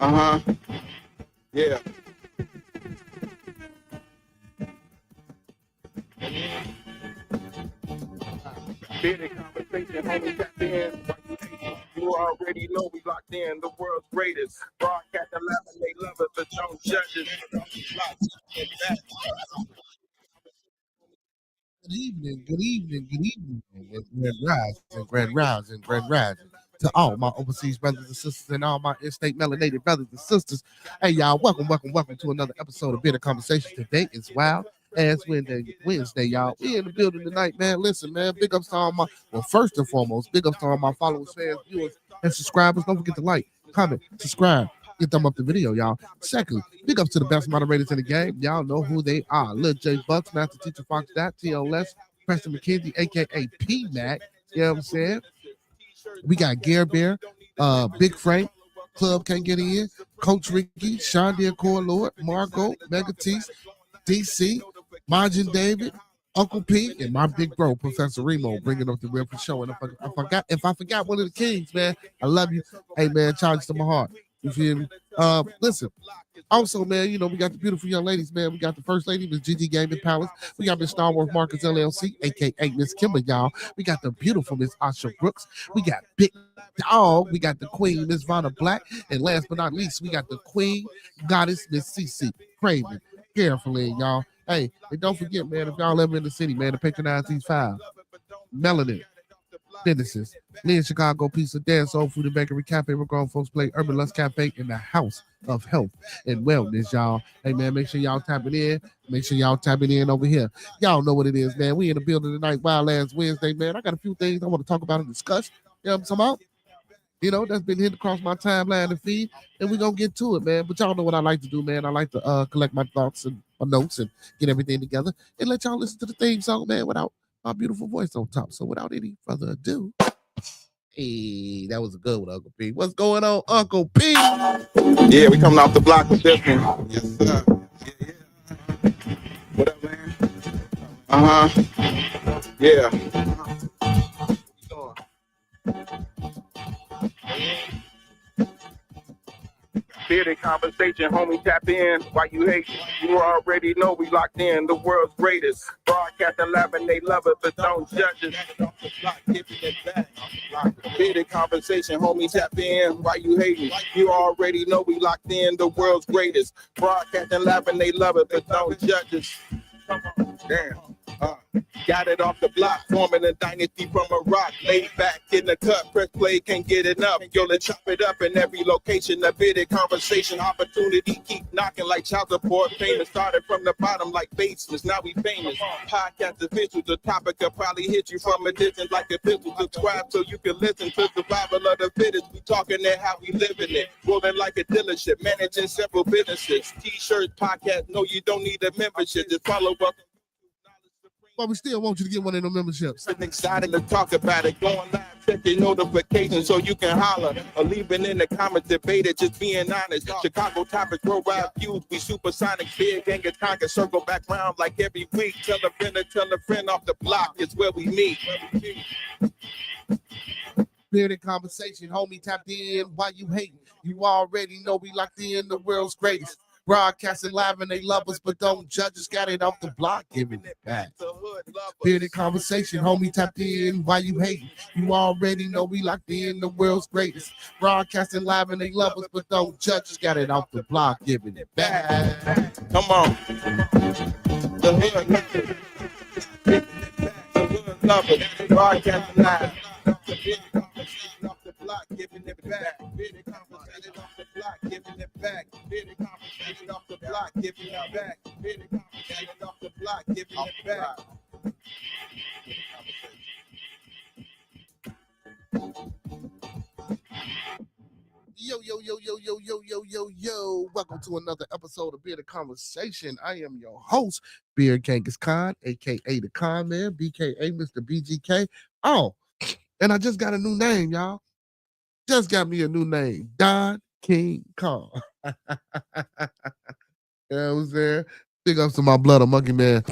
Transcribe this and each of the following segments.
Yeah. Bearded conversation, homie, tap in. You already know we locked in. The world's greatest. Broadcast 11, they love it, but don't judge us. Good evening, good evening, good evening. And grand rising, to all my overseas brothers and sisters and all my in-state melanated brothers and sisters. Hey, y'all, welcome to another episode of Bitter Conversation. Today is wild as Wednesday, y'all. We in the building tonight, man. Listen, man, big ups to all my, well, first and foremost, big ups to all my followers, fans, viewers, and subscribers. Don't forget to like, comment, subscribe. Get them up the video, y'all. Secondly, big ups to the best moderators in the game. Y'all know who they are. Lil J Bucks, Master Teacher Fox, TLS, Preston McKenzie, aka P Mac. You know what I'm saying? We got Gare Bear, Big Frank, Club Can't Get In, Coach Ricky, Sean Core Lord, Margot, Megatees, DC, Majin David, Uncle P, and my big bro, Professor Remo, bringing up the real for show. And if I forgot one of the kings, man, I love you. Hey, man, charge to my heart. You feel me? Listen. Also, man, you know, we got the beautiful young ladies, man. We got the first lady, Miss Gigi Gaming Palace. We got Miss Star Wars Marcus LLC, aka Miss Kimber, y'all. We got the beautiful Miss Asha Brooks. We got Big Dog. We got the Queen, Miss Vanna Black. And last but not least, we got the Queen Goddess, Miss CC. Craven. Carefully, y'all. Hey, and don't forget, man, if y'all ever in the city, man, to patronize these five melanin businesses. Lean Chicago Pizza, Dance, Soul Food and Bakery, Cafe, where grown folks play, Urban Lust Cafe, in the house of health and wellness, y'all. Hey, man, make sure y'all tapping in. Make sure y'all tapping in over here. Y'all know what it is, man. We in the building tonight, Wild Ass Wednesday, man. I got a few things I want to talk about and discuss. You know what I'm talking about? You know, that's been hitting across my timeline and feed, and we're going to get to it, man. But y'all know what I like to do, man. I like to collect my thoughts and my notes and get everything together and let y'all listen to the theme song, man, without my beautiful voice on top. So without any further ado, hey, that was a good one, Uncle P. What's going on, Uncle P? Yeah, we coming off the block with this one. Yes, sir. Yeah. What up, man? Yeah. Bearded conversation, homie, tap in. Why you hate? You already know we locked in. The world's greatest. Broadcast 11, they love it, but don't judge us. Bearded conversation, homie, tap in. Why you hating? You already know we locked in. The world's greatest. Broadcast 11, they love it, but don't judge us. Damn. Got it off the block, forming a dynasty from a rock. Laid back in the cut, press play, can't get enough. Yo, let's chop it up in every location. A bit of conversation, opportunity keep knocking like child support. Famous started from the bottom like basements, now we famous. Podcast official, the topic will probably hit you from a distance like a pistol. Subscribe so you can listen to survival of the fittest. We talking that how we living it, rolling like a dealership, managing several businesses. T-shirts, podcast, no, you don't need a membership. Just follow up. But we still want you to get one of them memberships. I'm excited to talk about it. Going live, check your notifications so you can holler. Or leave it in the comments, debate it, just being honest. Chicago topics, worldwide views. We supersonic, big, gang of conquer, circle back round like every week. Tell a friend off the block. It's where we meet. Bearded conversation, homie, tapped in. Why you hating? You already know we locked in. The world's greatest. Broadcasting live and they love us, but don't judge us. Got it off the block, giving it back. Bearded conversation, homie, tapped in. Why you hating? You already know we locked in. The world's greatest. Broadcasting live and they love us, but don't judge us. Got it off the block, giving it back. Come on. The hood love it. Broadcasting live. Off the block, giving it back. Bearded conversation off the block, giving it back. Bearded conversation off the block, giving it back. Bearded conversation off the block, giving it back. Yo. Welcome to another episode of Bearded Conversation. I am your host, Beard Genghis Khan, aka the Con Man, BKA Mr. BGK. Oh, and I just got a new name, y'all. Just got me a new name, Don King Kong. You know what I'm saying? Big ups to my blood, a monkey man.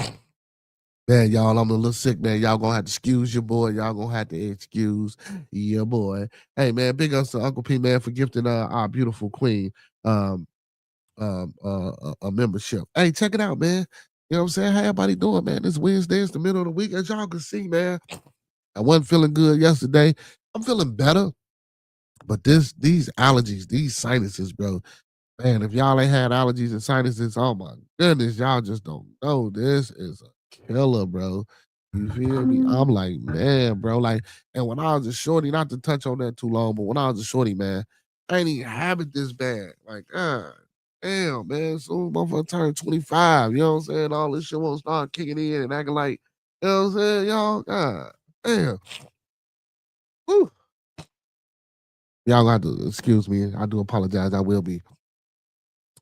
Man, y'all, I'm a little sick, man. Y'all gonna have to excuse your boy. Y'all gonna have to excuse your boy. Hey, man, big ups to Uncle P, man, for gifting our beautiful queen um a membership. Hey, check it out, man. You know what I'm saying? How everybody doing, man? This Wednesday is the middle of the week. As y'all can see, man, I wasn't feeling good yesterday. I'm feeling better, but these allergies, these sinuses, bro. Man, if y'all ain't had allergies and sinuses, oh my goodness, y'all just don't know. This is a killer, bro. You feel me? I'm like, man, bro. Like, and when I was a shorty, not to touch on that too long, but when I was a shorty, man, I ain't even have it this bad. Like, damn, man. Soon motherfucker turn 25. You know what I'm saying? All this shit won't start kicking in and acting like, you know what I'm saying, y'all? God damn. Woo. Y'all got to excuse me. I do apologize. I will be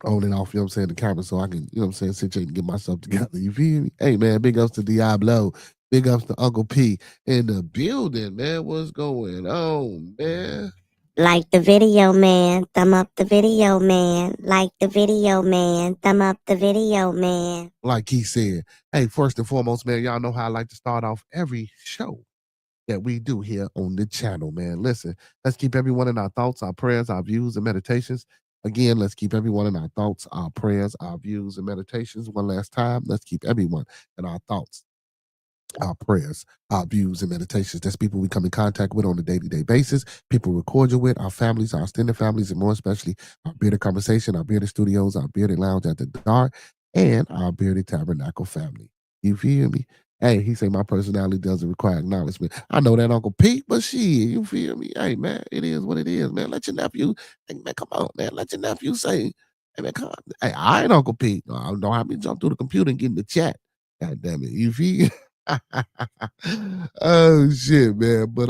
on and off, you know what I'm saying, the camera so I can, you know what I'm saying, situate and get myself together. You feel me? Hey man, big ups to Diablo. Big ups to Uncle P in the building, man. What's going on, man? Like the video, man. Thumb up the video, man. Like the video, man. Thumb up the video, man. Like he said, hey, first and foremost, man, y'all know how I like to start off every show that we do here on the channel, man. Listen, let's keep everyone in our thoughts, our prayers, our views, and meditations. Again, let's keep everyone in our thoughts, our prayers, our views, and meditations. One last time, let's keep everyone in our thoughts, our prayers, our views, and meditations. That's people we come in contact with on a day-to-day basis, people we cordial with, our families, our extended families, and more especially our bearded conversation, our bearded studios, our bearded lounge at the dark, and our bearded tabernacle family. You feel me? Hey, he say my personality doesn't require acknowledgement. I know that Uncle Pete, but shit, you feel me? Hey, man, it is what it is, man. Let your nephew, hey, man, come on, man. Let your nephew say, hey, man, come on. Hey, I ain't Uncle Pete. No, I don't have me jump through the computer and get in the chat. God damn it. You feel? Oh shit, man. But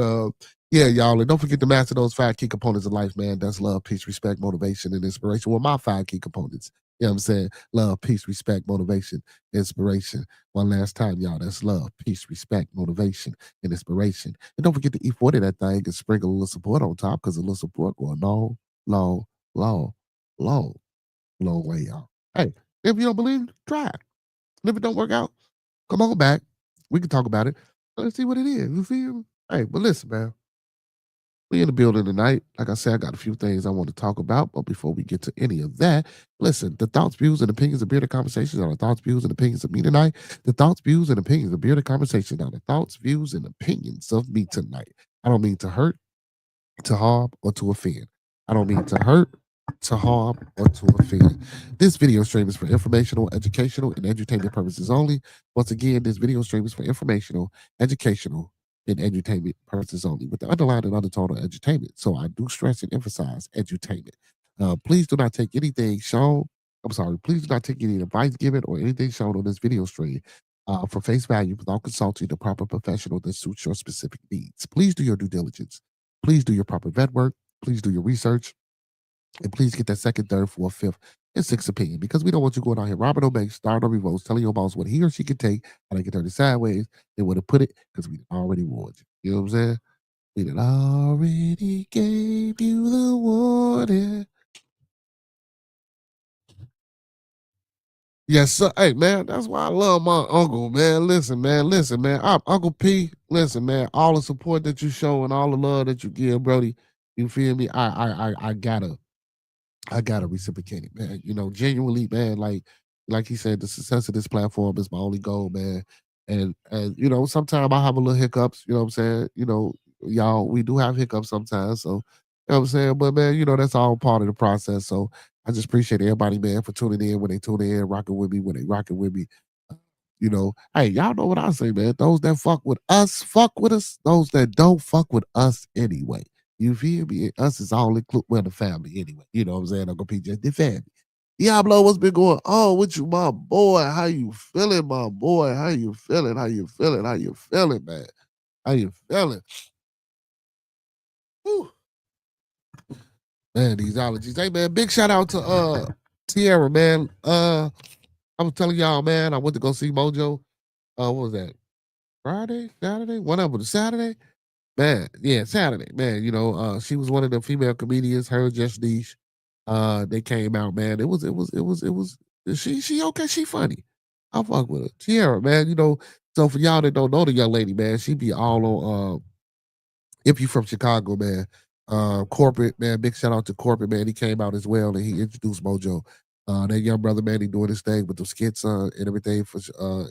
yeah, y'all, and don't forget to master those 5 key components of life, man. That's love, peace, respect, motivation, and inspiration. Well, my 5 key components. You know what I'm saying? Love, peace, respect, motivation, inspiration. One last time, y'all. That's love, peace, respect, motivation, and inspiration. And don't forget to E40 that thing and sprinkle a little support on top, because a little support go a long, long, long, long, long way, y'all. Hey, if you don't believe, try it. And if it don't work out, come on back. We can talk about it. Let's see what it is. You feel me? Hey, but listen, man. We in the building tonight. Like I said, I got a few things I want to talk about. But before we get to any of that, listen, the thoughts, views, and opinions of Bearded Conversations are the thoughts, views, and opinions of me tonight. The thoughts, views, and opinions of Bearded Conversations are the thoughts, views, and opinions of me tonight. I don't mean to hurt, to harm, or to offend. I don't mean to hurt, to harm, or to offend. This video stream is for informational, educational, and edutainment purposes only. Once again, this video stream is for informational, educational, and edutainment purposes only, with the underlying and undertone of edutainment. So I do stress and emphasize edutainment. Please do not take anything shown. I'm sorry. Please do not take any advice given or anything shown on this video stream for face value without consulting the proper professional that suits your specific needs. Please do your due diligence. Please do your proper vet work. Please do your research. And please get that second, third, fourth, fifth, and sixth opinion, because we don't want you going out here robbing no banks, starting no revolts, telling your boss what he or she can take, how they can turn it sideways, and where to put it, because we already warned you. You know what I'm saying? We done already gave you the warning. Yes, sir. Hey, man, that's why I love my uncle, man. Listen, man. Listen, man. I'm Uncle P. Listen, man. All the support that you show and all the love that you give, Brody. You feel me? I gotta reciprocate it, man. You know, genuinely, man. Like he said, the success of this platform is my only goal, man. And you know, sometimes I have a little hiccups. You know what I'm saying? You know, y'all, we do have hiccups sometimes. So, you know what I'm saying? But man, you know, that's all part of the process. So I just appreciate everybody, man, for tuning in when they tune in, rocking with me when they rocking with me. You know, hey, y'all know what I say, man. Those that fuck with us. Those that don't fuck with us anyway. You feel me? Us is all included. Well, the family anyway. You know what I'm saying? Uncle P just the family. Diablo, what's been going on with you, my boy? How you feeling, my boy? How you feeling? How you feeling? How you feeling, man? How you feeling? Whew. Man, these allergies. Hey, man, big shout out to Tierra, man. I was telling y'all, man, I went to go see Mojo. What was that? Friday, Saturday, whatever, the Saturday, man, yeah, Saturday, man. You know, she was one of the female comedians. Her and Just Niche, they came out, man. It was. She okay. She funny. I fuck with her. Tierra, man. You know, So for y'all that don't know the young lady, man, she be all on if you from Chicago, man. Corporate, man, big shout out to Corporate, man. He came out as well and he introduced Mojo. That young brother, man, he doing his thing with the skits and everything for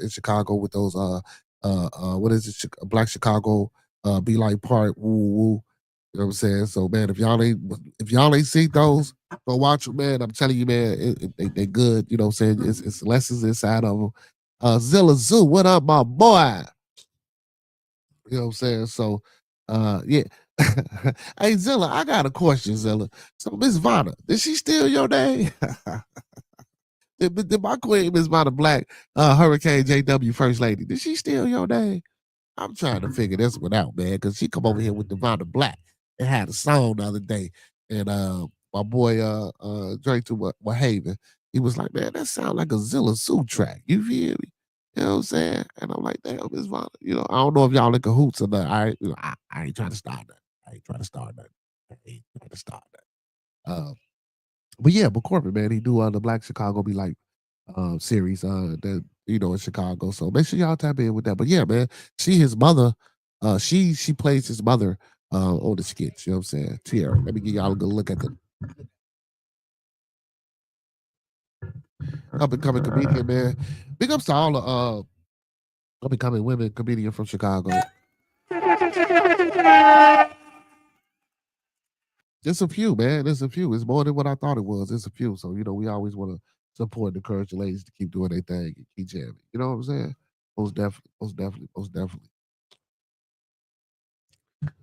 in Chicago with those what is it, Black Chicago Be Like Part Woo Woo. You know what I'm saying? So man, if y'all ain't seen those, go watch them, man. I'm telling you, man, they good. You know what I'm saying? It's lessons inside of them. Zilla Zoo, what up, my boy? You know what I'm saying? So yeah. Hey Zilla, I got a question, Zilla. So Miss Vanna, did she steal your name? did my queen, Miss Vanna Black, Hurricane JW First Lady, did she steal your name? I'm trying to figure this one out, man, because she come over here with Devonta Black and had a song the other day. And my boy Drake to Haven, he was like, man, that sound like a Zilla Sue track. You feel me? You know what I'm saying? And I'm like, damn, Miss Vonda. You know, I don't know if y'all in cahoots or not. I ain't trying to start that. I ain't trying to start that. I ain't trying to start that. But yeah, but Corbin, man, he do the Black Chicago Be Like series that you know in Chicago. So make sure y'all tap in with that. But yeah, man, his mother, she plays his mother on the skits, you know what I'm saying? Tiara. Let me give y'all a good look at the up and coming comedian, man. Big ups to all the up and coming women comedian from Chicago. It's a few, man. It's a few. It's more than what I thought it was. It's a few. So, you know, we always want to support and encourage the ladies to keep doing their thing and keep jamming. You know what I'm saying? Most definitely. Most definitely. Most definitely.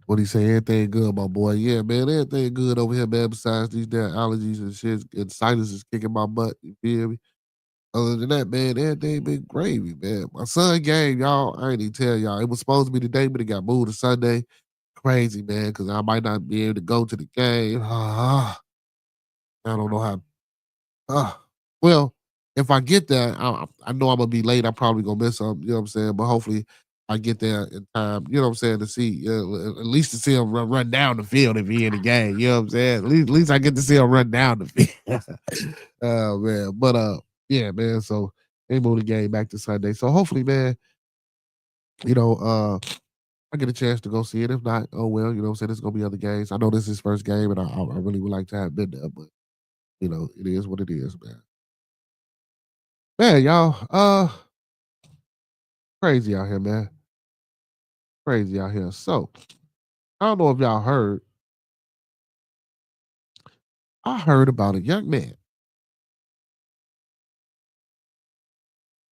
What he say? Everything good, my boy. Yeah, man. Everything good over here, man. Besides these damn allergies and shit, and sinus is kicking my butt. You feel me? Other than that, man, everything been gravy, man. My son game, y'all. I ain't even tell y'all. It was supposed to be today, but it got moved to Sunday. Crazy, man, because I might not be able to go to the game. I don't know how. Well, if I get there, I know I'm gonna be late. I'm probably gonna miss something. You know what I'm saying? But hopefully, I get there in time. You know what I'm saying? To see at least to see him run down the field if he in the game. You know what I'm saying? At least I get to see him run down the field. Oh man, but yeah, man. So they moved the game back to Sunday. So hopefully, man, you know, I get a chance to go see it. If not, oh well, you know what I'm saying? There's gonna be other games. I know this is his first game, and I really would like to have been there, but you know, it is what it is, man. Man, y'all, crazy out here, man. Crazy out here. So, I don't know if y'all heard. I heard about a young man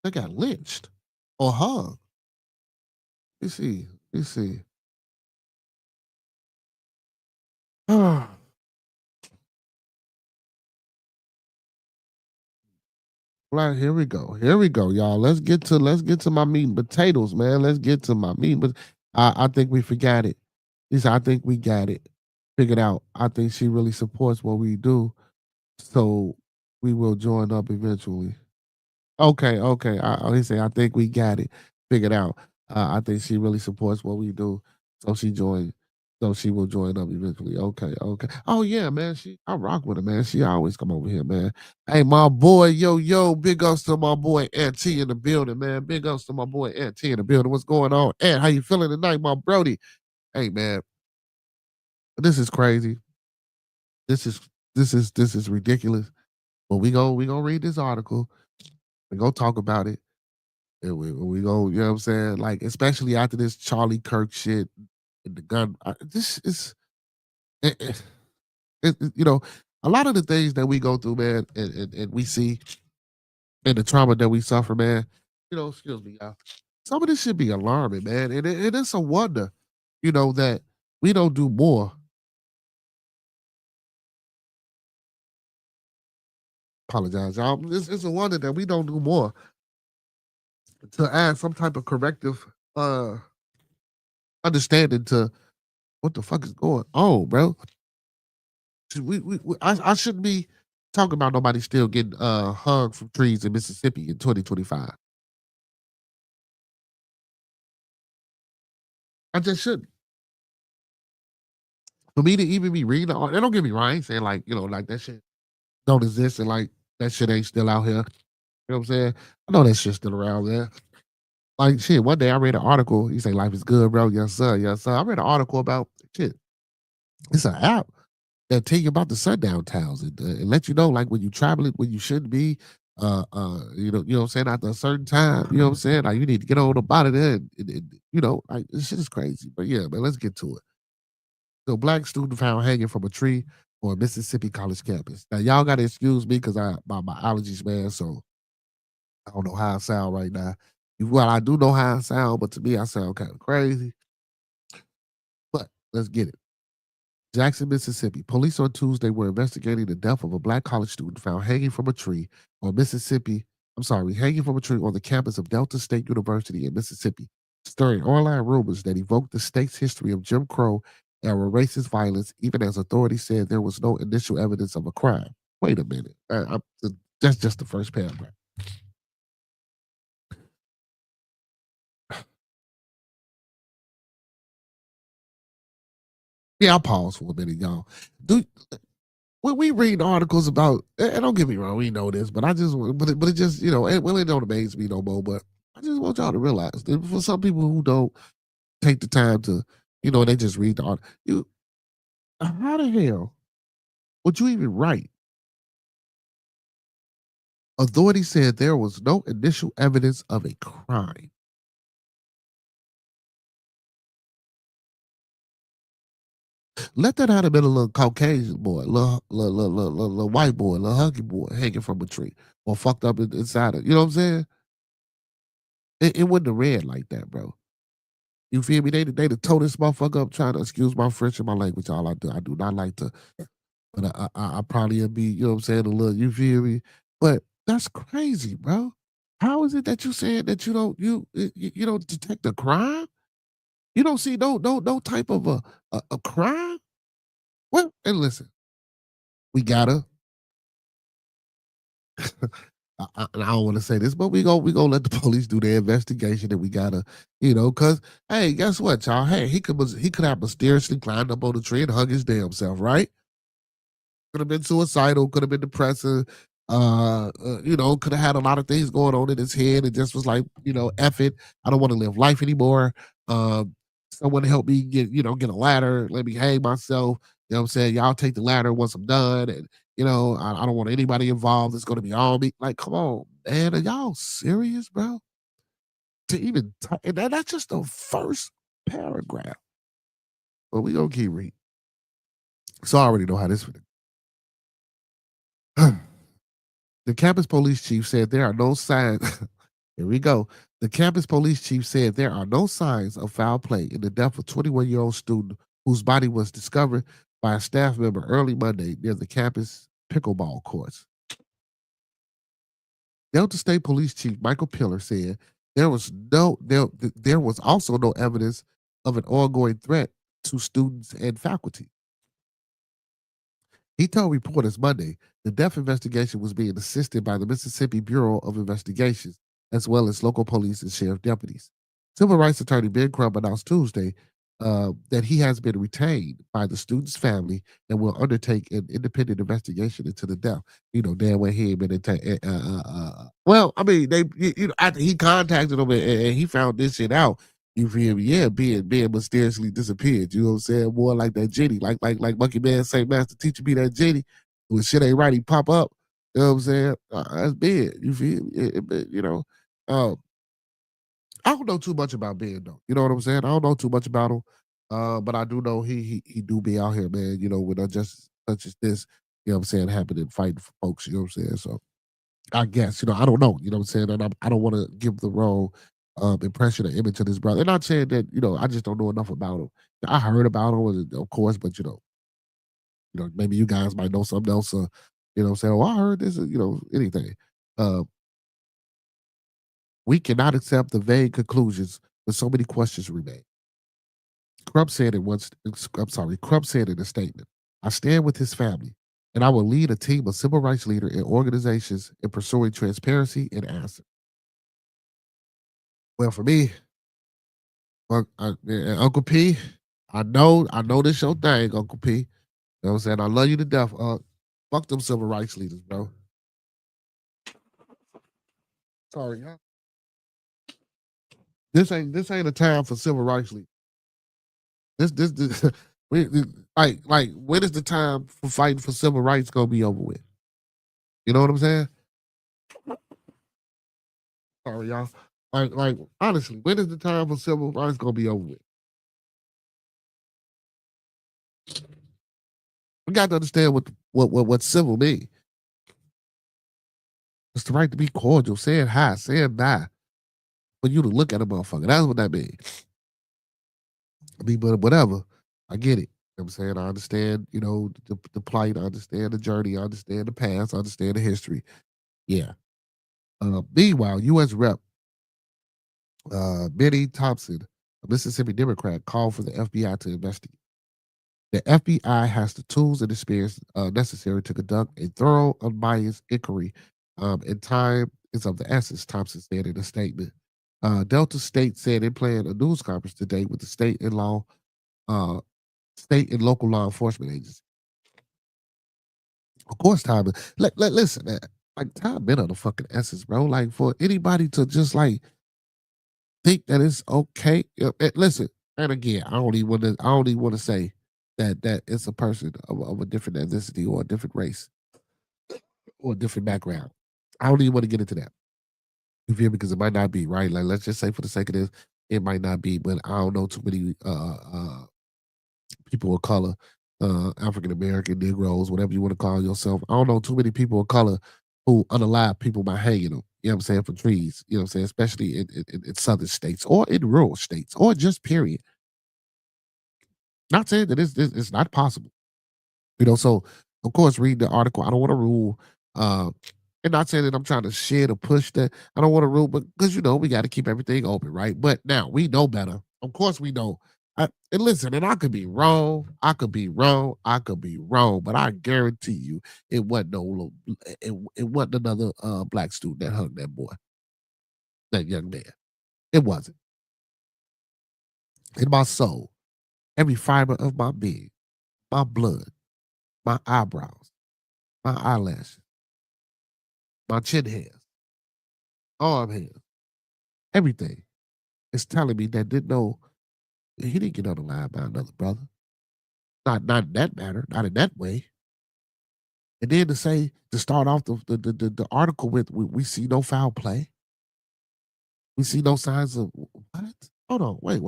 that got lynched or hung. You see, you see. Right, here we go. Here we go, y'all. Let's get to my meat and potatoes, man. Let's get to my meat. But I think we forgot it. He said, I think we got it figured out. I think she really supports what we do. So we will join up eventually. Okay, okay. He said, I think we got it figured out. I think she really supports what we do. So she joined. So she will join up eventually. Okay, okay. Oh yeah, man. I rock with her, man. She always come over here, man. Hey, my boy, yo, big ups to my boy Ant T in the building, man. Big ups to my boy Ant T in the building. What's going on? Ant, how you feeling tonight, my Brody? Hey, man, this is crazy. This is this is ridiculous. But we gonna read this article. We gonna talk about it. And we go, you know what I'm saying? Like, especially after this Charlie Kirk shit and the gun. This is, it, it, you know, a lot of the things that we go through, man, and we see and the trauma that we suffer, man, you know, excuse me, y'all. Some of this should be alarming, man. And it's a wonder, you know, that we don't do more. Apologize, y'all. It's a wonder that we don't do more to add some type of corrective understanding to what the fuck is going on, bro. I shouldn't be talking about nobody still getting hung from trees in Mississippi in 2025. I just shouldn't. For me to even be reading, and don't get me wrong, I ain't saying like, you know, like that shit don't exist and like that shit ain't still out here. You know what I'm saying? I know that shit's still around there. Like shit, one day I read an article. You say life is good, bro. Yes, sir. Yes, sir. I read an article about shit. It's an app that tell you about the sundown towns and let you know like when you traveling when you shouldn't be. You know what I'm saying, after a certain time, you know what I'm saying? Like you need to get on about it you know, like this shit is crazy. But yeah, man, let's get to it. So black student found hanging from a tree on Mississippi college campus. Now y'all gotta excuse me because my allergies, man. So I don't know how I sound right now. Well, I do know how I sound, but to me I sound kind of crazy. But let's get it. Jackson, Mississippi. Police on Tuesday were investigating the death of a black college student found hanging from a tree on Mississippi. I'm sorry, hanging from a tree on the campus of Delta State University in Mississippi, stirring online rumors that evoked the state's history of Jim Crow era racist violence, even as authorities said there was no initial evidence of a crime. Wait a minute. That's just the first paragraph. Yeah, I'll pause for a minute, y'all. Do when we read articles about, and don't get me wrong, we know this, but I just, but it just, you know, it don't amaze me no more. But I just want y'all to realize that for some people who don't take the time to, you know, they just read the article. How the hell would you even write? Authorities said there was no initial evidence of a crime. Let that have been a little Caucasian boy, little white boy, little hunky boy hanging from a tree or fucked up inside it. You know what I'm saying? It wouldn't have read like that, bro. You feel me? They done tore this motherfucker up trying to excuse my French and my language. All I do not like to, but I probably be, you know what I'm saying, a little, you feel me? But that's crazy, bro. How is it that you said that you don't detect a crime? You don't see no type of a crime? Well, and listen, we gotta and I don't want to say this, but we gonna let the police do their investigation, and we gotta, you know, cause hey, guess what, y'all? Hey, he could have mysteriously climbed up on the tree and hung his damn self, right? Could have been suicidal, could have been depressive, you know, could have had a lot of things going on in his head and just was like, you know, F it. I don't want to live life anymore. Someone help me get a ladder, let me hang myself. You know what I'm saying? Y'all take the ladder once I'm done. And, you know, I don't want anybody involved. It's gonna be all me. Like, come on, man. Are y'all serious, bro? To even and that's just the first paragraph. But we gonna keep reading. So I already know how this would. The campus police chief said there are no signs. Here we go. The campus police chief said there are no signs of foul play in the death of 21-year-old student whose body was discovered by a staff member early Monday near the campus pickleball courts. Delta State Police Chief Michael Pillar said there was also no evidence of an ongoing threat to students and faculty. He told reporters Monday the death investigation was being assisted by the Mississippi Bureau of Investigations, as well as local police and sheriff deputies. Civil rights attorney Ben Crump announced Tuesday that he has been retained by the student's family and will undertake an independent investigation into the death. You know, damn well he ain't been well, I mean, after he contacted him and he found this shit out, you feel me? Yeah, being mysteriously disappeared. You know what I'm saying? More like that Jenny, like Monkey Man say, Master Teacher be that Jenny. When shit ain't right, he pop up. You know what I'm saying? That's big. You feel me? You know. Um, I don't know too much about Ben though. You know what I'm saying? I don't know too much about him. But I do know he do be out here, man, you know, with injustice such as this, you know what I'm saying, happening fighting for folks, you know what I'm saying? So I guess, you know, I don't know, you know what I'm saying? And I don't want to give the wrong impression or image of this brother. And not saying that, you know, I just don't know enough about him. I heard about him, of course, but maybe you guys might know something else, you know, say, oh, I heard this, you know, anything. Uh, we cannot accept the vague conclusions when so many questions remain. Crump said in a statement, I stand with his family, and I will lead a team of civil rights leaders and organizations in pursuing transparency and answer. Well, for me, Uncle P, I know this your thing, Uncle P. You know what I'm saying? I love you to death. Fuck them civil rights leaders, bro. Sorry, huh? This ain't a time for civil rights league. This like when is the time for fighting for civil rights gonna be over with? You know what I'm saying? Sorry, y'all. Like honestly, when is the time for civil rights gonna be over with? We got to understand what civil means. It's the right to be cordial, saying hi, saying bye. For you to look at a motherfucker. That's what that means. I mean, but whatever. I get it. You know what I'm saying? I understand, the plight, I understand the journey, I understand the past, I understand the history. Yeah. Meanwhile, U.S. Rep Benny Thompson, a Mississippi Democrat, called for the FBI to investigate. The FBI has the tools and experience necessary to conduct a thorough, unbiased inquiry, and time is of the essence, Thompson said in a statement. Delta State said it planned a news conference today with the state and local law enforcement agencies. Of course, time. Listen, man, like time been of the fucking essence, bro. Like for anybody to just like think that it's okay. Listen, and again, I don't even want to say that it's a person of a different ethnicity or a different race or a different background. I don't even want to get into that. You feel me? Because it might not be right. Like let's just say for the sake of this, it might not be. But I don't know too many people of color, African American, Negroes, whatever you want to call yourself. I don't know too many people of color who unalive people by hanging them. You know what I'm saying? For trees. You know what I'm saying? Especially in southern states or in rural states or just period. Not saying that it's not possible. So of course, read the article. I don't want to rule. And not saying that I'm trying to shit or push that. I don't want to rule, but because we got to keep everything open, right? But now we know better. Of course, we know. And listen, and I could be wrong. I could be wrong. But I guarantee you, it wasn't it wasn't another black student that hung that boy, that young man. It wasn't. In my soul, every fiber of my being, my blood, my eyebrows, my eyelashes, my chin hairs, arm hairs, everything is telling me that he didn't get on the line by another brother. Not in that manner, not in that way. And then to start off the article with we see no foul play. We see no signs of what? Hold on, wait.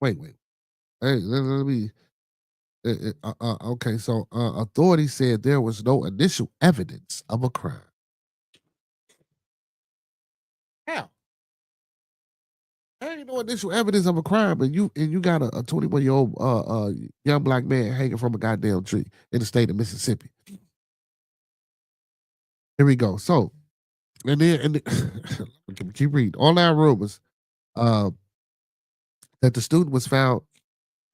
Hey, let me. Okay, so authorities said there was no initial evidence of a crime. How? There ain't no initial evidence of a crime, and you got a 21-year-old young black man hanging from a goddamn tree in the state of Mississippi. Here we go. So, keep reading. Online rumors that the student was found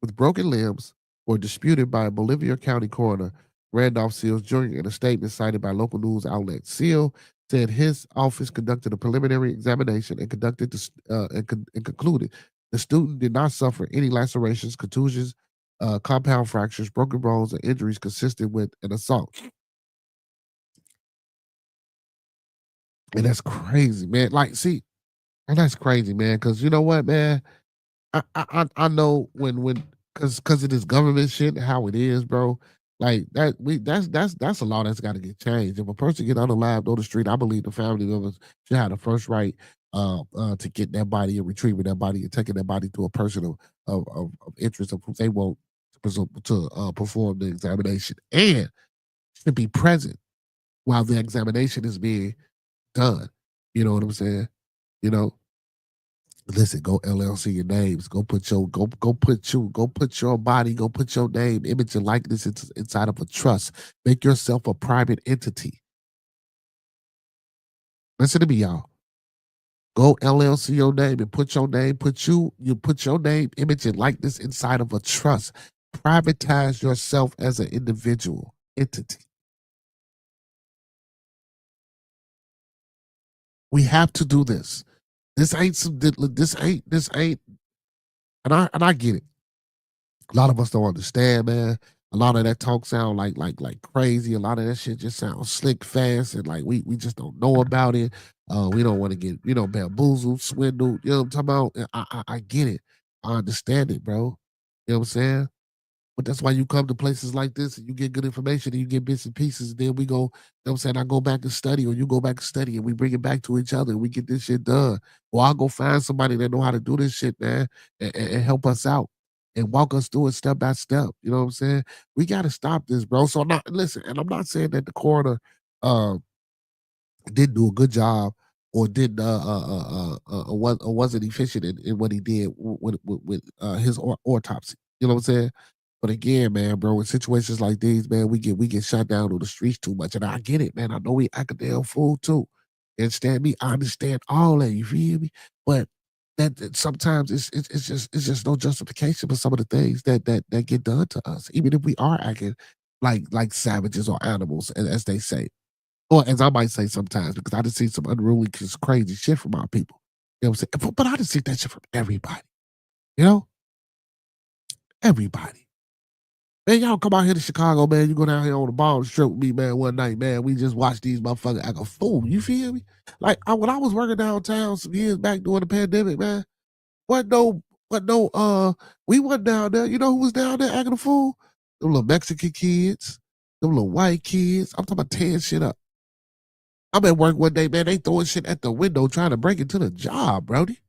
with broken limbs were disputed by Bolivia County coroner Randolph Seals Jr. in a statement cited by local news outlet. Seal said his office conducted a preliminary examination and concluded the student did not suffer any lacerations, contusions, compound fractures, broken bones, or injuries consistent with an assault. And that's crazy, man. Like, see, and that's crazy, man. Because you know what, man, I know when because it is government shit how it is, bro. Like that's a law that's got to get changed. If a person get unalived on the street, I believe the family members should have the first right to get that body and retrieving that body and taking that body to a person of interest of who they want to perform the examination and should be present while the examination is being done. You know what I'm saying? You know, listen, go LLC your names. Go put your body, go put your name, image, and likeness inside of a trust. Make yourself a private entity. Listen to me, y'all. Go LLC your name and put your name, put your name, image, and likeness inside of a trust. Privatize yourself as an individual entity. We have to do this. This ain't, and I get it. A lot of us don't understand, man. A lot of that talk sound like crazy. A lot of that shit just sounds slick, fast, and like we just don't know about it. We don't want to get bamboozled, swindled. You know what I'm talking about? And I get it. I understand it, bro. You know what I'm saying? But that's why you come to places like this and you get good information and you get bits and pieces. And then we go, you know what I'm saying? I go back and study, or you go back and study, and we bring it back to each other and we get this shit done. Or I'll go find somebody that know how to do this shit, man, and help us out and walk us through it step by step. You know what I'm saying? We got to stop this, bro. So I'm not, listen, and I'm not saying that the coroner uh, didn't do a good job or didn't or wasn't efficient in what he did with his autopsy. You know what I'm saying? But again, man, bro, in situations like these, man, we get shut down on the streets too much, and I get it, man. I know we act a damn fool too. You understand me? I understand all that. You feel me? But that sometimes it's just no justification for some of the things that get done to us, even if we are acting like savages or animals, as they say. Or as I might say sometimes, because I just see some unruly, just crazy shit from our people. You know what I'm saying? But I just see that shit from everybody. You know? Everybody. Man, y'all come out here to Chicago, man. You go down here on the ball strip with me, man, one night, man. We just watch these motherfuckers act a fool. You feel me? Like when I was working downtown some years back during the pandemic, man, what no, we went down there. You know who was down there acting a fool? Them little Mexican kids, them little white kids. I'm talking about tearing shit up. I'm at work one day, man. They throwing shit at the window trying to break into the job, Brody.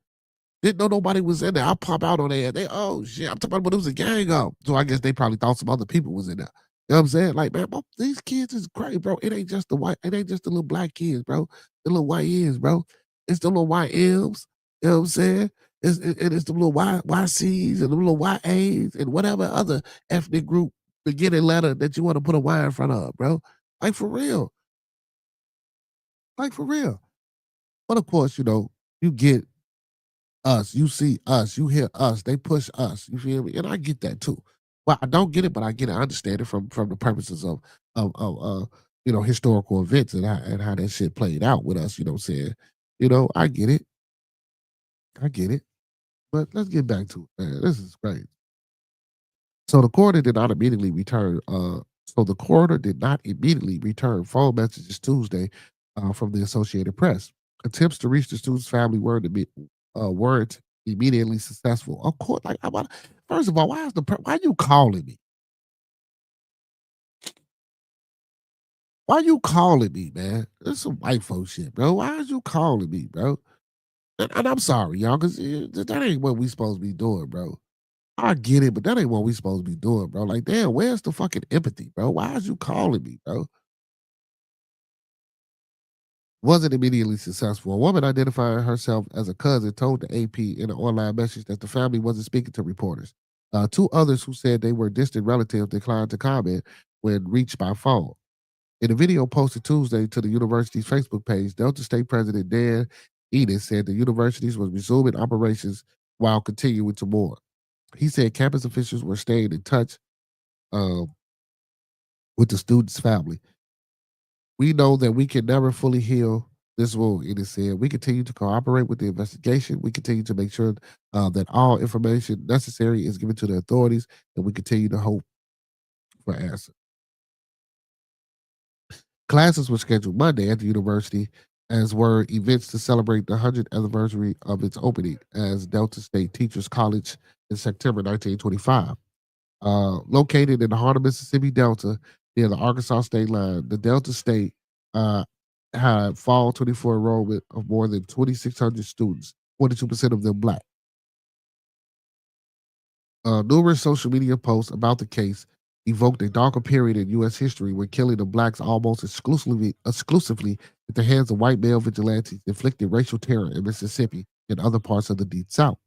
Didn't know nobody was in there. I pop out on there. They, oh shit, I'm talking about, but it was a gang up. So I guess they probably thought some other people was in there. You know what I'm saying? Like, man, these kids is great, bro. It ain't just the white, it ain't just the little black kids, bro. The little white ends, bro. It's the little white M's. You know what I'm saying? It's the little YCs and the little YAs and whatever other ethnic group beginning letter that you want to put a Y in front of, bro. Like for real. Like for real. But of course, you get us, you see us, you hear us, they push us. You feel me? And I get that too. Well, I don't get it, but I get it. I understand it from the purposes of historical events and how that shit played out with us. You know what I'm saying? I get it. I get it. But let's get back to it, man. This is great. So the coroner did not immediately return. Phone messages Tuesday from the Associated Press. Attempts to reach the student's family weren't immediately successful. Of course, first of all, why you calling me? Why you calling me, man? This some white folk shit, bro. Why is you calling me, bro? And I'm sorry, y'all, because that ain't what we supposed to be doing, bro. I get it, but that ain't what we supposed to be doing, bro. Like, damn, where's the fucking empathy, bro? Why is you calling me, bro? Wasn't immediately successful. A woman identifying herself as a cousin told the AP in an online message that the family wasn't speaking to reporters. Two others who said they were distant relatives declined to comment when reached by phone. In a video posted Tuesday to the university's Facebook page, Delta State President Dan Enos said the universities was resuming operations while continuing to mourn. He said campus officials were staying in touch um, with the student's family. We know that we can never fully heal this wound, it is said. We continue to cooperate with the investigation. We continue to make sure that all information necessary is given to the authorities, and we continue to hope for answers. Classes were scheduled Monday at the university, as were events to celebrate the 100th anniversary of its opening as Delta State Teachers College in September 1925. Located in the heart of Mississippi Delta near the Arkansas state line, the Delta State uh, had fall 24 enrollment of more than 2,600 students, 42% of them black. Numerous social media posts about the case evoked a darker period in U.S. history when killing of blacks almost exclusively at the hands of white male vigilantes inflicted racial terror in Mississippi and other parts of the Deep South.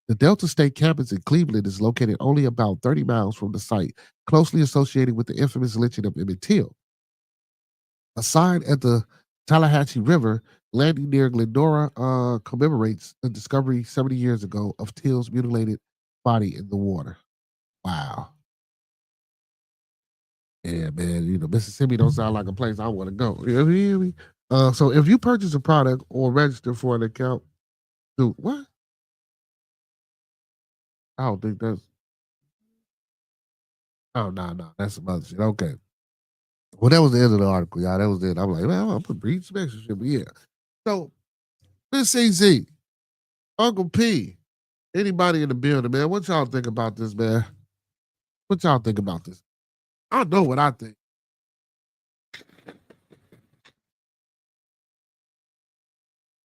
The Delta State campus in Cleveland is located only about 30 miles from the site, closely associated with the infamous lynching of Emmett Till. A sign at the Tallahatchie River, landing near Glendora, commemorates the discovery 70 years ago of Till's mutilated body in the water. Wow. Yeah, man. Mississippi don't sound like a place I want to go. You hear me? So if you purchase a product or register for an account, do what? I don't think that's Oh no, that's some other shit. Okay. Well, that was the end of the article, y'all. That was it. I'm like, man, I'm gonna read some extra shit, but yeah. So, Miss CZ, Uncle P, anybody in the building, man, what y'all think about this, man? What y'all think about this? I know what I think.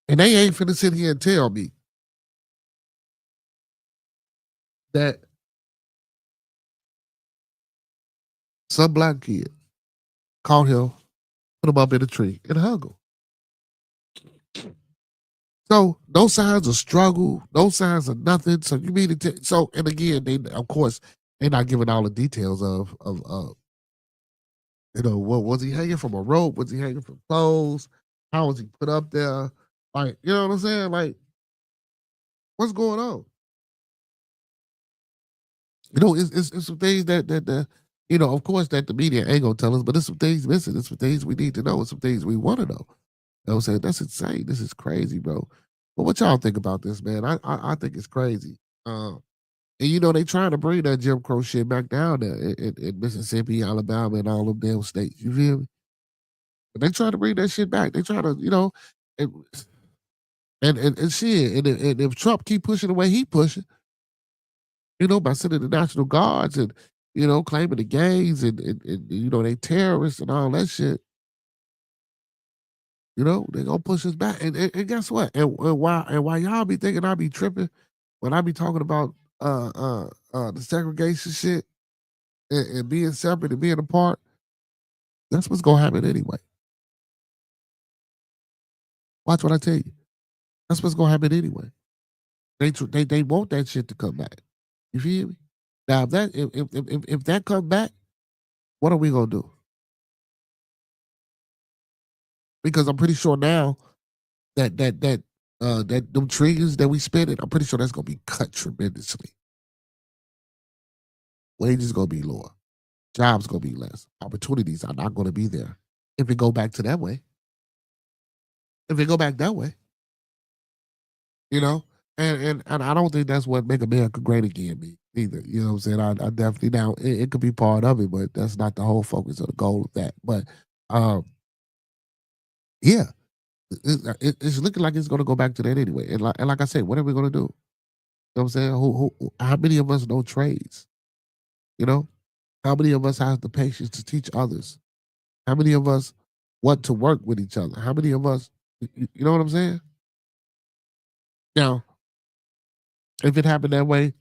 And they ain't finna sit here and tell me that some black kid caught him, put him up in a tree, and hung him. So no signs of struggle, no signs of nothing. So you mean it? So and again, they of course they're not giving all the details of what was he hanging from a rope? Was he hanging from clothes? How was he put up there? Like, you know what I'm saying? Like, what's going on? It's some things that of course that the media ain't gonna tell us, but there's some things missing. There's some things we need to know. It's some things we want to know. You know what I'm saying? That's insane. This is crazy, bro. But what y'all think about this, man? I think it's crazy. And they trying to bring that Jim Crow shit back down there in Mississippi, Alabama, and all them damn states. You feel me? But they trying to bring that shit back. They trying to, and and shit. And if Trump keep pushing the way he pushing, by sending the National Guards and claiming the gangs and they terrorists and all that shit, they gonna push us back. And guess what? And why y'all be thinking I be tripping when I be talking about the segregation shit and being separate and being apart, that's what's gonna happen anyway. Watch what I tell you. That's what's gonna happen anyway. They want that shit to come back. You feel me? Now if that come back, what are we gonna do? Because I'm pretty sure now that them triggers that we spending, I'm pretty sure that's gonna be cut tremendously. Wages gonna be lower, jobs gonna be less, opportunities are not gonna be there if it go back to that way. If it go back that way, you know, and I don't think that's what make America great again either. You know what I'm saying? I definitely now it could be part of it, but that's not the whole focus or the goal of that. But yeah, it's looking like it's gonna go back to that anyway. And like I said, what are we gonna do? You know what I'm saying? How many of us know trades? You know, how many of us have the patience to teach others? How many of us want to work with each other? How many of us, you know what I'm saying? Now, if it happened that way,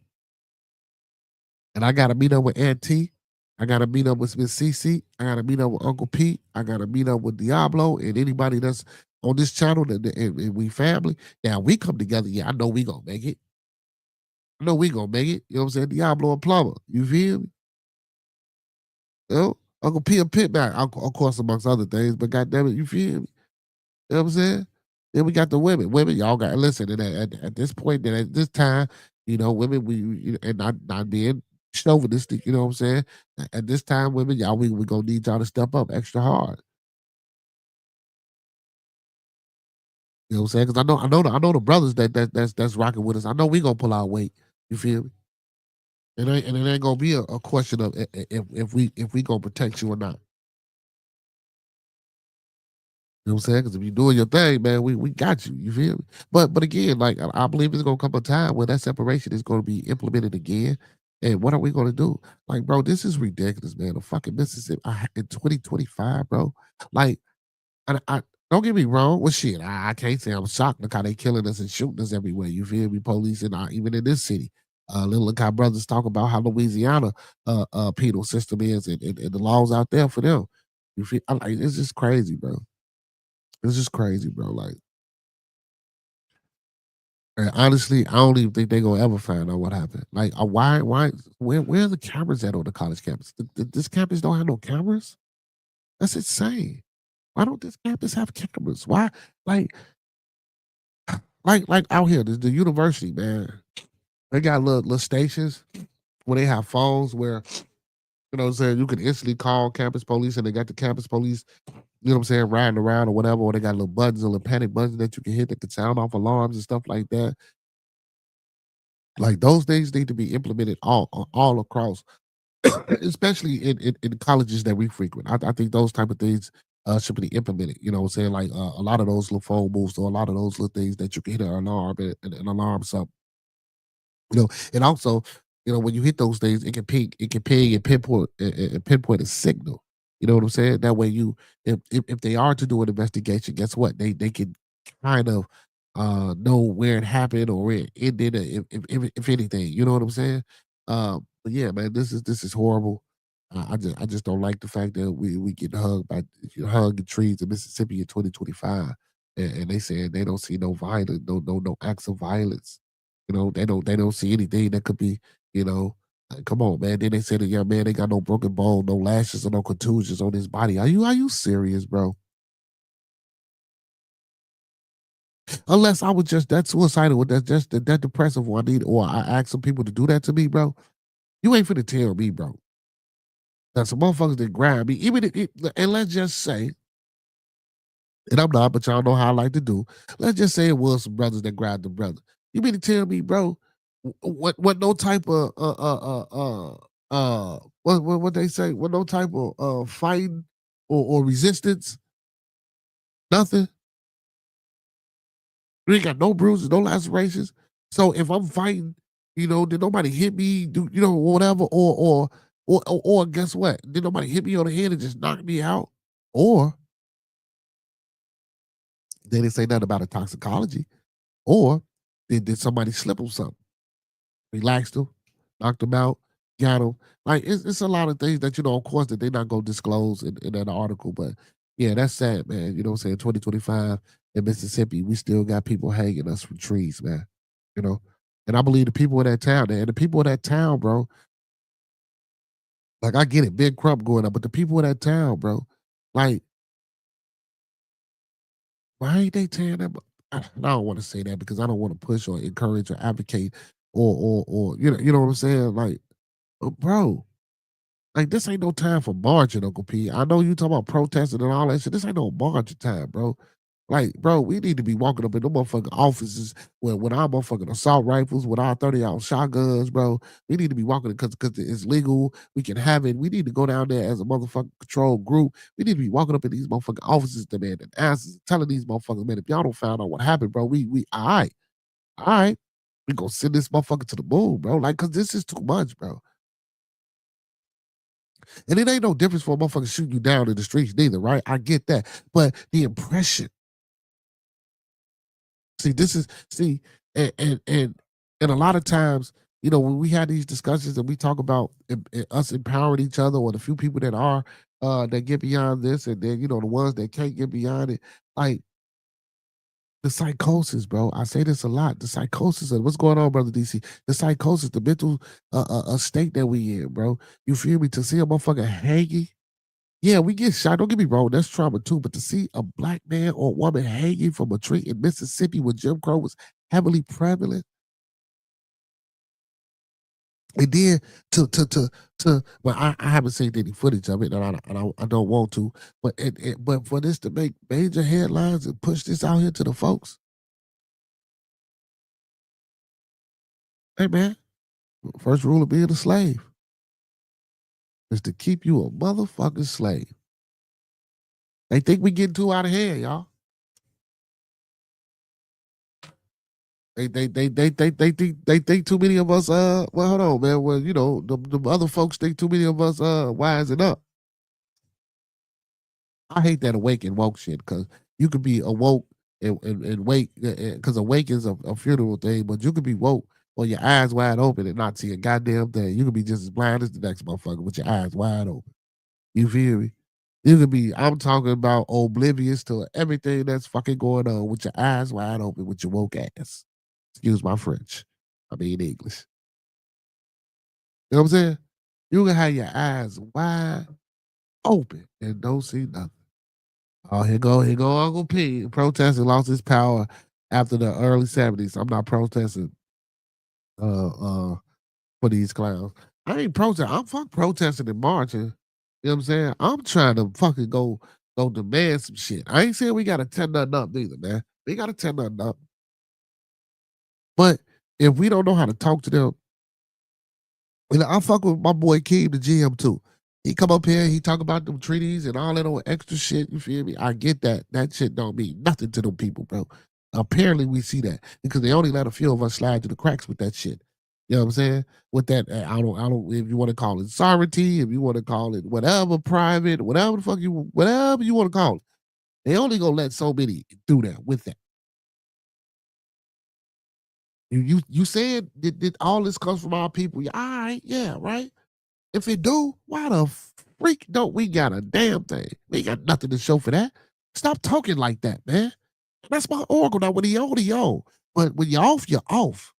and I got to meet up with Aunt T, I got to meet up with Miss CC, I got to meet up with Uncle Pete, I got to meet up with Diablo and anybody that's on this channel and we family. Now we come together. Yeah, I know we gonna make it. I know we gonna make it. You know what I'm saying? Diablo and Plumber. You feel me? Uncle P and Pitback, of course, amongst other things, but goddamn it, you feel me? You know what I'm saying? Then we got the women. Women, y'all got to listen. And at this point, then at this time, women, and not being chauvinistic, you know what I'm saying? At this time, women, y'all, we gonna need y'all to step up extra hard. You know what I'm saying? Because I know the brothers that's rocking with us. I know we gonna pull our weight. You feel me? And it ain't gonna be a question of if we gonna protect you or not. You know what I'm saying? Because if you're doing your thing, man, we got you. You feel me? But again, like I believe there's gonna come a time where that separation is gonna be implemented again. And what are we gonna do? Like, bro, this is ridiculous, man. The fucking Mississippi in 2025, bro. Like, I don't get me wrong. Well, shit, I can't say I'm shocked. Look how they killing us and shooting us everywhere. You feel me? Police and even in this city. Look how brothers talk about how Louisiana penal system is and the laws out there for them. You feel? Like, it's just crazy, bro. It's just crazy, bro. Like, and honestly, I don't even think they're gonna ever find out what happened. Like, where are the cameras at on the college campus? This campus don't have no cameras. That's insane. Why don't this campus have cameras? Why, like, like out here, the university, man. They got little stations where they have phones where what I'm saying, you can instantly call campus police, and they got the campus police, what I'm saying, riding around or whatever, or they got little buttons, little panic buttons that you can hit that can sound off alarms and stuff like that. Like those things need to be implemented all across. especially in colleges that we frequent. I think those type of things should be implemented. You know what I'm saying? Like a lot of those little phone moves or a lot of those little things that you can hit an alarm and an alarm something. And also, when you hit those things, it can ping and pinpoint a signal. You know what I'm saying? That way, if they are to do an investigation, guess what? They can kind of know where it happened or where it ended, if anything. You know what I'm saying? But yeah, man, this is horrible. I just don't like the fact that we get hugging trees in Mississippi in 2025, and they saying they don't see no violence, no acts of violence. They don't see anything that could be, come on, man. Then they said the young man ain't got no broken bone, no lashes, or no contusions on his body. Are you serious, bro? Unless I was just that suicidal, or that's just that depressive, or I ask some people to do that to me, bro. You ain't finna tell me, bro. That some motherfuckers that grab me, and let's just say, and I'm not, but y'all know how I like to do. Let's just say it was some brothers that grabbed the brother. You mean to tell me, bro, what no type of what they say, what no type of fighting or resistance, nothing. We ain't got no bruises, no lacerations. So if I'm fighting, did nobody hit me, do whatever, or guess what? Did nobody hit me on the head and just knock me out? Or they didn't say nothing about a toxicology. Or did somebody slip them something? Relaxed them, knocked them out, got them. Like it's a lot of things that of course, that they're not gonna disclose in that article. But yeah, that's sad, man. You know what I'm saying? 2025 in Mississippi, we still got people hanging us from trees, man. You know, and I believe the people in that town, and the people in that town, bro. Like I get it, big crump going up, but the people in that town, bro, like why ain't they tearing them? I don't want to say that because I don't want to push or encourage or advocate or you know what I'm saying? Like, bro, like this ain't no time for marching, Uncle P. I know you talking about protesting and all that shit. This ain't no marching time, bro. Like, bro, we need to be walking up in the motherfucking offices with our motherfucking assault rifles, with our 30-out shotguns, bro. We need to be walking because it's legal. We can have it. We need to go down there as a motherfucking control group. We need to be walking up in these motherfucking offices, demanding answers, telling these motherfuckers, man, if y'all don't find out what happened, bro, we all right. We gonna send this motherfucker to the moon, bro. Like, cause this is too much, bro. And it ain't no difference for a motherfucker shooting you down in the streets neither, right? I get that. But the impression, see, and a lot of times, when we had these discussions and we talk about us empowering each other, or the few people that are that get beyond this, and then the ones that can't get beyond it, like the psychosis, bro. I say this a lot. The psychosis of what's going on, brother DC. The psychosis, the mental state that we in, bro. You feel me? To see a motherfucker hanging. Yeah, we get shot. Don't get me wrong, that's trauma too. But to see a black man or woman hanging from a tree in Mississippi when Jim Crow was heavily prevalent, and then well, I haven't seen any footage of it, and I don't want to. But for this to make major headlines and push this out here to the folks, hey man, first rule of being a slave is to keep you a motherfucking slave. They think we getting too out of hand, y'all. They think too many of us well, hold on, man. Well, the other folks think too many of us wising up. I hate that awake and woke shit, because you could be awoke and wake, because awake is a funeral thing, but you could be woke or your eyes wide open and not see a goddamn thing. You could be just as blind as the next motherfucker with your eyes wide open. You feel me? You could be, I'm talking about oblivious to everything that's fucking going on with your eyes wide open with your woke ass. Excuse my French. I mean English. You know what I'm saying? You can have your eyes wide open and don't see nothing. Oh, here go Uncle P. Protesting lost his power after the early 70s. I'm not protesting for these clowns. I ain't protesting. I'm fuck protesting and marching. You know what I'm saying? I'm trying to fucking go demand some shit. I ain't saying we gotta tear nothing up neither, man. We gotta tear nothing up. But if we don't know how to talk to them And I fuck with my boy Keem, the GM too. He come up here, he talk about them treaties and all that old extra shit. You feel me? I get that. That shit don't mean nothing to them people, bro. Apparently, we see that because they only let a few of us slide through the cracks with that shit. You know what I'm saying? With that, I don't. If you want to call it sovereignty, if you want to call it whatever, private, whatever the fuck whatever you want to call it, they only gonna let so many do that with that. You said that all this comes from our people. Yeah, all right, yeah, right. If it do, why the freak don't we got a damn thing? We ain't got nothing to show for that. Stop talking like that, man. That's my oracle. Now, when he on, he on. But when you're off, you're off.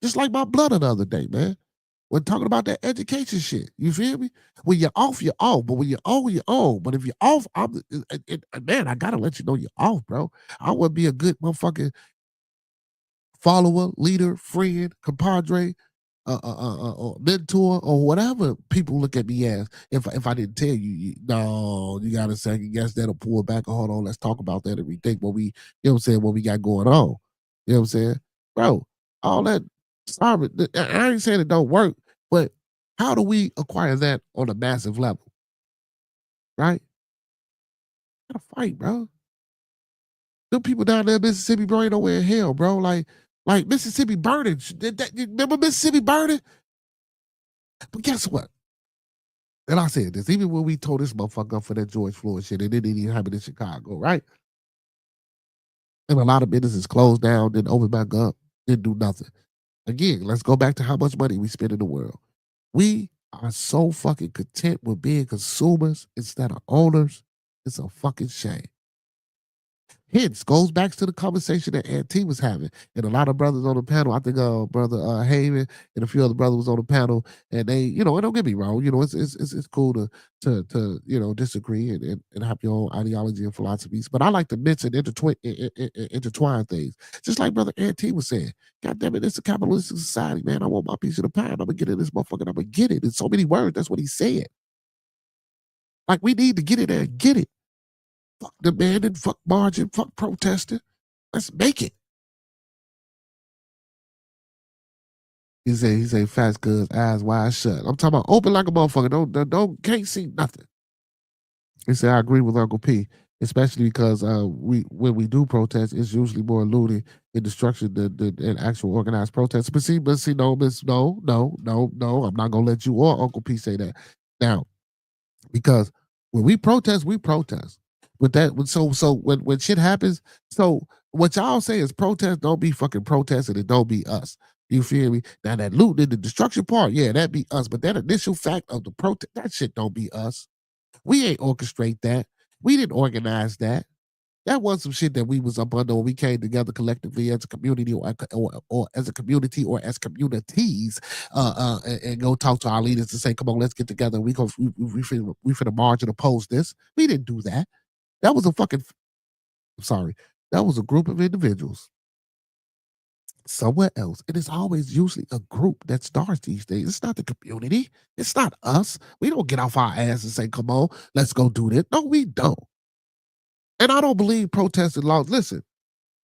Just like my blood the other day, man. When talking about that education shit, you feel me? When you're off, you're off. But when you're on, you're on. But if you're off, man, I gotta let you know you're off, bro. I would be a good motherfucking follower, leader, friend, compadre, mentor, or whatever people look at me as. If I didn't tell you, no, you got to second guess that or pull back. Hold on, let's talk about that and rethink what we, you know what I'm saying, what we got going on. You know what I'm saying, bro? All that. Sorry, I ain't saying it don't work, but how do we acquire that on a massive level? Right? Gotta fight, bro. Them people down there in Mississippi, bro, ain't nowhere in hell, bro. Like Mississippi burning. You remember Mississippi burning? But guess what? And I said this, even when we told this motherfucker up for that George Floyd shit, it didn't even happen in Chicago, right? And a lot of businesses closed down, didn't open back up, didn't do nothing. Again, let's go back to how much money we spend in the world. We are so fucking content with being consumers instead of owners. It's a fucking shame. Hence goes back to the conversation that Aunt T was having, and a lot of brothers on the panel. I think brother Haven and a few other brothers was on the panel, and they, you know, and don't get me wrong, you know, it's cool to you know disagree and have your own ideology and philosophies, but I like to mix and intertwine things, just like brother Aunt T was saying. God damn it, it's a capitalistic society, man. I want my piece of the pie. I'm gonna get in this motherfucker. I'm gonna get it in so many words. That's what he said. Like we need to get in there and get it. Fuck demanding, fuck margin, fuck protesting. Let's make it. He say fast goods, eyes wide shut. I'm talking about open like a motherfucker. Don't can't see nothing. He said, I agree with Uncle P, especially because when we do protest, it's usually more looting and destruction than actual organized protests. But see, no, no. I'm not gonna let you or Uncle P say that. Now, because when we protest, we protest. With that, so when shit happens, so what y'all say is protest, don't be fucking protesting, and don't be us. You feel me? Now that loot and the destruction part, yeah, that be us. But that initial fact of the protest, that shit don't be us. We ain't orchestrate that. We didn't organize that. That was some shit that we was up under when we came together collectively as a community or as a community or as communities and go talk to our leaders and say, come on, let's get together. We finna march and oppose this. We didn't do that. That was a fucking, I'm sorry, that was a group of individuals somewhere else. And it's always usually a group that starts these things. It's not the community. It's not us. We don't get off our ass and say, come on, let's go do this. No, we don't. And I don't believe protesting lost. Listen,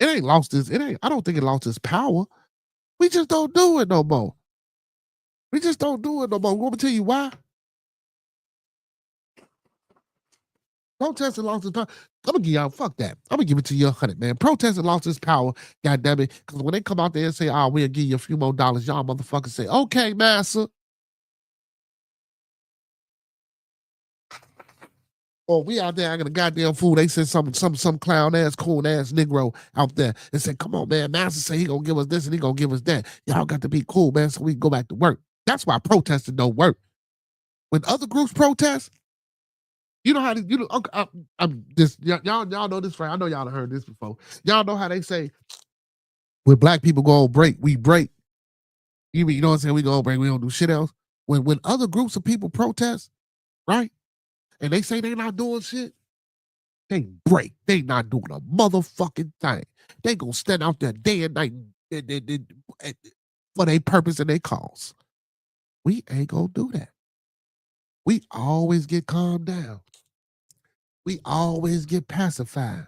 it ain't lost its, I don't think it lost its power. We just don't do it no more. We just don't do it no more. Want me to tell you why? Protesting lost its power. I'm gonna give y'all, fuck that. I'm gonna give it to you 100, man. Protesting lost its power, god damn it. Because when they come out there and say, oh, we'll give you a few more dollars, y'all motherfuckers say, okay, massa. Or we out there, I got a goddamn fool. They sent some clown ass, cool ass Negro out there and said, come on, man. Master say he gonna give us this and he gonna give us that. Y'all got to be cool, man, so we can go back to work. That's why protesting don't work. When other groups protest, you know how to, you know, I'm this y'all know this, right? I know y'all have heard this before. Y'all know how they say when black people go on break, we break. You know what I'm saying? We go on break, we don't do shit else. When other groups of people protest, right? And they say they not doing shit, they break. They not doing a motherfucking thing. They gonna stand out there day and night for their purpose and their cause. We ain't gonna do that. We always get calmed down. We always get pacified.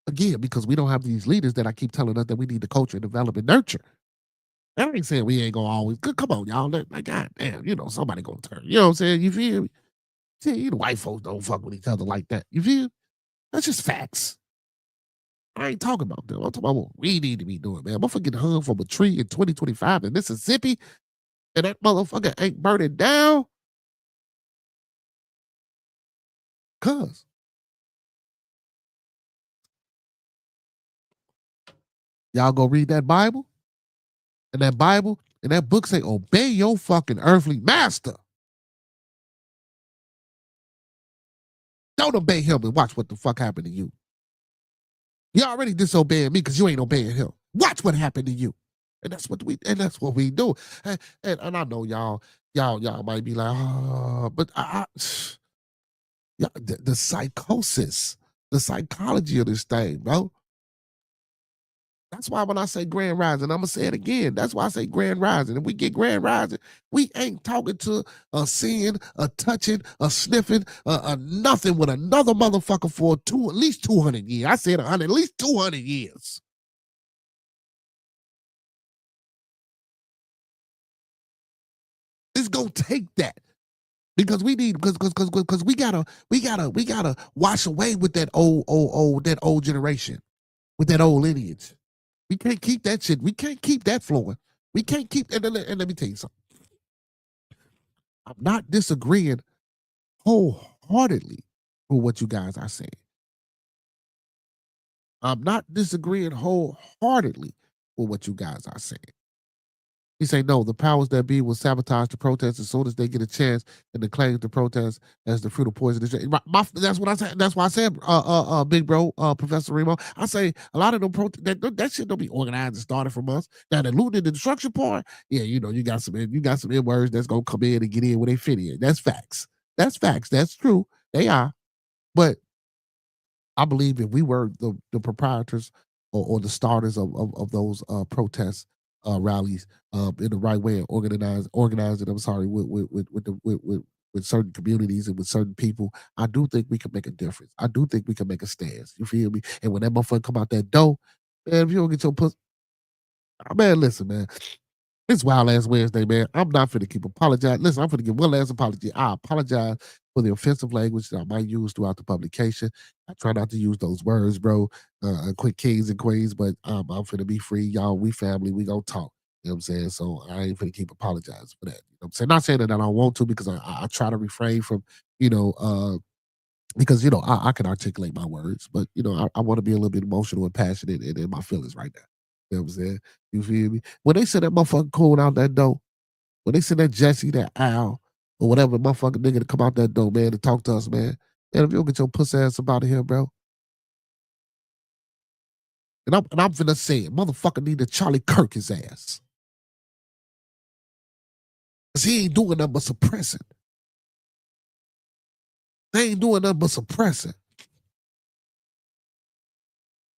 Again, because we don't have these leaders that I keep telling us that we need to culture, develop, and nurture. I ain't saying we ain't gonna always. Come on, y'all. Like, God damn, somebody gonna turn. You know what I'm saying? You feel me? See, white folks don't fuck with each other like that. You feel? That's just facts. I ain't talking about them. I'm talking about what we need to be doing, man. Motherfucker get hung from a tree in 2025 in Mississippi, and that motherfucker ain't burning down. Cuz. Y'all go read that Bible, and that book say, obey your fucking earthly master. Don't obey him and watch what the fuck happened to you. You already disobeying me because you ain't obeying him. Watch what happened to you. And that's what we do. And I know y'all might be like, oh, but the psychosis, the psychology of this thing, bro. That's why when I say grand rising, I'm gonna say it again. That's why I say grand rising. If we get grand rising, we ain't talking to a seeing, a touching, a sniffing, a nothing with another motherfucker for at least 200 years. I said 100, at least 200 years. It's gonna take that. Because we need because we gotta wash away with that old generation, with that old lineage. We can't keep that shit. We can't keep that flowing. We can't keep and let me tell you something. I'm not disagreeing wholeheartedly with what you guys are saying. I'm not disagreeing wholeheartedly with what you guys are saying. He say no, the powers that be will sabotage the protest as soon as they get a chance and to claim the protest as the fruit of poison. That's what I said. That's why I said, big bro, Professor Remo. I say a lot of them that shit don't be organized and started from us. Now the looting and the destruction part, yeah, you got some N words that's gonna come in and get in where they fit in. That's facts. That's facts. That's true. They are. But I believe if we were the proprietors or the starters of those protest rallies in the right way and organizing. I'm sorry, with certain communities and with certain people, I do think we can make a difference. I do think we can make a stance. You feel me? And when that motherfucker come out that door, man, if you don't get your pussy, man, listen, man. It's Wild Ass Wednesday, man. I'm not finna keep apologizing. Listen, I'm finna give one last apology. I apologize for the offensive language that I might use throughout the publication. I try not to use those words, bro. Quick kings and queens, but I'm finna be free. Y'all, we family, we gonna talk. You know what I'm saying? So I ain't finna keep apologizing for that. You know what I'm saying? Not saying that I don't want to because I try to refrain from, because I can articulate my words, but I want to be a little bit emotional and passionate and in my feelings right now. You know what I'm saying? You feel me? When they said that motherfucker cold out that door, when they said that Jesse, that Al, or whatever motherfucker nigga to come out that door, man, to talk to us, man. Man, if you don't get your pussy ass up out of here, bro. And I'm finna say it, motherfucker need to Charlie Kirk his ass. Cause he ain't doing nothing but suppressing. They ain't doing nothing but suppressing.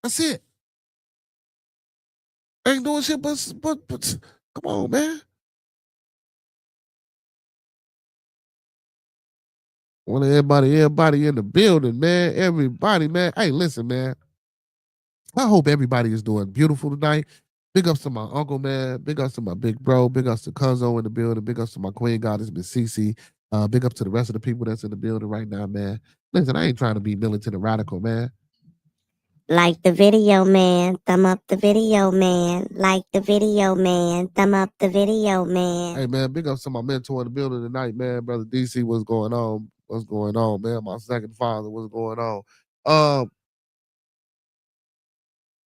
That's it. They ain't doing shit but come on, man. Want everybody in the building, man. Everybody, man. Hey, listen, man. I hope everybody is doing beautiful tonight. Big ups to my uncle, man. Big ups to my big bro. Big ups to Cuzzo in the building. Big ups to my queen goddess, Miss Cece. Big ups to the rest of the people that's in the building right now, man. Listen, I ain't trying to be militant or radical, man. Like the video, man. Thumb up the video, man. Like the video, man. Thumb up the video, man. Hey, man, big ups to my mentor in the building tonight, man. Brother DC, what's going on? What's going on, man? My second father, what's going on?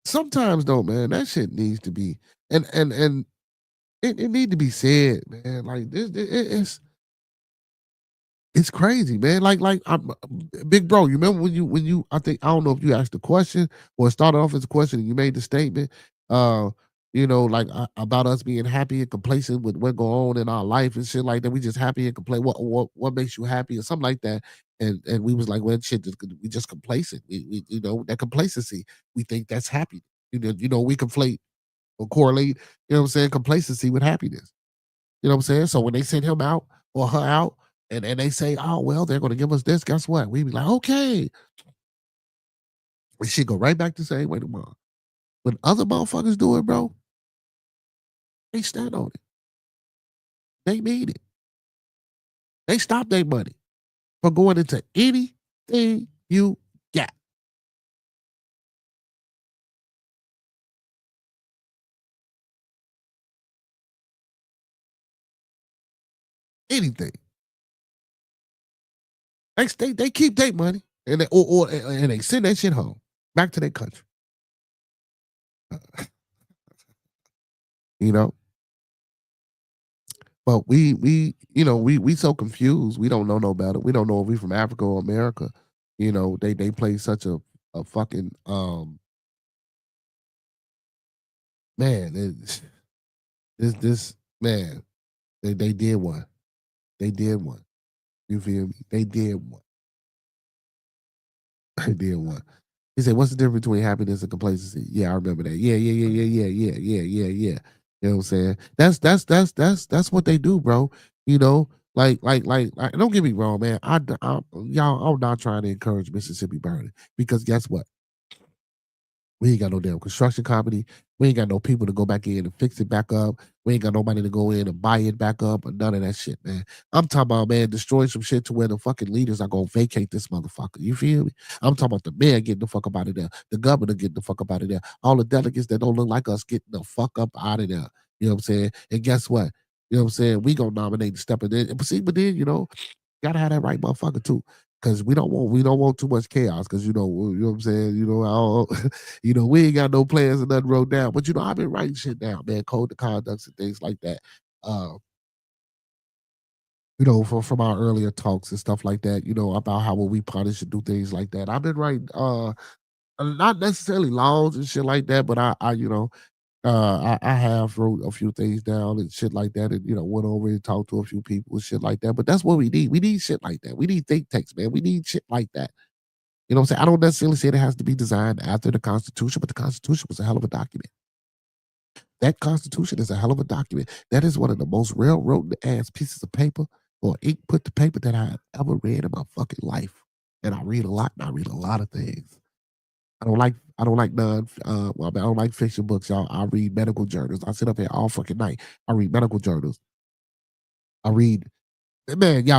Sometimes though, man, that shit needs to be and it need to be said, man. Like it's crazy, man. Like I'm big bro. You remember when you I think I don't know if you asked the question or it started off as a question and you made the statement, like about us being happy and complacent with what going on in our life and shit like that. We just happy and complacent. What makes you happy or something like that? And we was like, well, shit, we just complacent. We that complacency. We think that's happy. We conflate or correlate. You know what I'm saying? Complacency with happiness. You know what I'm saying? So when they send him out or her out, and they say, oh, well, they're going to give us this. Guess what? We be like, okay. And she go right back to say, wait a minute. When other motherfuckers do it, bro, They stand on it. They mean it. They stop their money from going into anything you got. Anything. They keep their money and and they send that shit home back to their country. You know, but we we so confused. We don't know no better. We don't know if we from Africa or America. You know, they play such a fucking man. This man. They did one. They did one. You feel me? They did one. They did one. He said, "What's the difference between happiness and complacency?" Yeah, I remember that. Yeah. You know what I'm saying? That's what they do, bro. You know, like don't get me wrong, man. Y'all, I'm not trying to encourage Mississippi burning because guess what? We ain't got no damn construction company. We ain't got no people to go back in and fix it back up. We ain't got nobody to go in and buy it back up or none of that shit, man. I'm talking about, man, destroying some shit to where the fucking leaders are gonna vacate this motherfucker. You feel me? I'm talking about the mayor getting the fuck up out of there, the governor getting the fuck up out of there, all the delegates that don't look like us getting the fuck up out of there. You know what I'm saying? And guess what? You know what I'm saying? We gonna nominate the step in there. But see, but then, gotta have that right motherfucker too. Cause we don't want too much chaos. Cause you know what I'm saying. We ain't got no plans and nothing wrote down. But I've been writing shit down, man. Code of conducts and things like that. Uh, from our earlier talks and stuff like that. About how will we punish and do things like that. I've been writing not necessarily laws and shit like that, but I have wrote a few things down and shit like that, and went over and talked to a few people and shit like that. But that's what we need. We need shit like that. We need think tanks, man. We need shit like that. You know what I'm saying? I don't necessarily say it has to be designed after the Constitution, but the Constitution was a hell of a document. That Constitution is a hell of a document. That is one of the most railroad ass pieces of paper or ink put to paper that I have ever read in my fucking life. And I read a lot, and I read a lot of things. I don't like I don't like fiction books, y'all. I read medical journals. I sit up here all fucking night. I read medical journals. I read man,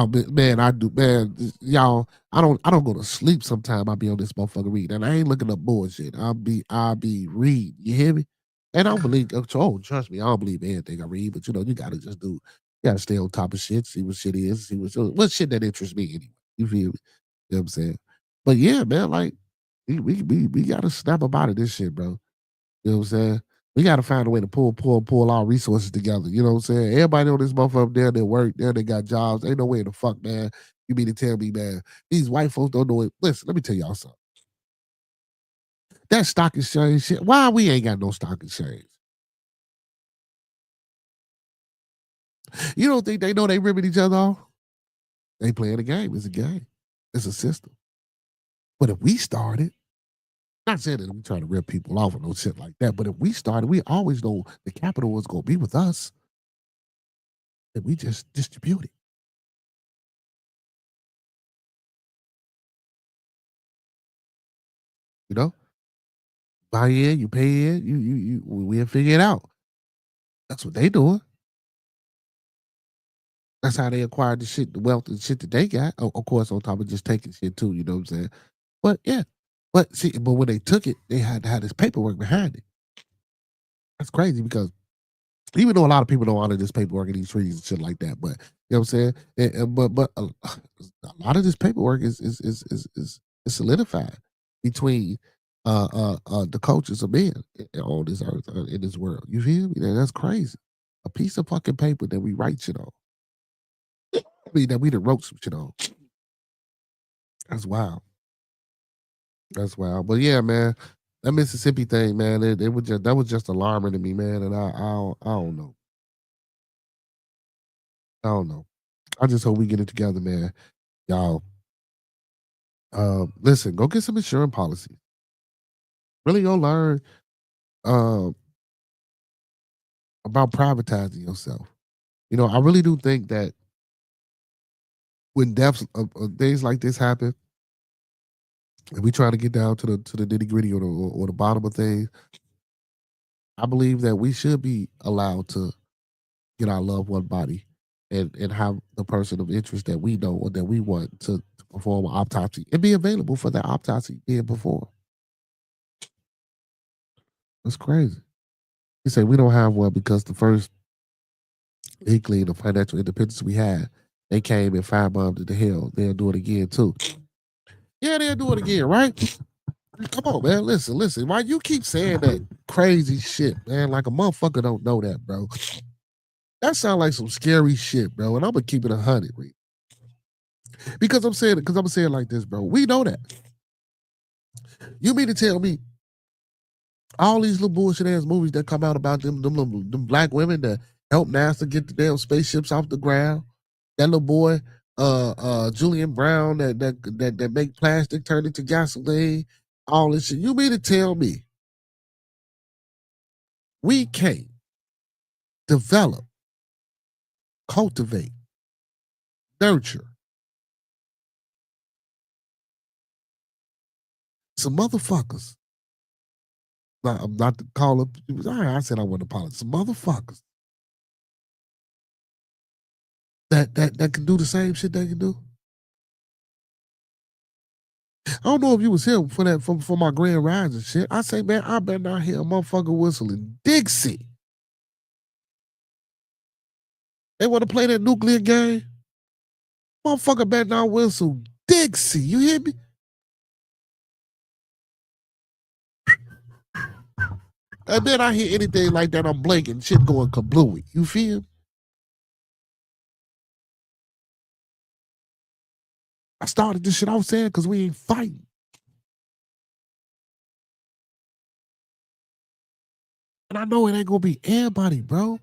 I do, man, y'all. I don't go to sleep sometime. I be on this motherfucker reading. And I ain't looking up bullshit. I be reading. You hear me? And I don't believe trust me, I don't believe anything I read, but you gotta just you gotta stay on top of shit, see what shit is, see what shit that interests me anyway. You feel me? You know what I'm saying? But yeah, man, like we gotta snap about it, this shit, bro. You know what I'm saying? We gotta find a way to pull our resources together. You know what I'm saying? Everybody on this motherfucker up there, they work, there they got jobs. Ain't no way in the fuck, man. You mean to tell me, man, these white folks don't know it. Listen, let me tell y'all something. That stock exchange shit, why we ain't got no stock exchange? You don't think they know they ripping each other off? They playing a game. It's a game. It's a system. But if we started, not saying that we trying to rip people off or no shit like that, but if we started, we always know the capital was gonna be with us. And we just distribute it. You know? Buy in, you pay in, we'll figure it out. That's what they doing. That's how they acquired the shit, the wealth and shit that they got. Of course, on top of just taking shit too, you know what I'm saying? But yeah. But when they took it, they had to have this paperwork behind it. That's crazy because even though a lot of people don't honor this paperwork and these treaties and shit like that, but you know what I'm saying? But a lot of this paperwork is solidified between the cultures of men on this earth in this world. You feel me? That's crazy. A piece of fucking paper that we write shit on. I mean that we done wrote some shit on. That's wild. That's wild. But yeah, man, that Mississippi thing, man, that was just alarming to me, man. And I don't know. I don't know. I just hope we get it together, man. Y'all, listen, go get some insurance policy. Really go learn uh, about privatizing yourself. I really do think that when deaths things like this happen, and we try to get down to the nitty gritty or the bottom of things, I believe that we should be allowed to get our loved one body and have the person of interest that we know or that we want to perform an autopsy and be available for that autopsy being performed. That's crazy. He said we don't have one because the first inkling of financial independence we had, they came and firebombed it to hell. They'll do it again too. Yeah, they'll do it again, right? Come on, man. Listen. Why you keep saying that crazy shit, man? Like a motherfucker don't know that, bro. That sounds like some scary shit, bro. And I'm gonna keep it 100, Reed. Because I'm saying like this, bro. We know that. You mean to tell me all these little bullshit ass movies that come out about them black women that help NASA get the damn spaceships off the ground? That little boy, Julian Brown, that make plastic turn into gasoline, all this shit. You mean to tell me we can't develop, cultivate, nurture some motherfuckers? Now, I'm not to call up. I said I wouldn't apologize. Some motherfuckers that can do the same shit they can do. I don't know if you was here for that for my grand rising shit. I say, man, I better not hear a motherfucker whistling Dixie. They want to play that nuclear game. Motherfucker better not whistle Dixie. You hear me? And then I hear anything like that, I'm blinking, shit going kablooey. You feel? I started this shit I was saying because we ain't fighting. And I know it ain't gonna be everybody, bro.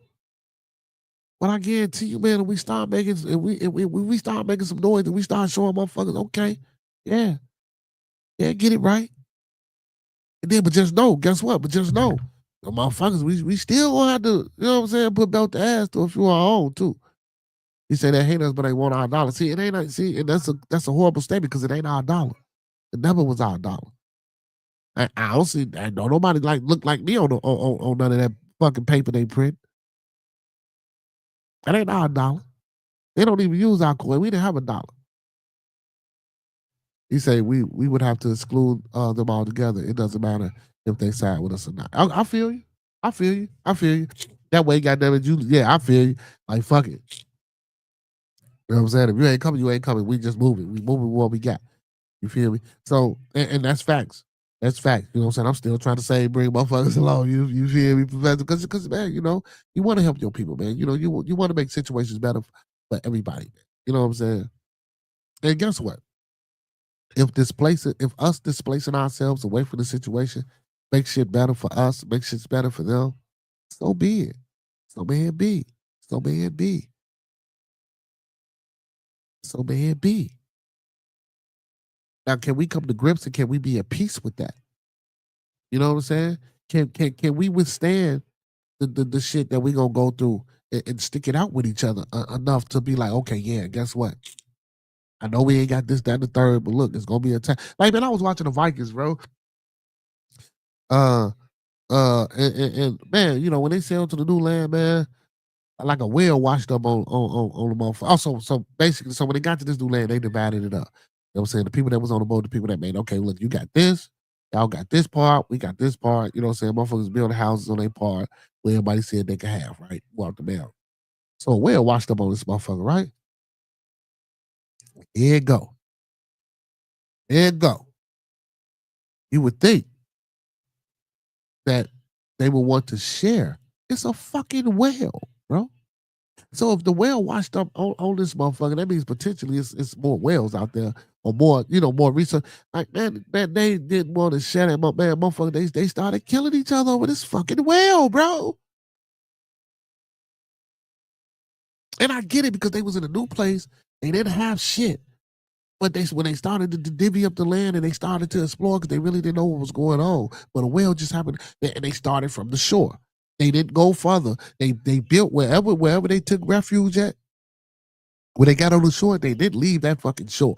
But I guarantee you, man, if we start making some noise and we start showing motherfuckers, okay, yeah, get it right. And then, but just know, guess what? But just know, the motherfuckers, we still gonna have to, you know what I'm saying, put belt to ass to a few of our own too. He said they hate us, but they want our dollar. See, it ain't and that's a horrible statement because it ain't our dollar. It never was our dollar. I don't see, don't nobody look like me on none of that fucking paper they print. That ain't our dollar. They don't even use our coin. We didn't have a dollar. He said we would have to exclude them all together. It doesn't matter if they side with us or not. I feel you. I feel you. That way, goddamn it, I feel you. Like, fuck it. You know what I'm saying? If you ain't coming, you ain't coming. We just moving. We moving what we got. You feel me? So, and that's facts. That's facts. You know what I'm saying? I'm still trying to bring motherfuckers along. You feel me, Professor? Because man, you know, you want to help your people, man. You know, you want to make situations better for everybody, man. You know what I'm saying? And guess what? If us displacing ourselves away from the situation makes shit better for us, makes shit better for them, so be it. So may it be. So may it be. So may it be. Now, can we come to grips and can we be at peace with that? You know what I'm saying? Can we withstand the shit that we gonna go through and stick it out with each other enough to be like, okay, yeah, guess what? I know we ain't got this, that, and the third, but look, it's gonna be a time. Like, man, I was watching the Vikings, bro. And man, you know, when they sailed to the new land, man, like a whale washed up on the motherfucker. Also, so basically, so when they got to this new land, they divided it up. You know what I'm saying? The people that was on the boat, the people that made, okay, look, you got this, y'all got this part, we got this part. You know what I'm saying? Motherfuckers building houses on their part where everybody said they could have, right? Walk them down. So a whale washed up on this motherfucker, right? Here it go. Here it go. You would think that they would want to share. It's a fucking whale, bro. So if the whale washed up on this motherfucker, that means potentially it's more whales out there or more, you know, more research. Like, man, they didn't want to share that, man, motherfucker. They started killing each other over this fucking whale, bro. And I get it because they was in a new place. They didn't have shit. But when they started to divvy up the land and they started to explore because they really didn't know what was going on. But a whale just happened, and they started from the shore. They didn't go further. They built wherever they took refuge at. When they got on the shore, they didn't leave that fucking shore.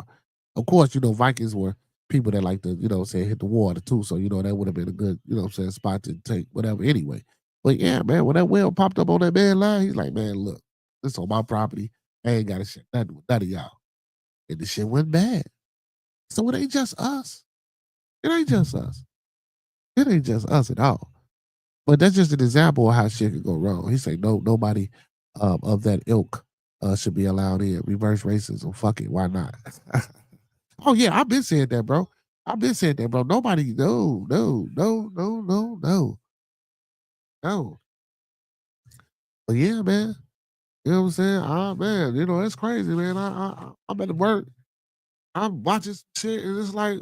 Of course, you know, Vikings were people that like to, you know, say hit the water too. So, you know, that would have been a good, you know what I'm saying, spot to take whatever anyway. But yeah, man, when that well popped up on that man line, he's like, man, look, this on my property. I ain't got to shit nothing with none of y'all. And the shit went bad. So it ain't just us. It ain't just us. It ain't just us at all. But that's just an example of how shit could go wrong. He said, no, nobody of that ilk should be allowed in. Reverse racism. Fuck it. Why not? Oh, yeah, I've been saying that, bro. I've been saying that, bro. Nobody, no. But yeah, man. You know what I'm saying? Ah, man, you know, it's crazy, man. I'm at work. I'm watching some shit, and it's like,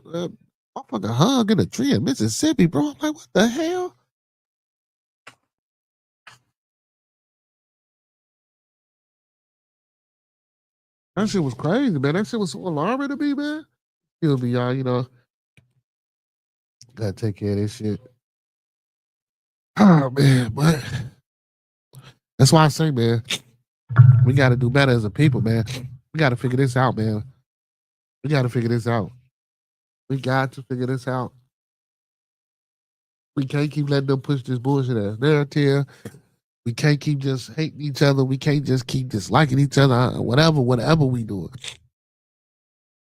motherfucker hung in a tree in Mississippi, bro. I'm like, what the hell? That shit was crazy, man. That shit was so alarming to me, man. Excuse me, y'all, you know. Gotta take care of this shit. Oh, man, but that's why I say, man, we gotta do better as a people, man. We gotta figure this out, man. We gotta figure this out. We got to figure this out. We can't keep letting them push this bullshit ass narrative. We can't keep just hating each other. We can't just keep disliking each other. Whatever we do.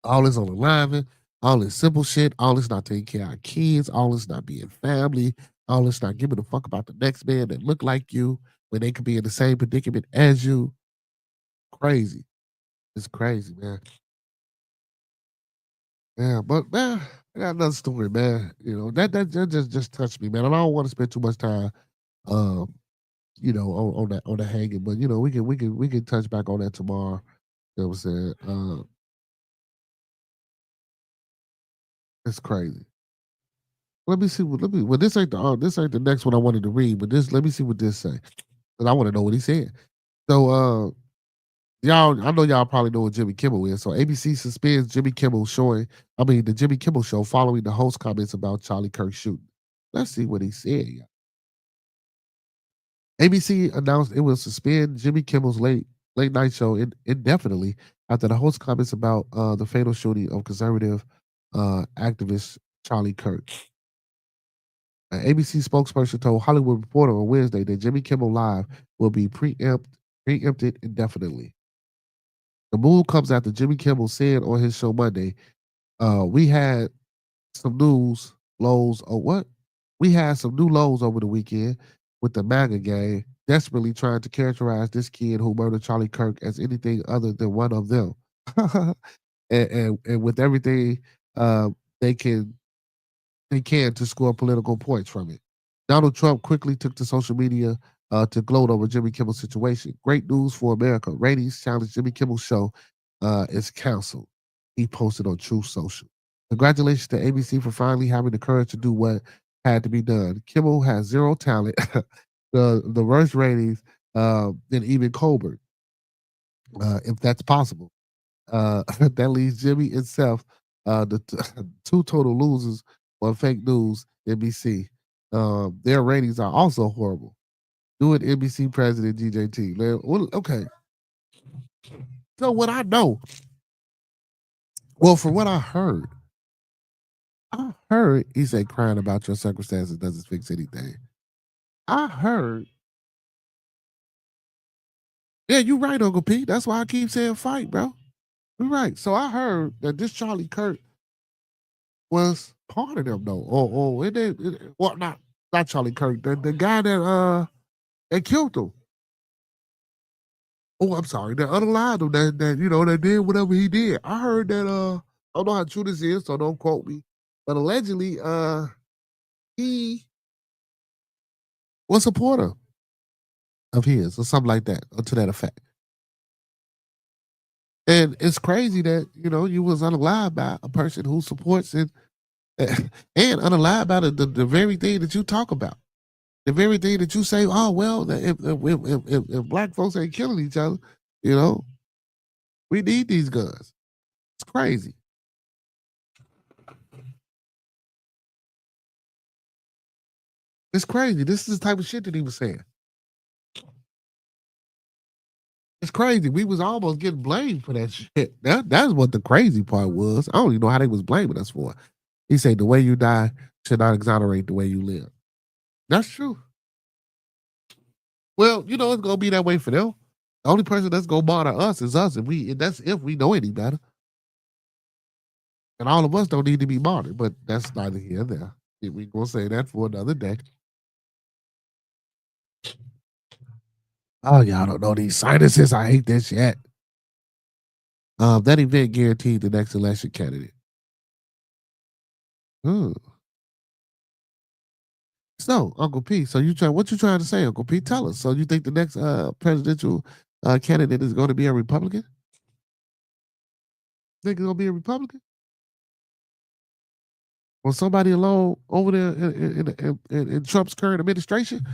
All this on alignment, all this simple shit, all this not taking care of our kids, all this not being family, all this not giving a fuck about the next man that look like you when they could be in the same predicament as you. Crazy. It's crazy, man. Yeah, but man, I got another story, man. You know, that just touched me, man. And I don't want to spend too much time you know, on that hanging, but you know, we can touch back on that tomorrow. You know what I'm saying? It's crazy. Let me see what well this ain't the next one I wanted to read, but let me see what this say. Because I want to know what he said. So y'all, I know y'all probably know what Jimmy Kimmel is. So ABC suspends Jimmy Kimmel the Jimmy Kimmel show following the host comments about Charlie Kirk shooting. Let's see what he said, y'all. ABC announced it will suspend Jimmy Kimmel's late night show indefinitely after the host comments about the fatal shooting of conservative activist Charlie Kirk. An ABC spokesperson told Hollywood Reporter on Wednesday that Jimmy Kimmel Live will be preempted indefinitely. The move comes after Jimmy Kimmel said on his show Monday, we had some news lows or what? We had some new lows over the weekend with the MAGA gang desperately trying to characterize this kid who murdered Charlie Kirk as anything other than one of them. and with everything they can to score political points from it. Donald Trump quickly took to social media to gloat over Jimmy Kimmel's situation. Great news for America. Ratings challenge Jimmy Kimmel's show is canceled. He posted on Truth Social. Congratulations to ABC for finally having the courage to do what had to be done. Kimmel has zero talent, the worst ratings than even Colbert, if that's possible. That leaves Jimmy itself the two total losers on fake news, NBC. Their ratings are also horrible. Do it, NBC president GJT. Man, well, okay. So what I know, well, from what I heard he said crying about your circumstances doesn't fix anything. I heard, yeah, you're right, Uncle P. That's why I keep saying fight, bro. You're right. So I heard that this Charlie Kirk was part of them though, or well, not Charlie Kirk, the guy that killed him. Oh, I'm sorry, that unalived him, that you know that did whatever he did. I heard that I don't know how true this is, so don't quote me, but allegedly he was a supporter of his or something like that, or to that effect. And it's crazy that you know you was unalived by a person who supports it, and unalived by the very thing that you talk about. The very thing that you say, oh well, if black folks ain't killing each other, you know, we need these guns. It's crazy. It's crazy. This is the type of shit that he was saying. It's crazy. We was almost getting blamed for that shit. That's what the crazy part was. I don't even know how they was blaming us for. He said the way you die should not exonerate the way you live. That's true. Well, you know, it's gonna be that way for them. The only person that's gonna bother us is us, and that's if we know any better. And all of us don't need to be bothered, but that's neither here nor there. We gonna say that for another day. Oh, y'all don't know these sinuses. I hate this shit. That event guaranteed the next election candidate. Hmm. So, Uncle P, so what you trying to say, Uncle P? Tell us. So you think the next presidential candidate is going to be a Republican? Think it's gonna be a Republican? Or somebody alone over there in Trump's current administration?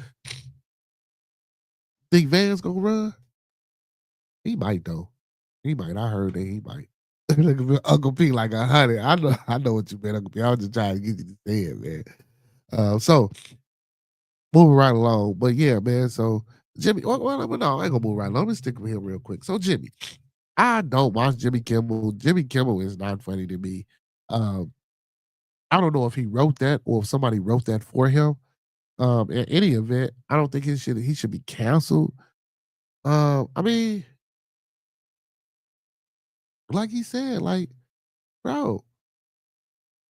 Think Van's gonna run? He might though. He might. I heard that he might. Look at Uncle P like 100. I know what you meant, Uncle P. I was just trying to get you to say it, man. So moving right along, but yeah, man. So Jimmy, well, no, I ain't gonna move right along. Let me stick with him real quick. So Jimmy, I don't watch Jimmy Kimmel. Jimmy Kimmel is not funny to me. Um, I don't know if he wrote that or if somebody wrote that for him. In any event, I don't think he should be canceled. I mean, like he said, like, bro,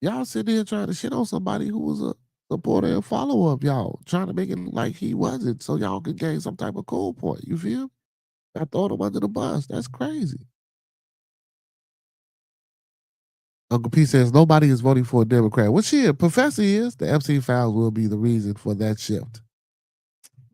y'all sitting here trying to shit on somebody who was a supporter and follower of y'all, trying to make it like he wasn't, so y'all could gain some type of cool point. You feel? I throw him under the bus. That's crazy. Uncle P says nobody is voting for a Democrat. Well, shit, Professor is. The Epstein files will be the reason for that shift.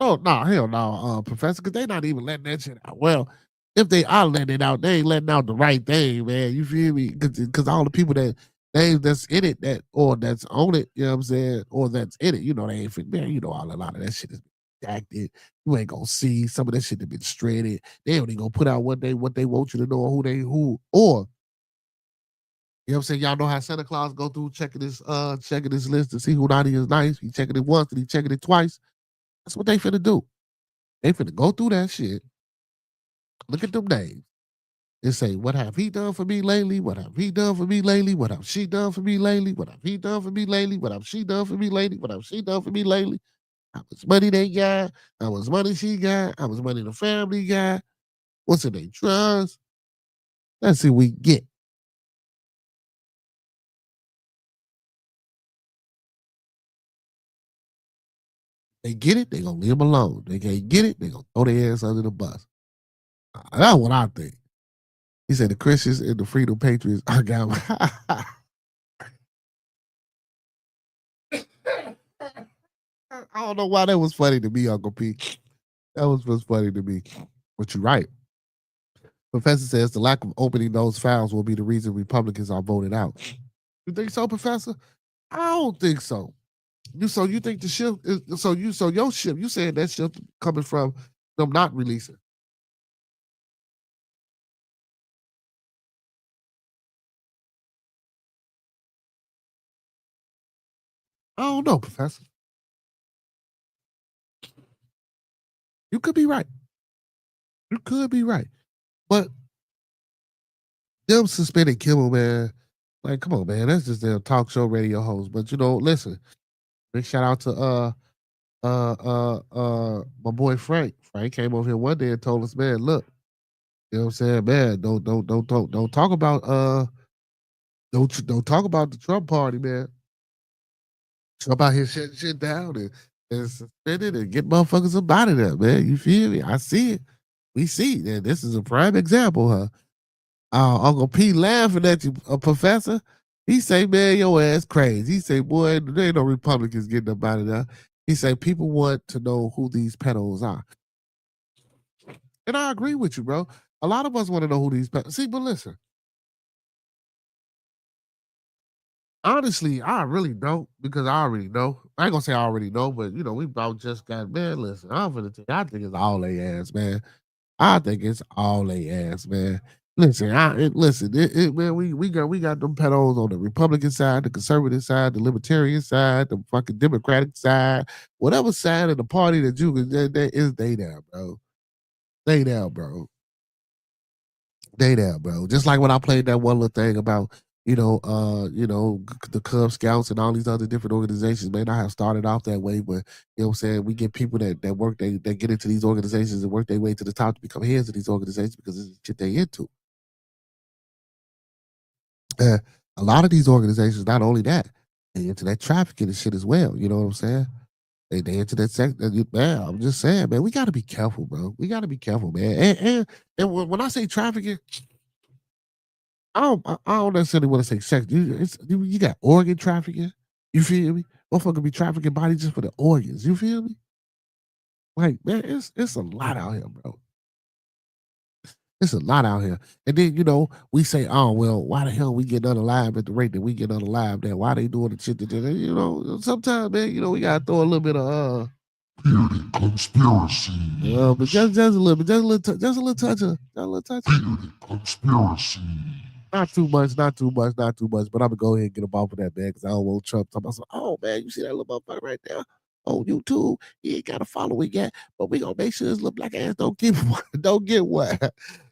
Oh, no, hell no, Professor, because they not even letting that shit out. Well, if they are letting it out, they ain't letting out the right thing, man. You feel me? Because all the people that's in it or that's on it, you know what I'm saying, or that's in it, you know, they ain't fit, man. You know, a lot of that shit is redacted. You ain't gonna see some of that shit that been shredded. They only gonna put out what they want you to know, or or you know what I'm saying? Y'all know how Santa Claus go through checking this list to see who naughty is nice. He checking it once, and he checking it twice. That's what they finna do. They finna go through that shit, look at them names, and say, what have he done for me lately? What have he done for me lately? What have she done for me lately? What have he done for me lately? What have she done for me lately? What have she done for me lately? How much money they got? How much money she got? How much money the family got? What's in their trust? Let's see what we get. They get it, they gonna leave them alone. They can't get it, they gonna throw their ass under the bus. That's what I think. He said the Christians and the Freedom Patriots. I got I don't know why that was funny to me, Uncle P. That was funny to me. But you're right. Professor says the lack of opening those files will be the reason Republicans are voted out. You think so, Professor? I don't think so. You think the shift is your shift, you saying that shift coming from them not releasing. I don't know, Professor. You could be right. You could be right. But them suspended Kimmel, man. Like, come on, man. That's just their talk show radio host. But you know, listen. Big shout out to my boy Frank. Frank came over here one day and told us, man, look, you know what I'm saying, man, don't talk about don't talk about the Trump party, man. Trump out here shutting shit down and suspended and get motherfuckers up out of there, man. You feel me? I see it. We see it. And this is a prime example, huh? Uncle P laughing at you, Professor. He say, man, your ass crazy. He say, boy, there ain't no Republicans getting up out of there. He say, people want to know who these pedos are. And I agree with you, bro. A lot of us want to know who these pedos. See, but listen. Honestly, I really don't because I already know. I ain't gonna say I already know, but you know, we about just got, man, listen, I'm gonna tell you, I think it's all they ass, man. I think it's all they ass, man. Listen, man. We got them pedos on the Republican side, the conservative side, the libertarian side, the fucking Democratic side, whatever side of the party that you can. They there, bro. They there, bro. They there, bro. Just like when I played that one little thing about the Cub Scouts and all these other different organizations may not have started off that way, but you know what I'm saying, we get people that work, that get into these organizations and work their way to the top to become heads of these organizations because it's the shit they into. A lot of these organizations, not only that, they into that trafficking and shit as well. You know what I'm saying? They into that sector. Man, I'm just saying, man, we got to be careful, bro. We got to be careful, man. And when I say trafficking, I don't necessarily want to say sex. You got organ trafficking. You feel me? Motherfucker be trafficking bodies just for the organs. You feel me? Like, man, it's a lot out here, bro. It's a lot out here. And then, we say, oh, well, why the hell we get unalive at the rate that we get unalive? Then why they doing the shit that they, sometimes, man, we gotta throw a little bit of bearded conspiracy. but just a little bit, just a little touch of bearded conspiracy. Not too much, not too much, not too much. But I'm gonna go ahead and get him off of that, man, because I don't want Trump talking about, oh man, you see that little motherfucker right there on YouTube? He ain't got a following yet, but we gonna make sure his little black ass don't get one. Don't get one.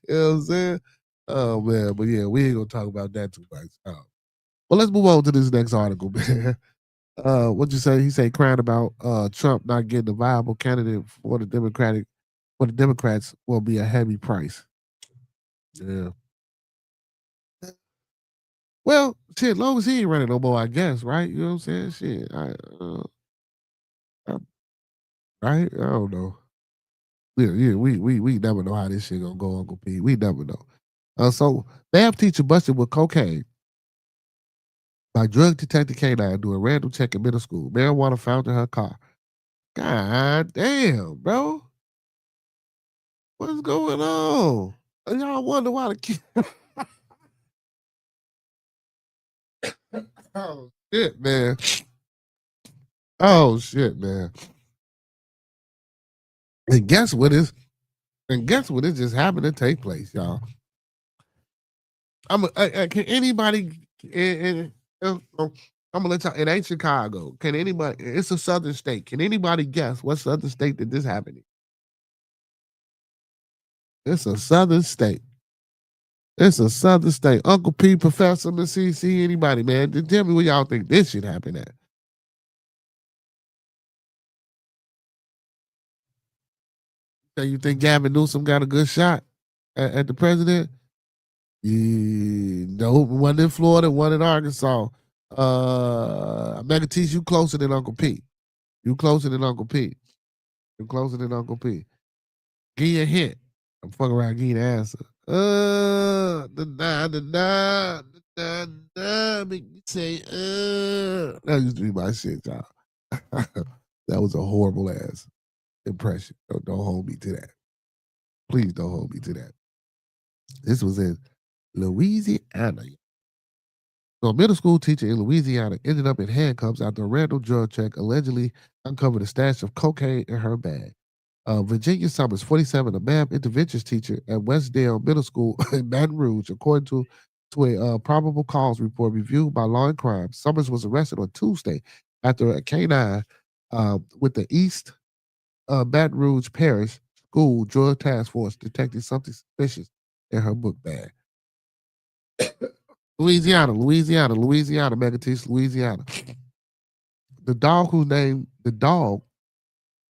You know what I'm saying? Oh man, but yeah, we ain't gonna talk about that too much. Well, let's move on to this next article, man. What'd you say? He said crying about Trump not getting a viable candidate for the Democrats will be a heavy price. Yeah. Well, shit, as long as he ain't running no more, I guess, right? You know what I'm saying? Shit, right? I don't know. Yeah, we never know how this shit gonna go, Uncle P. We never know. So math teacher busted with cocaine by drug detective canine doing random check in middle school. Marijuana found in her car. God damn, bro. What's going on? Y'all wonder why the kid. Oh shit, man. Oh shit, man. And guess what is just happened to take place, y'all. Can anybody I'm gonna let y'all, it ain't Chicago. Can anybody, it's a southern state. Can anybody guess what southern state that this happened in? It's a southern state. It's a southern state. Uncle P, Professor, Miss CC, anybody, man. Tell me where y'all think this shit happened at. So you think Gavin Newsom got a good shot at the president? No, one in Florida, one in Arkansas. I'm gonna teach you closer than Uncle P. You closer than Uncle P. You closer than Uncle P. Give you a hint. I'm fucking around, give you the answer. Make me say, That used to be my shit, y'all. That was a horrible ass impression. Don't hold me to that. Please don't hold me to that. This was in Louisiana. So a middle school teacher in Louisiana ended up in handcuffs after a random drug check allegedly uncovered a stash of cocaine in her bag. Virginia Summers, 47, a math interventions teacher at Westdale Middle School in Baton Rouge, according to a probable cause report reviewed by Law and Crime. Summers was arrested on Tuesday after a canine with the East Baton Rouge Parish School Drug Task Force detected something suspicious in her book bag. Louisiana, Megateach, Louisiana. The dog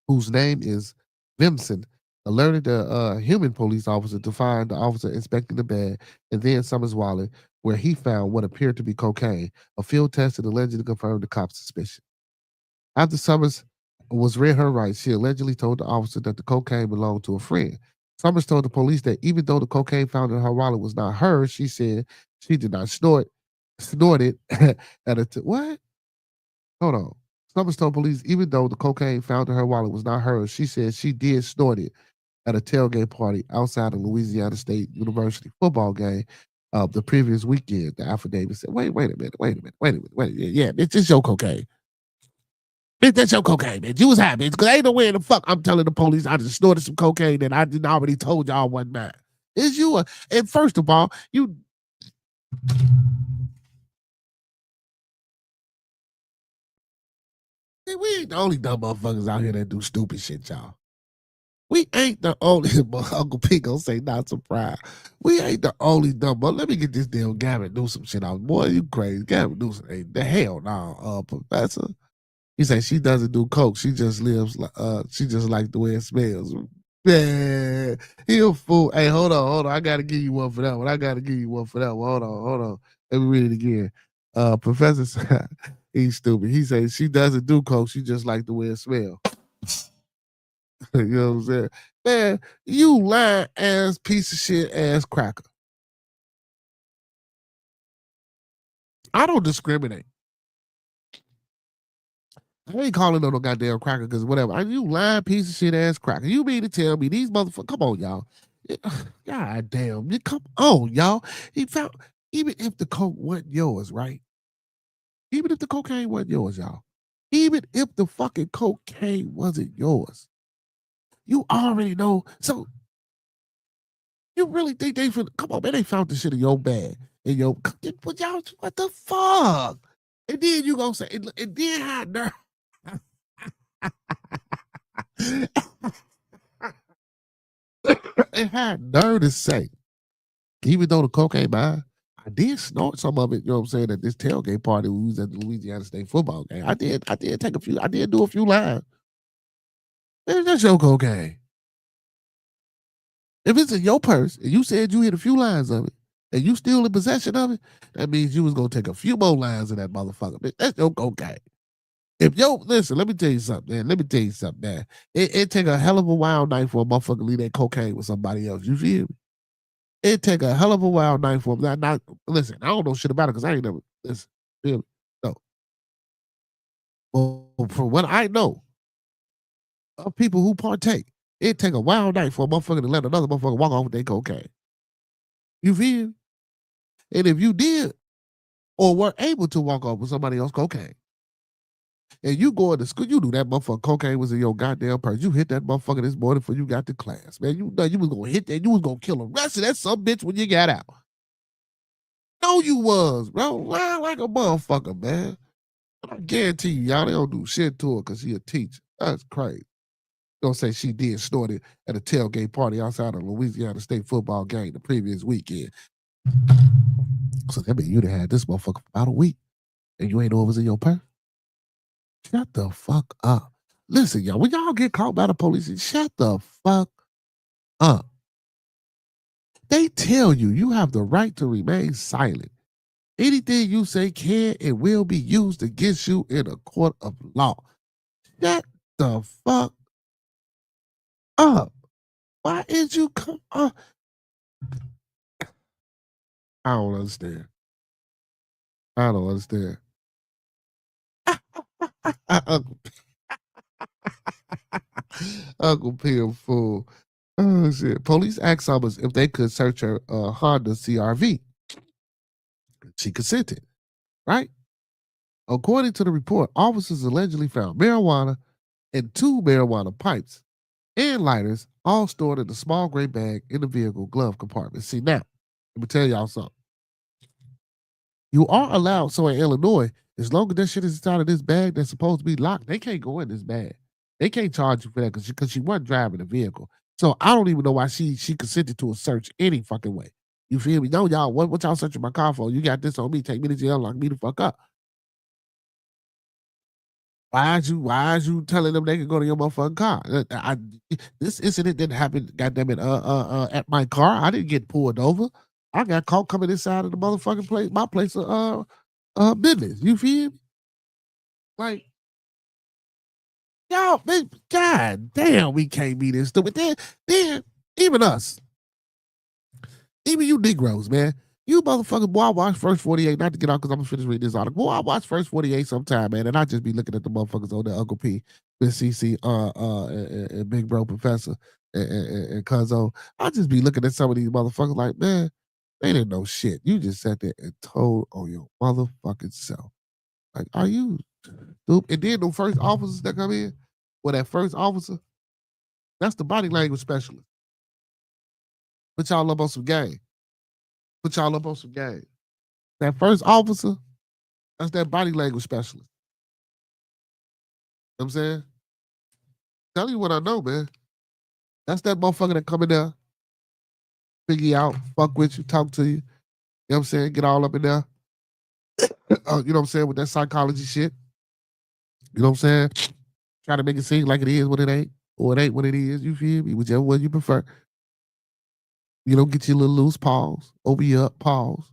whose name is Vimson alerted the human police officer to find the officer inspecting the bag and then Summers' wallet, where he found what appeared to be cocaine. A field test had allegedly confirmed the cop's suspicion. After Summers was read her rights, she allegedly told the officer that the cocaine belonged to a friend. Summers told the police that even though the cocaine found in her wallet was not hers, she said she did not snort it at a what? Hold on. Summers told police even though the cocaine found in her wallet was not hers, she said she did snort it at a tailgate party outside of Louisiana State University football game the previous weekend. The affidavit said, wait a minute. Yeah, bitch, it's your cocaine. Bitch, that's your cocaine, bitch. You was high, bitch. Because ain't no way in the fuck I'm telling the police I just snorted some cocaine that I didn't already told y'all wasn't mine. Is you and first of all, you we ain't the only dumb motherfuckers out here that do stupid shit, y'all. We ain't the only, Uncle P gonna say not surprised. We ain't the only dumb, but let me get this damn Gavin Newsom shit out. Boy, you crazy. Gavin Newsom ain't the hell no, Professor. He said she doesn't do coke. She just lives, she just like the way it smells. Man, he a fool. Hey, hold on. I gotta give you one for that one. Hold on. Let me read it again. Professor said, he's stupid. He said she doesn't do coke. She just like the way it smells. You know what I'm saying? Man, you lying ass piece of shit ass cracker. I don't discriminate. I ain't calling no goddamn cracker because whatever. You lying piece of shit ass cracker. You mean to tell me these motherfuckers? Come on, y'all. God damn. Come on, y'all. He found, even if the coke wasn't yours, right? Even if the cocaine wasn't yours, y'all. Even if the fucking cocaine wasn't yours, you already know. So you really think they come on, man? They found the shit in your bag and your. But y'all, what the fuck? And then you gonna say, and then how nerve. It had nerve to say, even though the cocaine mine, I did snort some of it, you know what I'm saying, at this tailgate party we was at the Louisiana State football game. I did take a few, I did do a few lines. Man, that's your cocaine. If it's in your purse and you said you hit a few lines of it and you still in possession of it, that means you was gonna take a few more lines of that motherfucker. Man, that's your cocaine. If listen, let me tell you something, man. It take a hell of a wild night for a motherfucker to leave that cocaine with somebody else. You feel me? It take a hell of a wild night for him. Not listen, I don't know shit about it because I ain't never listen. Feel me? No. Well, from what I know of people who partake, it take a wild night for a motherfucker to let another motherfucker walk off with their cocaine. You feel me? And if you did or were able to walk off with somebody else's cocaine, and you go into school, you knew that motherfucker cocaine was in your goddamn purse. You hit that motherfucker this morning before you got to class. Man, you know you was gonna hit that. You was gonna kill the rest of that some bitch when you got out. No, you was, bro. Lying like a motherfucker, man. I guarantee you, y'all, they don't do shit to her because she a teacher. That's crazy. Don't say she did snort it at a tailgate party outside of Louisiana State football game the previous weekend. So that means you'd have had this motherfucker for about a week and you ain't know it was in your purse. Shut the fuck up. Listen, y'all, when y'all get caught by the police, shut the fuck up. They tell you you have the right to remain silent. Anything you say can and will be used against you in a court of law. Shut the fuck up. Why did you come up? I don't understand. Uncle P a fool. Oh shit. Police asked Summers if they could search her Honda CRV. She consented, right? According to the report, officers allegedly found marijuana and 2 marijuana pipes and lighters, all stored in a small gray bag in the vehicle glove compartment. See, now, let me tell y'all something. You are allowed, so in Illinois, as long as that shit is inside of this bag that's supposed to be locked, they can't go in this bag. They can't charge you for that because she wasn't driving the vehicle. So I don't even know why she consented to a search any fucking way. You feel me? No, y'all, what y'all searching my car for? You got this on me. Take me to jail, lock me the fuck up. Why is you telling them they can go to your motherfucking car? This incident didn't happen, goddamn it, at my car. I didn't get pulled over. I got caught coming inside of the motherfucking place, my place of business. You feel me? Like, y'all, man, god damn, we can't be this stupid. Then even us, even you Negroes, man. You motherfuckers, boy, I watch First 48, not to get out because I'm gonna finish reading this article. Boy, I watch First 48 sometime, man, and I just be looking at the motherfuckers on there, Uncle P, Miss CC, and Big Bro Professor, and Cuzzo. I just be looking at some of these motherfuckers like, man, they didn't know shit. You just sat there and told on your motherfucking self. Like, are you stupid? And then the first officers that come in, well, that first officer, that's the body language specialist. Put y'all up on some game. That first officer, that's that body language specialist. You know what I'm saying? Tell you what I know, man. That's that motherfucker that come in there, figure you out, fuck with you, talk to you. You know what I'm saying? Get all up in there. You know what I'm saying? With that psychology shit. You know what I'm saying? Try to make it seem like it is what it ain't, or it ain't what it is. You feel me? Whichever one you prefer. You know, get your little loose pause. Open you up, pause.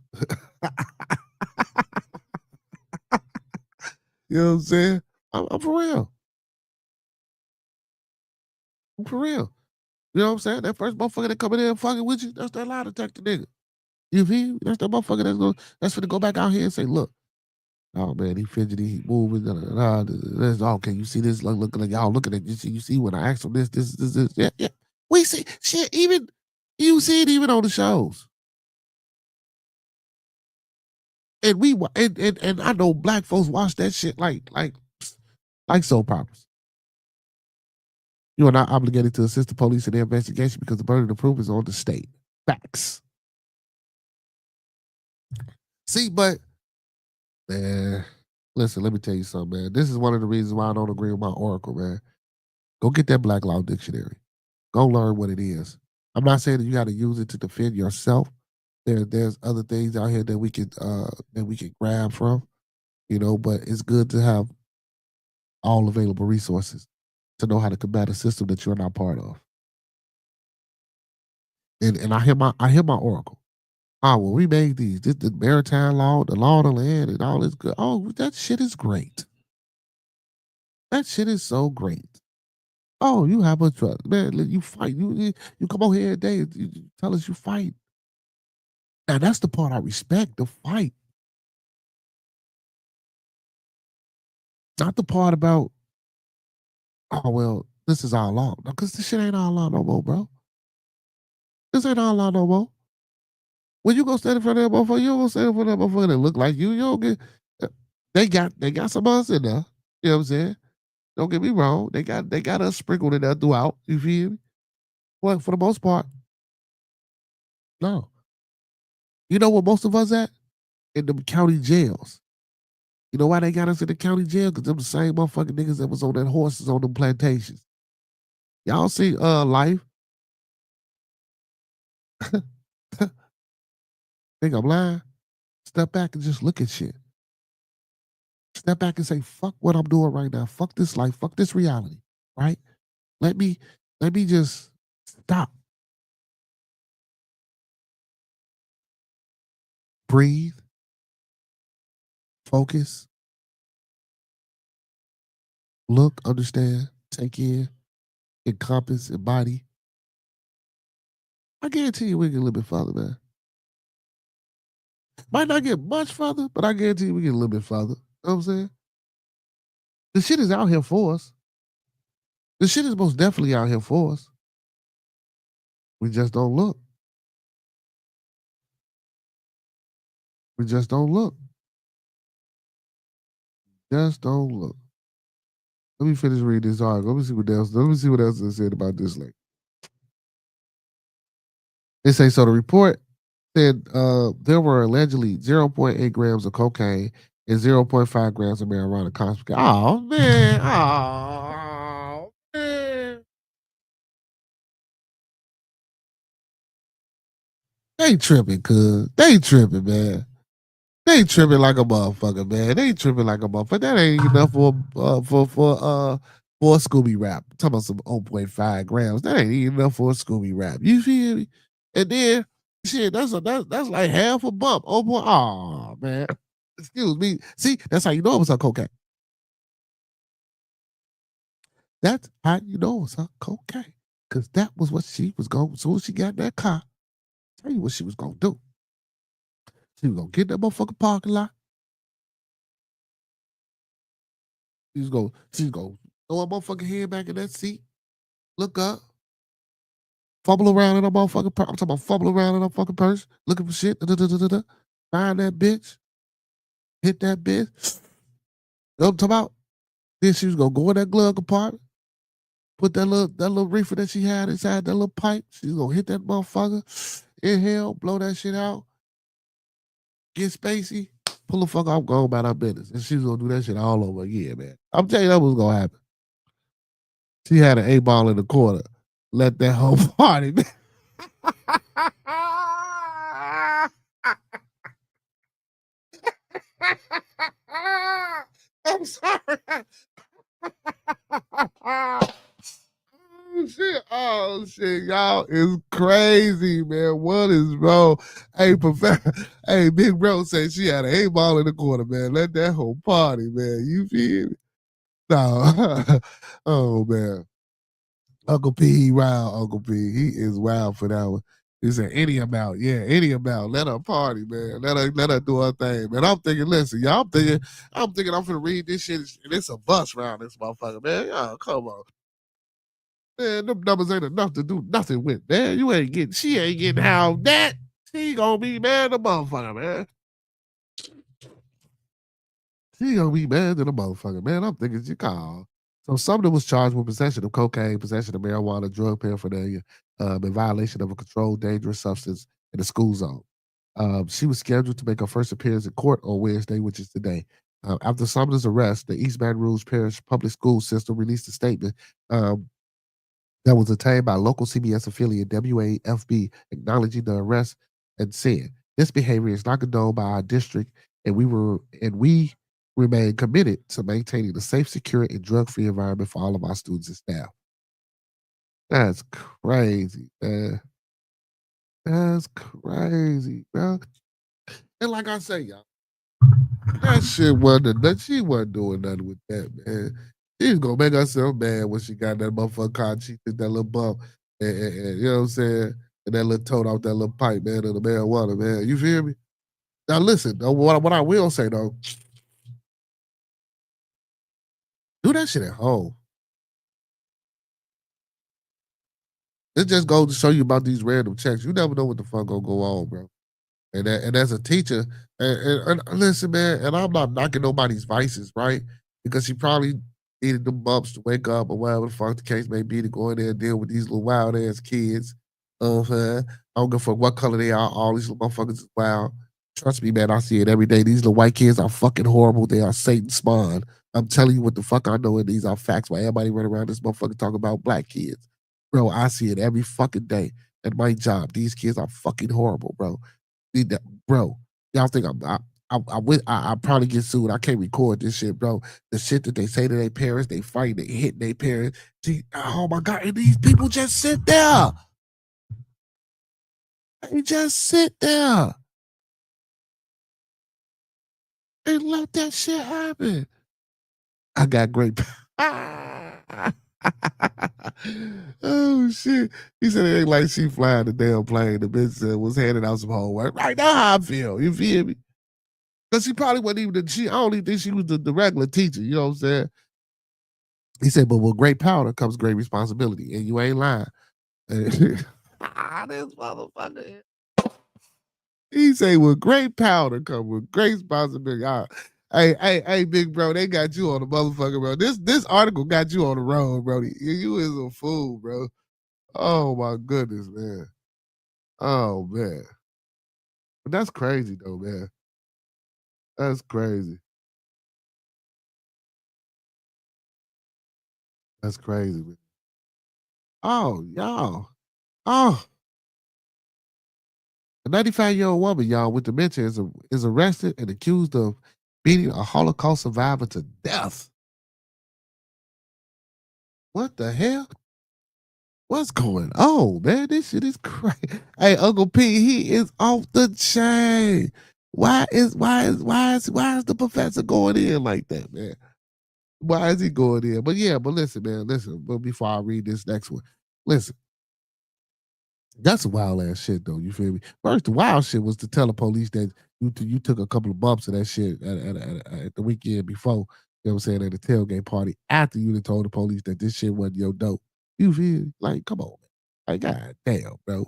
You know what I'm saying? I'm for real. I'm for real. You know what I'm saying? That first motherfucker that come in there and fucking with you, that's that lie detector nigga. You feel me? That's that motherfucker that's gonna go back out here and say, look, oh man, he fidgety, he moving, okay, you see this, look like y'all looking at you see when I ask him this, yeah, yeah. We see shit, even you see it even on the shows. And and I know black folks watch that shit like soap operas. You are not obligated to assist the police in their investigation because the burden of proof is on the state. Facts. See, but man, listen, let me tell you something, man. This is one of the reasons why I don't agree with my oracle, man. Go get that Black Law Dictionary. Go learn what it is. I'm not saying that you got to use it to defend yourself. There's other things out here that we could grab from, you know, but it's good to have all available resources to know how to combat a system that you're not part of. And I hear my oracle. Oh, well, we made these. This the maritime law, the law of the land, and all this good. Oh, that shit is great. That shit is so great. Oh, you have a trust, man. You fight. You come on here today. You tell us you fight. Now that's the part I respect. The fight, not the part about. Oh well, this is our law. Because this shit ain't our law no more, bro. This ain't our law no more. When you go stand in front of that motherfucker, you don't go stand in front of that motherfucker that look like you. You don't get. They got some of us in there. You know what I'm saying? Don't get me wrong. They got us sprinkled in there throughout. You feel me? But for the most part, no. You know where most of us at? In the county jails. You know why they got us in the county jail? Because them the same motherfucking niggas that was on that horses on them plantations. Y'all see Life? Think I'm lying? Step back and just look at shit. Step back and say, fuck what I'm doing right now. Fuck this life. Fuck this reality. Right? Let me just stop. Breathe. Focus. Look, understand, take in, encompass, embody. I guarantee you we get a little bit further, man. Might not get much further, but I guarantee you we get a little bit further. You know what I'm saying? The shit is out here for us. The shit is most definitely out here for us. We just don't look. We just don't look. Just don't look. Let me finish reading this article. Let me see what else is said about this link. They say, so the report said there were allegedly 0.8 grams of cocaine and 0.5 grams of marijuana concentrate. Oh, man. Oh, man. They tripping, cuz. They tripping, man. They tripping like a motherfucker, man. They tripping like a motherfucker. That ain't enough for a Scooby rap. I'm talking about some 0.5 grams. That ain't even enough for a Scooby rap. You feel me? And then shit, that's like half a bump. Oh man. Excuse me. See, that's how you know it was her cocaine. That's how you know it was her cocaine. Cause that was what she was going. As soon as she got in that car, tell you what she was gonna do. She was gonna get that motherfucking parking lot. She's gonna throw her motherfucking head back in that seat, look up, fumble around in her motherfucking purse. I'm talking about fumble around in her fucking purse, looking for shit. Find that bitch, hit that bitch. You know what I'm talking about? Then she was gonna go in that glove compartment, put that little reefer that she had inside that little pipe. She's gonna hit that motherfucker, inhale, blow that shit out, get spacey, pull the fuck off, go about her business. And she's gonna do that shit all over again, man. I'm telling you that was gonna happen. She had an A-ball in the corner, Let that whole party, man. I'm sorry. Oh shit, y'all is crazy, man. What is wrong? Hey, Professor, hey, Big Bro said she had an 8 ball in the corner, man. Let that whole party, man. You feel me? No. Oh man. Uncle P, he wild, Uncle P. He is wild for that one. He said any amount. Yeah, any amount. Let her party, man. Let her do her thing, man. I'm thinking, listen, y'all, I'm thinking I'm finna read this shit, and it's a bus round this motherfucker, man. Y'all, come on. Man, them numbers ain't enough to do nothing with, man. She ain't getting how that. She gonna be mad the motherfucker, man. She gonna be mad than a motherfucker, man. I'm thinking she called. So Sumner was charged with possession of cocaine, possession of marijuana, drug paraphernalia, in violation of a controlled dangerous substance in the school zone. She was scheduled to make her first appearance in court on Wednesday, which is today. After Sumner's arrest, the East Baton Rouge Parish Public School System released a statement that was obtained by local CBS affiliate WAFB, acknowledging the arrest and said, "This behavior is not condoned by our district, and we remain committed to maintaining a safe, secure, and drug-free environment for all of our students and staff." That's crazy, man. That's crazy, bro. And like I say, y'all, that shit wasn't that she wasn't doing nothing with that, man. She was gonna make herself mad when she got that motherfucker car. She took that little bump, and you know what I'm saying, and that little tote off that little pipe, man, of the marijuana, man. You feel me? Now listen, what I will say though, do that shit at home. It just goes to show you about these random checks. You never know what the fuck gonna go on, bro. And as a teacher, and listen, man, and I'm not knocking nobody's vices, right? Because she probably needed the bumps to wake up or whatever the fuck the case may be to go in there and deal with these little wild ass kids. I don't give a fuck what color they are. All these little motherfuckers is wild. Trust me, man, I see it every day. These little white kids are fucking horrible. They are Satan spawn. I'm telling you what the fuck I know, and these are facts. Why everybody run around this motherfucker talking about black kids, bro? I see it every fucking day at my job. These kids are fucking horrible, bro. Bro, y'all think I probably get sued. I can't record this shit, bro. The shit that they say to their parents, they fight, they hit their parents. Oh my God, and these people just sit there. They just sit there and let that shit happen. I got great. Oh shit. He said it ain't like she flying the damn plane. The bitch was handing out some homework. Right now how I feel. You feel me? Because she probably wasn't even I don't even think she was the regular teacher, you know what I'm saying? He said, but with great power comes great responsibility. And you ain't lying. This motherfucker. He say, with great power comes with great responsibility. Hey, big bro, they got you on the motherfucker, bro. This article got you on the road, bro. You is a fool, bro. Oh my goodness, man. Oh man. But that's crazy though, man. That's crazy. That's crazy, man. Oh, y'all. Oh, a 95-year-old woman, y'all, with dementia is arrested and accused of beating a Holocaust survivor to death. What the hell? What's going on, man? This shit is crazy. Hey, Uncle P, he is off the chain. Why is the professor going in like that, man? Why is he going in? But yeah, but listen, man, listen. But before I read this next one, listen. That's a wild ass shit, though. You feel me? First, the wild shit was to tell the police that you took a couple of bumps of that shit at the weekend before. You know what I'm saying, at the tailgate party after you done told the police that this shit wasn't your dope. You feel me? Like, come on, man. Like, god damn, bro.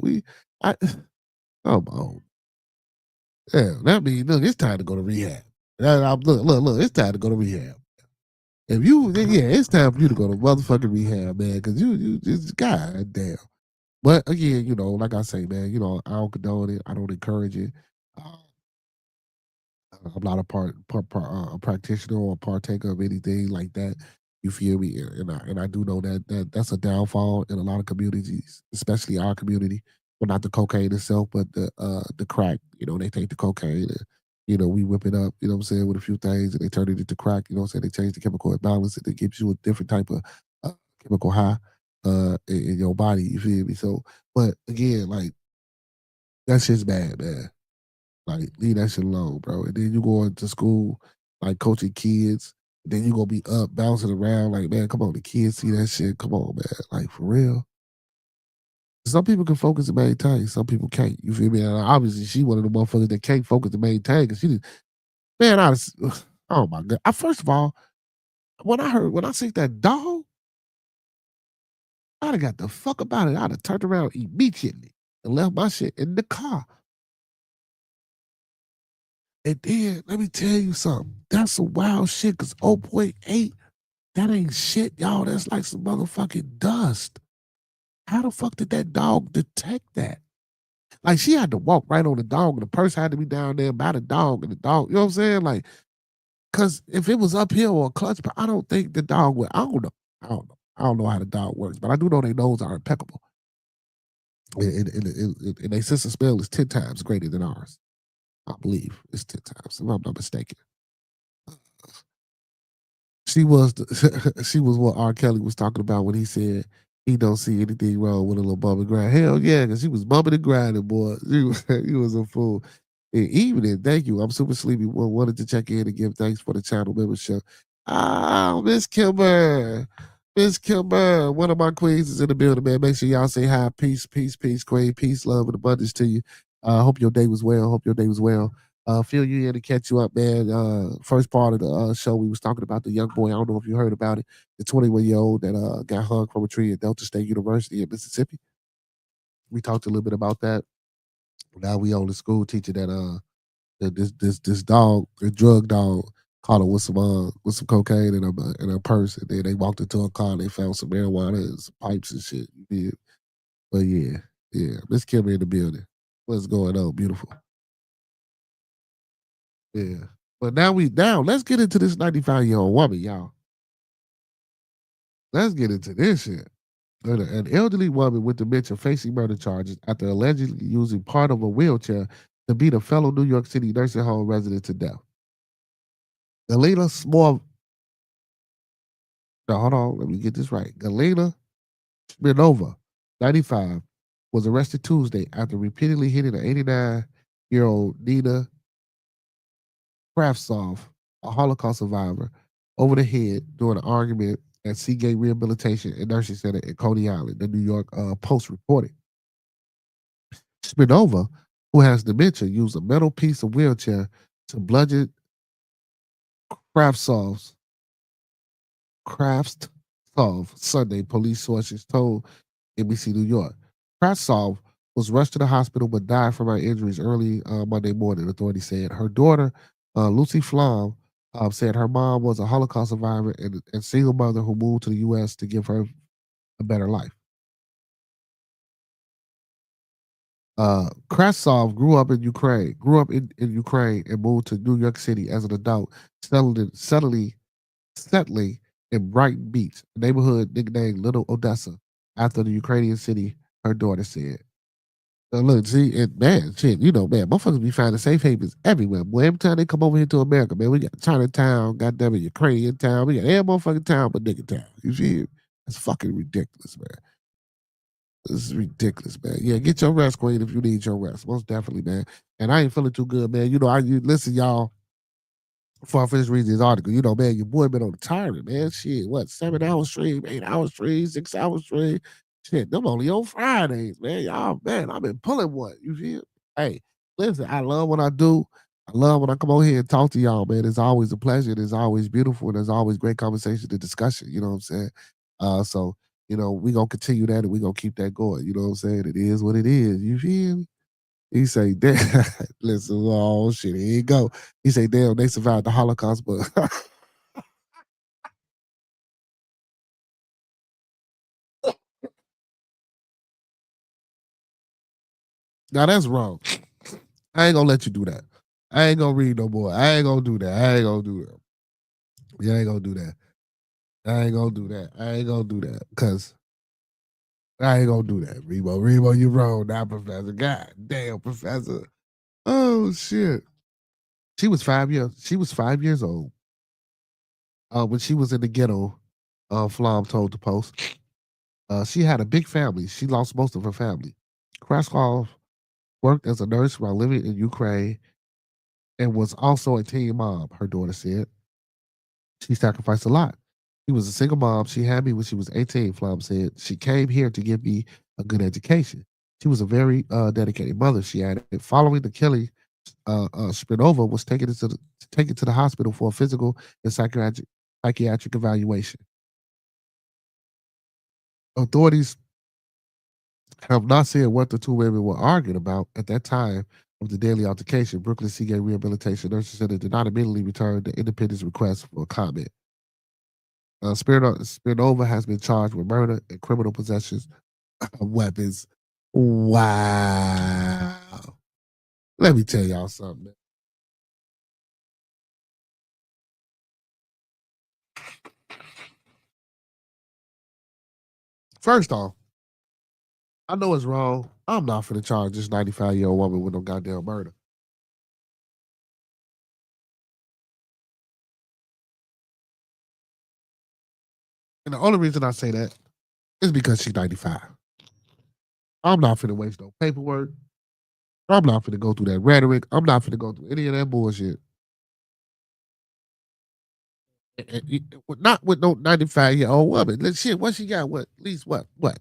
Come on. Yeah, that means look, it's time to go to rehab. Look, it's time to go to rehab. If you, yeah, it's time for you to go to motherfucking rehab, man, because you just god damn. But again, like I say, man, I don't condone it. I don't encourage it. Uh, I'm not a practitioner or a partaker of anything like that. You feel me? And I do know that's a downfall in a lot of communities, especially our community. Well, not the cocaine itself, but the crack. You know, they take the cocaine and we whip it up, you know what I'm saying, with a few things and they turn it into crack, you know what I'm saying? They change the chemical imbalance and it gives you a different type of chemical high in your body, you feel me? So, but again, like that shit's bad, man. Like, leave that shit alone, bro. And then you go into school, like coaching kids. Then you gonna be up bouncing around. Like, man, come on, the kids see that shit. Come on, man. Like, for real. Some people can focus and maintain. Some people can't. You feel me? And obviously, she one of the motherfuckers that can't focus and maintain because she did. Man, oh my god. First of all, when I see that dog, I'd have got the fuck about it. I'd have turned around immediately and left my shit in the car. And then let me tell you something. That's some wild shit because 0.8, that ain't shit, y'all. That's like some motherfucking dust. How the fuck did that dog detect that? Like, she had to walk right on the dog, and the person had to be down there by the dog, and the dog, you know what I'm saying? Like, because if it was uphill or a clutch, but I don't think the dog would. I don't know. I don't know. I don't know how the dog works, but I do know their nose are impeccable. And their sense of smell is 10 times greater than ours. I believe it's 10 times, if I'm not mistaken. She was she was what R. Kelly was talking about when he said he don't see anything wrong with a little bump and grind. Hell yeah, because she was bumping and grinding, boy. He was a fool. And evening, thank you. I'm super sleepy. Wanted to check in and give thanks for the channel membership. Ah, Miss Kimber. Miss Kimber, one of my queens is in the building, man. Make sure y'all say hi. Peace, peace, peace, queen. Peace, love, and abundance to you. Hope your day was well. Hope your day was well. Phil, you here to catch you up, man. First part of the show, we was talking about the young boy. I don't know if you heard about it. The 21-year-old that got hung from a tree at Delta State University in Mississippi. We talked a little bit about that. Now we on the school teacher that this dog, a drug dog, caught her with some cocaine in her purse, and then they walked into a car and they found some marijuana and some pipes and shit. Yeah. But yeah, Miss Kim in the building. What's going on, beautiful? Yeah. But now let's get into this 95-year-old woman, y'all. Let's get into this shit. An elderly woman with dementia facing murder charges after allegedly using part of a wheelchair to beat a fellow New York City nursing home resident to death. Galena Small. Now, hold on, let me get this right. Galena Smirnova, 95, was arrested Tuesday after repeatedly hitting an 89-year-old Nina Kravtsov, a Holocaust survivor, over the head during an argument at Seagate Rehabilitation and Nursing Center in Coney Island, the New York Post reported. Smirnova, who has dementia, used a metal piece of wheelchair to bludgeon Kravtsov Sunday, police sources told NBC New York. Kravtsov was rushed to the hospital but died from her injuries early Monday morning, authorities said. Her daughter, Lucy Flom, said her mom was a Holocaust survivor and single mother who moved to the U.S. to give her a better life. Krasov grew up in Ukraine and moved to New York City as an adult, settling in Brighton Beach, a neighborhood nicknamed Little Odessa, after the Ukrainian city, her daughter said. Look, see, man, shit, man, motherfuckers be finding safe havens everywhere. Boy, every time they come over here to America, man, we got Chinatown, goddamn it, Ukrainian town, we got every motherfucking town but nigga town. You see it? It's fucking ridiculous, man. This is ridiculous, man. Yeah, get your rest, Queen, if you need your rest. Most definitely, man. And I ain't feeling too good, man. Listen, y'all, before I finish reading this article, man, your boy been on the tyrant, man. Shit, what, 7 hours stream, 8 hours stream, 6 hours stream. Shit, them only on Fridays, man. Y'all, man, I've been pulling one. You feel? Hey, listen, I love what I do. I love when I come over here and talk to y'all, man. It's always a pleasure. It's always beautiful. And there's always great conversation and discussion. You know what I'm saying? So, we gonna continue that and we gonna keep that going. You know what I'm saying? It is what it is. You feel me? He say, damn, listen, oh shit, here you go. He say, damn, they survived the Holocaust, but now that's wrong. I ain't gonna let you do that. I ain't gonna read no more. I ain't gonna do that. I ain't gonna do that. Yeah, I ain't gonna do that. I ain't gonna do that. I ain't gonna do that. Cause I ain't gonna do that, Remo. Remo, you wrong now, Professor. God damn, Professor. Oh shit. She was 5 years old. When she was in the ghetto, Flom told the Post. She had a big family. She lost most of her family. Kraskov worked as a nurse while living in Ukraine and was also a teen mom, her daughter said. She sacrificed a lot. She was a single mom. She had me when she was 18, Flom said. She came here to give me a good education. She was a very dedicated mother, she added. Following the killing, Sprinova was taken to the hospital for a physical and psychiatric evaluation. Authorities have not said what the two women were arguing about at that time of the deadly altercation. Brooklyn Seagate Rehabilitation Nursing Center did not immediately return the Independent's request for comment. Spirinova has been charged with murder and criminal possessions of weapons. Wow. Let me tell y'all something, man. First off, I know it's wrong. I'm not finna charge this 95-year-old woman with no goddamn murder. And the only reason I say that is because she's 95. I'm not finna waste no paperwork. I'm not finna go through that rhetoric. I'm not finna go through any of that bullshit. Not with no 95-year-old woman. Shit, what she got? What? At least what? What?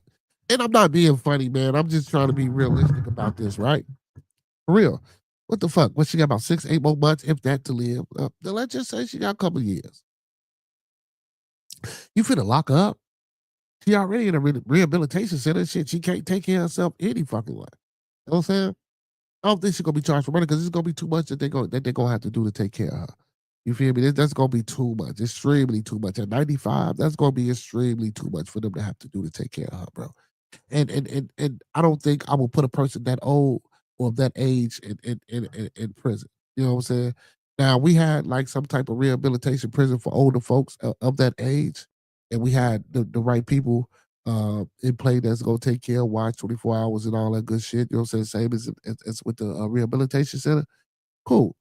And I'm not being funny, man. I'm just trying to be realistic about this, right? For real. What the fuck? What she got about 6, 8 more months, if that, to live? Then let's just say she got a couple of years. You finna lock her up? She already in a rehabilitation center. Shit, she can't take care of herself any fucking way. You know what I'm saying? I don't think she's gonna be charged for murder because it's gonna be too much that they're gonna have to do to take care of her. You feel me? That's gonna be too much, extremely too much. At 95, that's gonna be extremely too much for them to have to do to take care of her, bro. And I don't think I will put a person that old or of that age in prison. You know what I'm saying? Now we had like some type of rehabilitation prison for older folks of that age, and we had the right people in play that's gonna take care, watch 24 hours and all that good shit. You know what I'm saying? Same as with the rehabilitation center. Cool.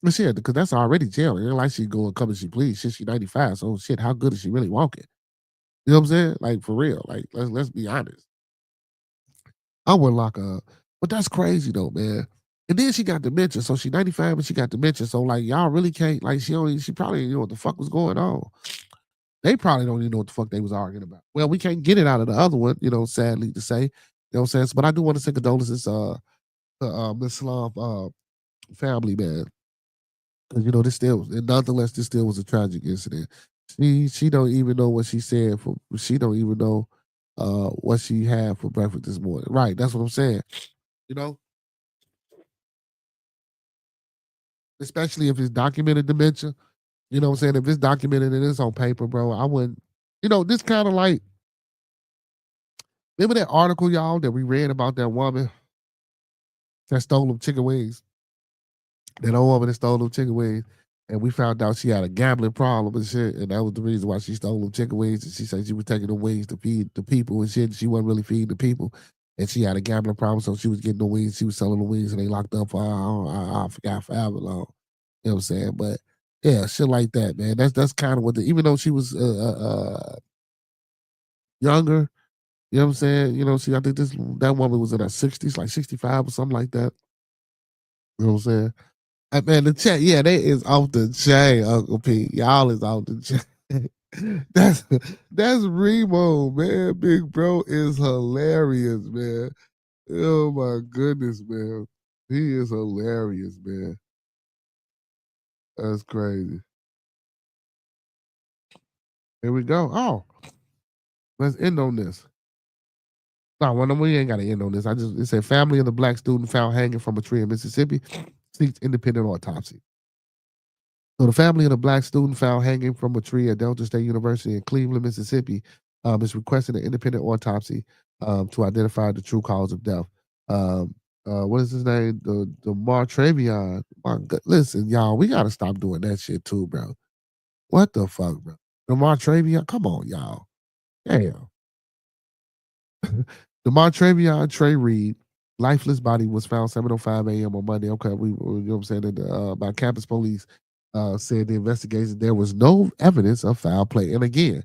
But shit, because that's already jail. It ain't like she go and come as she please. Shit, she 95. So shit, how good is she really walking? You know what I'm saying? Like for real. Like let's be honest. I wouldn't lock her up. But that's crazy though, man. And then she got dementia. So she 95 and she got dementia. So like y'all really can't like she probably didn't know what the fuck was going on. They probably don't even know what the fuck they was arguing about. Well, we can't get it out of the other one, you know, sadly to say. You know what I'm saying? But I do want to say condolences to Miss Slump family, man. Because you know, nonetheless, this still was a tragic incident. She don't even know what she said she don't even know what she had for breakfast this morning. Right, that's what I'm saying. You know, especially if it's documented dementia. You know what I'm saying? If it's documented and it's on paper, bro, I wouldn't. You know, this kind of like remember that article, y'all, that we read about that woman that stole them chicken wings? That old woman that stole them chicken wings. And we found out she had a gambling problem and shit. And that was the reason why she stole them chicken wings. And she said she was taking the wings to feed the people and shit. She wasn't really feeding the people. And she had a gambling problem, so she was getting the wings. She was selling the wings, and they locked up for I forgot forever long. You know what I'm saying? But yeah, shit like that, man. That's kind of what even though she was younger, you know what I'm saying? You know, I think that woman was in her 60s, like 65 or something like that. You know what I'm saying? Man, the chat, yeah, they is off the chain, Uncle P. Y'all is off the chain. that's Remo, man. Big bro is hilarious, man. Oh my goodness, man. He is hilarious, man. That's crazy. Here we go. Oh, let's end on this. No, well, we ain't got to end on this. It said family of the black student found hanging from a tree in Mississippi seeks independent autopsy. So the family of the black student found hanging from a tree at Delta State University in Cleveland, Mississippi, is requesting an independent autopsy to identify the true cause of death. What is his name? The Martravion. Listen, y'all, we gotta stop doing that shit too, bro. What the fuck, bro? DeMartravion, come on, y'all. Damn. DeMartravion Trey Reed, lifeless body was found 7:05 a.m. on Monday. Okay, you know what I'm saying? By campus police said the investigation there was no evidence of foul play. And again,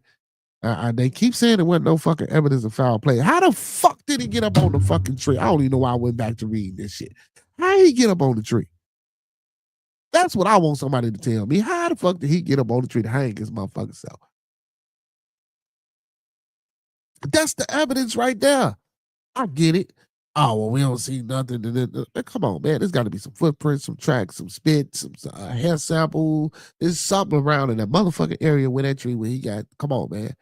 they keep saying there wasn't no fucking evidence of foul play. How the fuck did he get up on the fucking tree? I don't even know why I went back to read this shit. How did he get up on the tree? That's what I want somebody to tell me. How the fuck did he get up on the tree to hang his motherfucking self? That's the evidence right there. I get it. Oh, well, we don't see nothing. Come on, man. There's got to be some footprints, some tracks, some spit, some hair sample. There's something around in that motherfucking area where that tree where he got. Come on, man.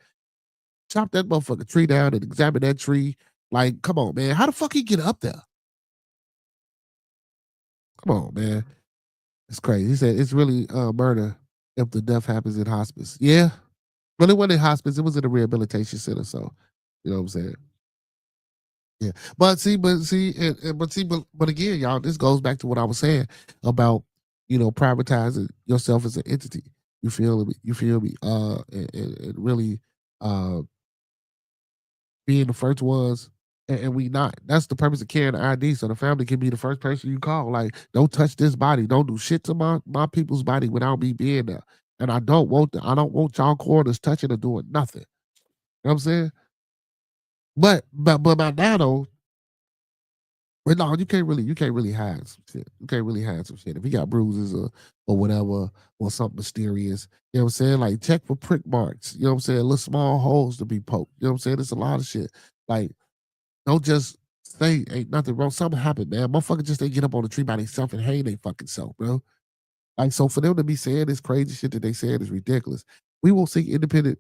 Chop that motherfucking tree down and examine that tree. Like, come on, man. How the fuck he get up there? Come on, man. It's crazy. He said it's really murder if the death happens in hospice. Yeah. Well, it wasn't in hospice. It was in a rehabilitation center. So, you know what I'm saying? Yeah. But again, y'all, this goes back to what I was saying about, privatizing yourself as an entity. You feel me? You feel me? And really being the first ones, and we not. That's the purpose of carrying the ID, so the family can be the first person you call. Like, don't touch this body. Don't do shit to my people's body without me being there. And I don't want y'all coroners touching or doing nothing. You know what I'm saying? But by now though, but no, you can't really hide some shit. You can't really hide some shit. If he got bruises or whatever, or something mysterious, you know what I'm saying? Like, check for prick marks. You know what I'm saying? Little small holes to be poked. You know what I'm saying? There's a lot of shit. Like, don't just say ain't nothing wrong. Something happened, man. Motherfucker just ain't get up on the tree by themselves and hang they fucking self, bro. Like, so for them to be saying this crazy shit that they said is ridiculous. We will seek independent.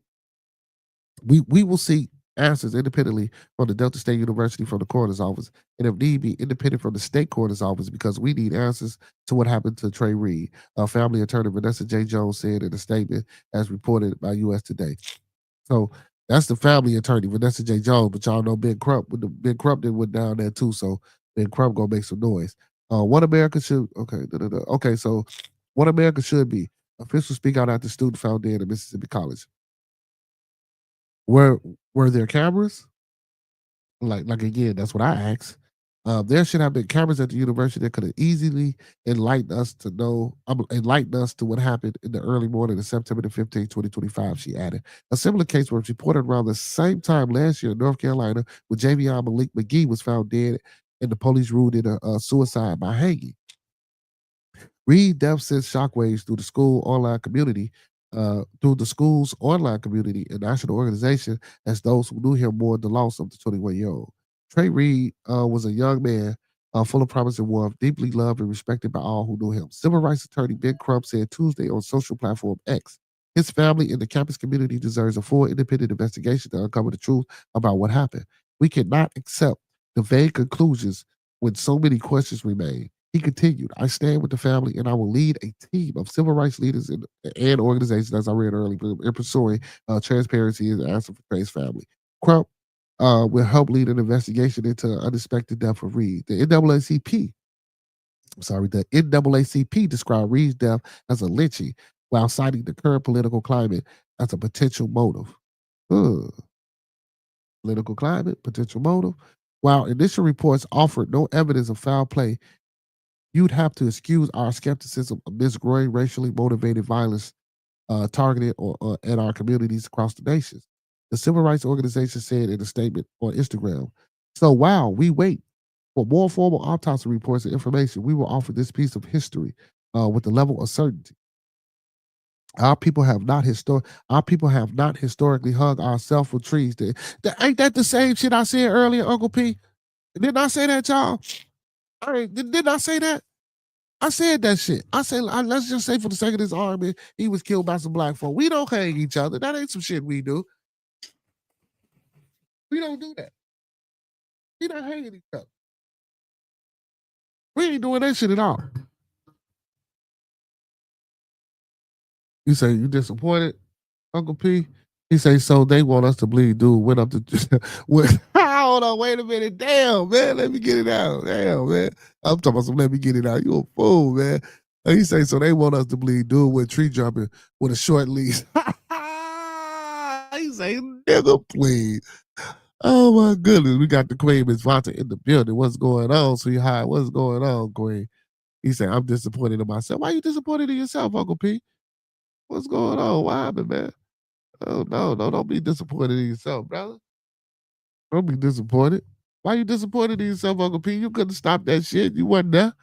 We will seek answers independently from the Delta State University, from the coroner's office, and if need be, independent from the state coroner's office, because we need answers to what happened to Trey Reed. Family attorney Vanessa J. Jones said in a statement as reported by U.S. Today. So that's the family attorney, Vanessa J. Jones, but y'all know Ben Crump. Ben Crump then went down there too, so Ben Crump gonna make some noise. What America should, okay, so what America should be. Officials speak out after student found dead at Mississippi College. Were there cameras? Like again, that's what I asked. There should have been cameras at the university that could have easily enlightened us to what happened in the early morning of September the 15th, 2025, she added. A similar case was reported around the same time last year in North Carolina, where Javion Malik McGee was found dead and the police ruled it a suicide by hanging. Reed death sent shockwaves through the school's online community and national organization, as those who knew him mourned the loss of the 21-year-old. Trey Reed was a young man full of promise and warmth, deeply loved and respected by all who knew him. Civil rights attorney Ben Crump said Tuesday on social platform X, his family and the campus community deserves a full independent investigation to uncover the truth about what happened. We cannot accept the vague conclusions when so many questions remain. He continued, I stand with the family and I will lead a team of civil rights leaders and organizations, as I read earlier, in pursuing transparency and answer for Trey's family. Crump will help lead an investigation into the unexpected death of Reed. The NAACP described Reed's death as a lynching while citing the current political climate as a potential motive. Political climate, potential motive. While initial reports offered no evidence of foul play, you'd have to excuse our skepticism amidst growing racially motivated violence targeted at our communities across the nation. The civil rights organization said in a statement on Instagram. So while we wait for more formal autopsy reports and information, we will offer this piece of history with the level of certainty. Our people have not historically hung ourselves from trees. Ain't that the same shit I said earlier, Uncle P? Didn't I say that, y'all? Didn't I say that? I said that shit. I said, let's just say for the sake of this argument, he was killed by some black folk. We don't hang each other. That ain't some shit we do. We don't do that. We not hanging each other. We ain't doing that shit at all. You say you disappointed, Uncle P? He say, so they want us to bleed. Dude went up to hold on, wait a minute. Damn, man, let me get it out. Damn, man. I'm talking about some let me get it out. You a fool, man. And he say, so they want us to bleed. Dude went tree jumping with a short leash. He say, nigga, please. Oh my goodness, we got the Queen Miss Vonta in the building. What's going on, sweetheart? What's going on, Queen? He said, I'm disappointed in myself. Why you disappointed in yourself, Uncle P? What's going on? What happened, man? Oh, no, don't be disappointed in yourself, brother. Don't be disappointed. Why you disappointed in yourself, Uncle P? You couldn't stop that shit. You wasn't there.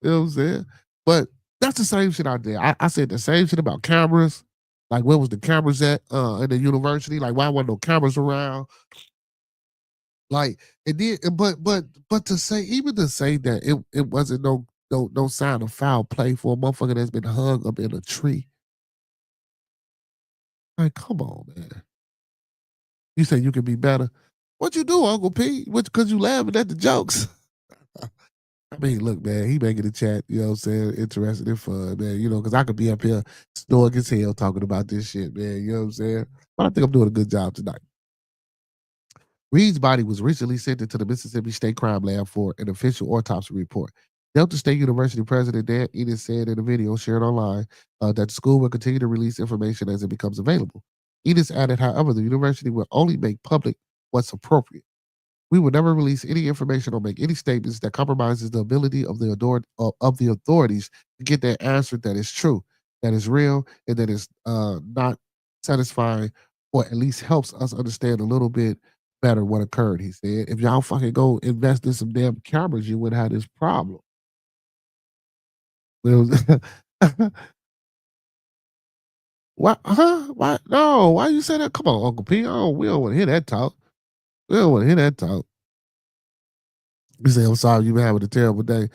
You know what I'm saying? But that's the same shit out there. I said the same shit about cameras. Like, where was the cameras at in the university? Like, why wasn't no cameras around? Like, it did, but to say, even to say that it wasn't no sign of foul play for a motherfucker that's been hung up in a tree. Like, come on, man. You say you can be better. What you do, Uncle P? Because you laughing at the jokes. I mean, look, man, he making the chat, you know what I'm saying, interested and fun, man, you know, because I could be up here snoring as hell talking about this shit, man, you know what I'm saying? But I think I'm doing a good job tonight. Reed's body was recently sent into the Mississippi State Crime Lab for an official autopsy report. Delta State University President Dan Enos said in a video shared online that the school will continue to release information as it becomes available. Enos added, however, the university will only make public what's appropriate. We will never release any information or make any statements that compromises the ability of the authorities to get that answer that is true, that is real, and that is not satisfying, or at least helps us understand a little bit better what occurred. He said, "If y'all fucking go invest in some damn cameras, you wouldn't have this problem." What? Huh? Why? No. Why you say that? Come on, Uncle P. Oh, we don't want to hear that talk. We don't want to hear that talk. You say, I'm sorry you've been having a terrible day.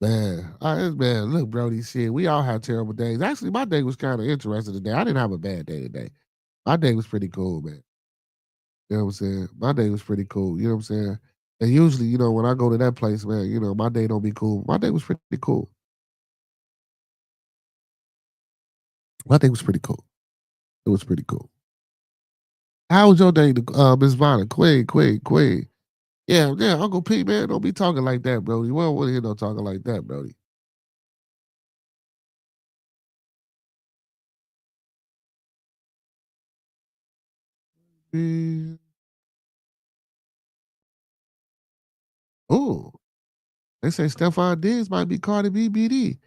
Man, man, look, Brody, shit, we all have terrible days. Actually, my day was kind of interesting today. I didn't have a bad day today. My day was pretty cool, man. You know what I'm saying? My day was pretty cool. You know what I'm saying? And usually, you know, when I go to that place, man, you know, my day don't be cool. My day was pretty cool. My day was pretty cool. It was pretty cool. How was your day, Miss Vonna? Queen. Yeah, Uncle P, man, don't be talking like that, Brody. We don't want to hear no talking like that, Brody. Oh, they say Stephon Diggs might be Cardi B BD.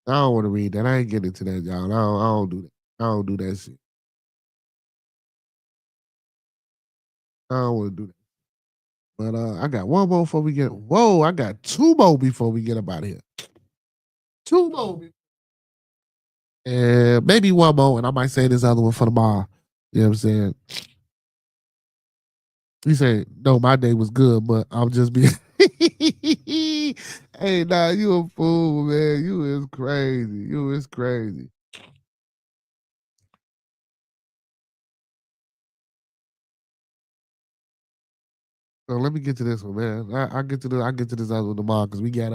I don't want to read that. I ain't getting into that, y'all. I don't do that. I don't do that shit. I don't want to do that. But I got one more before we get. Whoa, I got two more before we get up out of here. Two more. And maybe one more, and I might say this other one for tomorrow. You know what I'm saying? He said, no, my day was good, but I'm just being. Hey, nah, you a fool, man. You is crazy. You is crazy. So let me get to this one, man. I get to this other one tomorrow because we got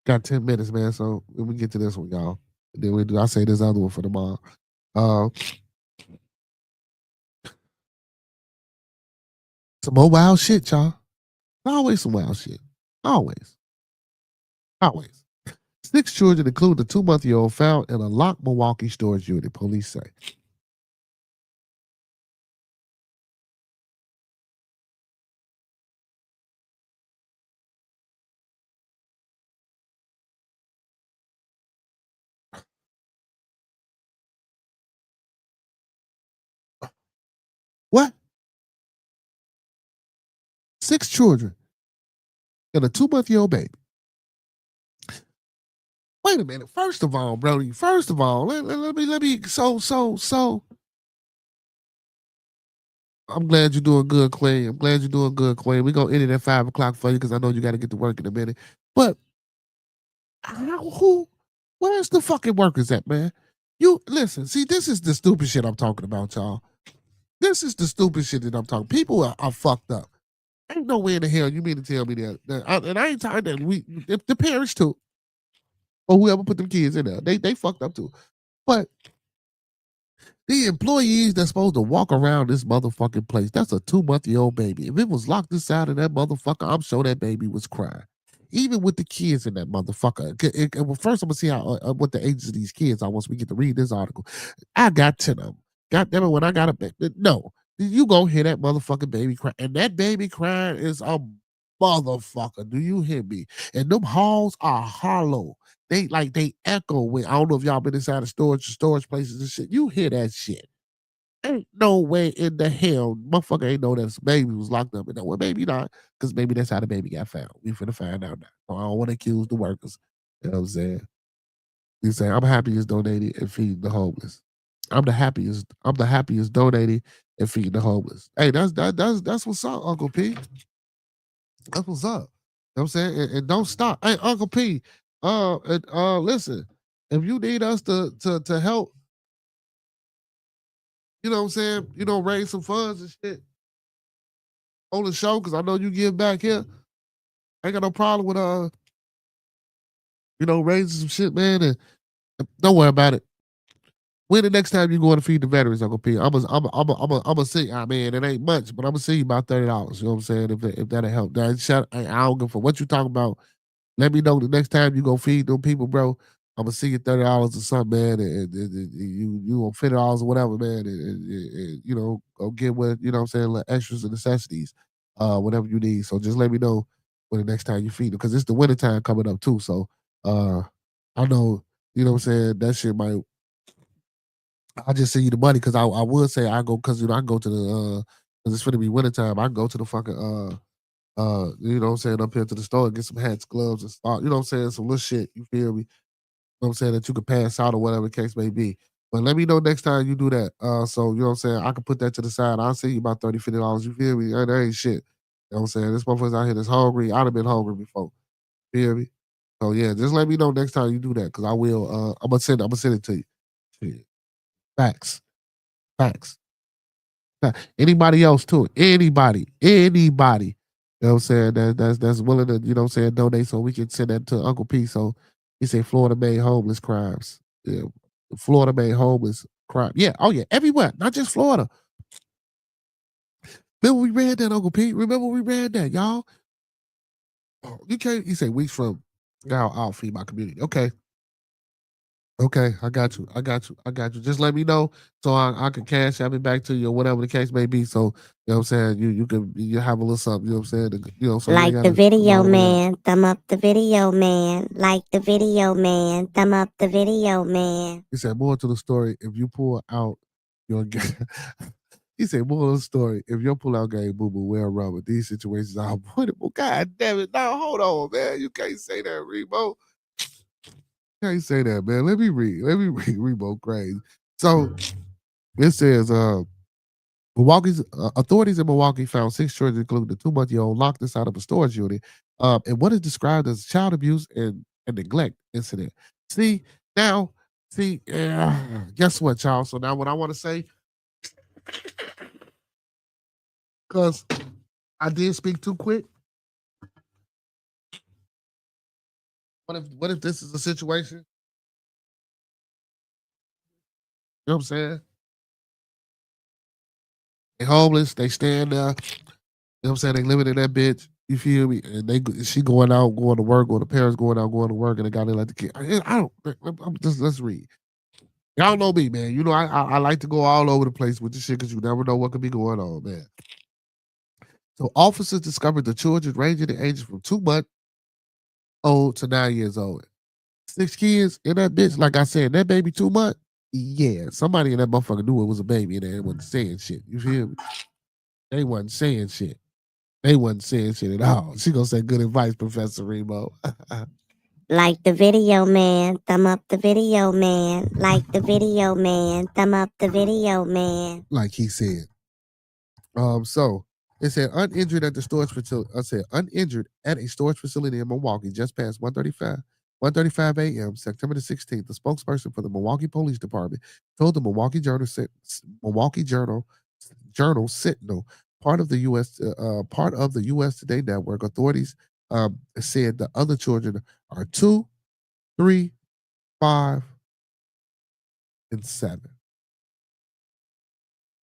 10 minutes, man. So let me get to this one, y'all. And then I'll say this other one for tomorrow. Some more wild shit, y'all. Always some wild shit. Always. 6 children, including the 2-month-old, found in a locked Milwaukee storage unit, police say. What? 6 children and a 2-month-old baby. Wait a minute. First of all, Brody. Let me. So. I'm glad you're doing good, Queen. We're gonna end it at 5 o'clock for you because I know you got to get to work in a minute. But where's the fucking workers at, man? You listen. See, this is the stupid shit I'm talking about, y'all. This is the stupid shit that I'm talking. People are fucked up. Ain't no way in the hell you mean to tell me that. And I ain't talking that the parents too, or whoever put them kids in there, they fucked up too. But the employees that's supposed to walk around this motherfucking place, that's a 2-month-old baby. If it was locked inside of that motherfucker, I'm sure that baby was crying. Even with the kids in that motherfucker. Well, first, I'm gonna see how what the ages of these kids are once we get to read this article. I got 10 of them. God damn it, when I got a baby. No, you gonna hear that motherfucking baby cry. And that baby crying is a motherfucker. Do you hear me? And them halls are hollow. They echo when I don't know if y'all been inside of storage places and shit. You hear that shit. Ain't no way in the hell, motherfucker ain't know that this baby was locked up in there. Well, maybe not, because maybe that's how the baby got found. We finna find out now. So I don't want to accuse the workers. You know what I'm saying? You say I'm happy as donating and feeding the homeless. I'm the happiest. I'm the happiest donating and feeding the homeless. Hey, that's what's up, Uncle P. That's what's up. You know what I'm saying? And don't stop. Hey, Uncle P, listen, if you need us to help, you know what I'm saying, raise some funds and shit on the show, because I know you give back here. I ain't got no problem with raising some shit, man. And don't worry about it. When the next time you going to feed the veterans, Uncle P? I'm see. I mean, it ain't much, but I'm gonna see you about $30. You know what I'm saying? If that'll help. I don't give for what you talking about. Let me know the next time you go feed them people, bro. I'm gonna see you $30 or something, man, and you on $50 or whatever, man, and go get what you know what I'm saying, like extras and necessities, whatever you need. So just let me know when the next time you feed them, because it's the winter time coming up too. So I know, you know what I'm saying, that shit might. I just send you the money, because I would say I go, because I go to the because it's gonna be winter time. I go to the fucking you know what I'm saying, up here to the store and get some hats, gloves, and start, you know what I'm saying, some little shit. You feel me? You know what I'm saying, that you could pass out or whatever the case may be. But let me know next time you do that. So you know what I'm saying, I can put that to the side. I'll send you about $30, $50. You feel me? That ain't shit. You know what I'm saying? This motherfucker's out here that's hungry. I'd have been hungry before. Feel me? So yeah, just let me know next time you do that, because I will I'm gonna send it to you. Shit. Facts. Facts. Anybody else too? Anybody. You know what I'm saying? That's willing to, you know what I'm saying, donate, so we can send that to Uncle P. So he said Florida made homeless crimes. Yeah. Florida made homeless crime. Yeah. Oh yeah. Everywhere. Not just Florida. Remember we read that, Uncle P? Remember we read that, y'all? Oh, you can't, he said weeks from now I'll feed my community. Okay. Okay, I got you. I got you. I got you. Just let me know so I can cash have it back to you, or whatever the case may be. So you know what I'm saying, you have a little something. You know what I'm saying. So you ain't Like got the to come all video, the way out. man. Thumb up the video, man. Like the video, man. Thumb up the video, man. He said more to the story. If you pull out your game, he said more to the story. If your pull out game, boo boo, well rubber. These situations are avoidable. God damn it! Now hold on, man. You can't say that, Rebo. Can't say that, man. Let me read. Rebo crazy. So it says, Milwaukee's authorities in Milwaukee found 6 children, including the 2-month-old, locked inside of a storage unit, in what is described as child abuse and neglect incident. See now, guess what, child? So now, what I want to say, because I did speak too quick. What if this is a situation? You know what I'm saying? They homeless. They stand there. You know what I'm saying? They living in that bitch. You feel me? And she going out, going to work, or the parents going out, going to work, and they got to let the kid. I don't. Just let's read. Y'all know me, man. You know I like to go all over the place with this shit, because you never know what could be going on, man. So officers discovered the children ranging in ages from 2 months old to 9 years old. 6 kids in that bitch. Like I said, that baby 2 months. Yeah, somebody in that motherfucker knew it was a baby, and they wasn't saying shit. You feel me? They wasn't saying shit. They wasn't saying shit at all. She gonna say good advice, Professor Remo. Like the video, man. Thumb up the video, man. Like the video, man. Thumb up the video, man. Like he said. So it said uninjured at the storage facility. I said uninjured at a storage facility in Milwaukee just past 1:35 a.m. September the 16th. The spokesperson for the Milwaukee Police Department told the Milwaukee Journal Sentinel, part of the U.S. Today network. Authorities said the other children are 2, 3, 5, and 7.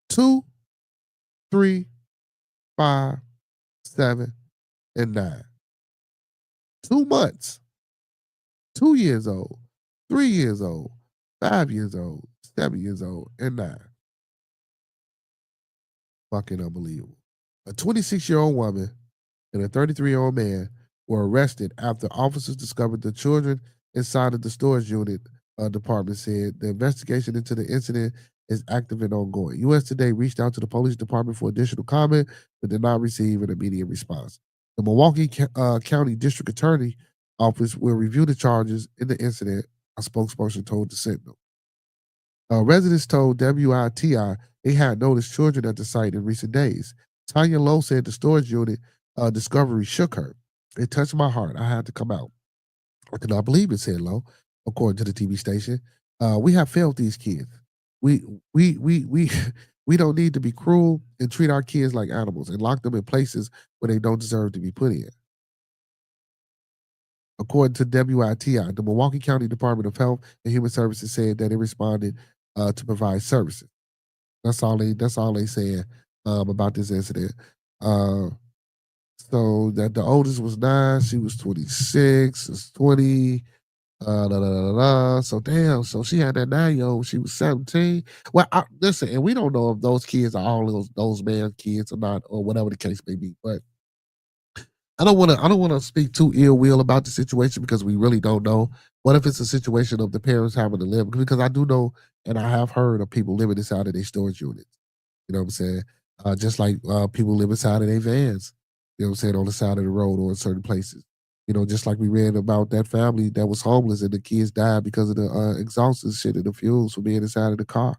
2, 3, 5, 7, and 9. 2 months, 2 years old, 3 years old, 5 years old, 7 years old, and 9. Fucking unbelievable. A 26-year-old woman and a 33-year-old man were arrested after officers discovered the children inside of the storage unit. Department said the investigation into the incident is active and ongoing. U.S. Today reached out to the police department for additional comment, but did not receive an immediate response. The Milwaukee County District Attorney Office will review the charges in the incident, a spokesperson told the Sentinel. Residents told WITI they had noticed children at the site in recent days. Tanya Lowe said the storage unit discovery shook her. It touched my heart. I had to come out. I could not believe it, said Lowe, according to the TV station. We have failed these kids. We we don't need to be cruel and treat our kids like animals and lock them in places where they don't deserve to be put in. According to WITI, the Milwaukee County Department of Health and Human Services said that it responded to provide services. That's all they said about this incident. So that the oldest was 9, she was 26, is 20. So damn, so she had that 9-year-old, she was 17. Well, listen, and we don't know if those kids are all those man kids or not, or whatever the case may be. But I don't want to speak too ill will about the situation because we really don't know. What if it's a situation of the parents having to live? Because I do know, and I have heard of people living inside of their storage units. You know what I'm saying? Just like people live inside of their vans. You know what I'm saying, on the side of the road or in certain places. You know, just like we read about that family that was homeless and the kids died because of the exhaust and shit and the fuels for being inside of the car.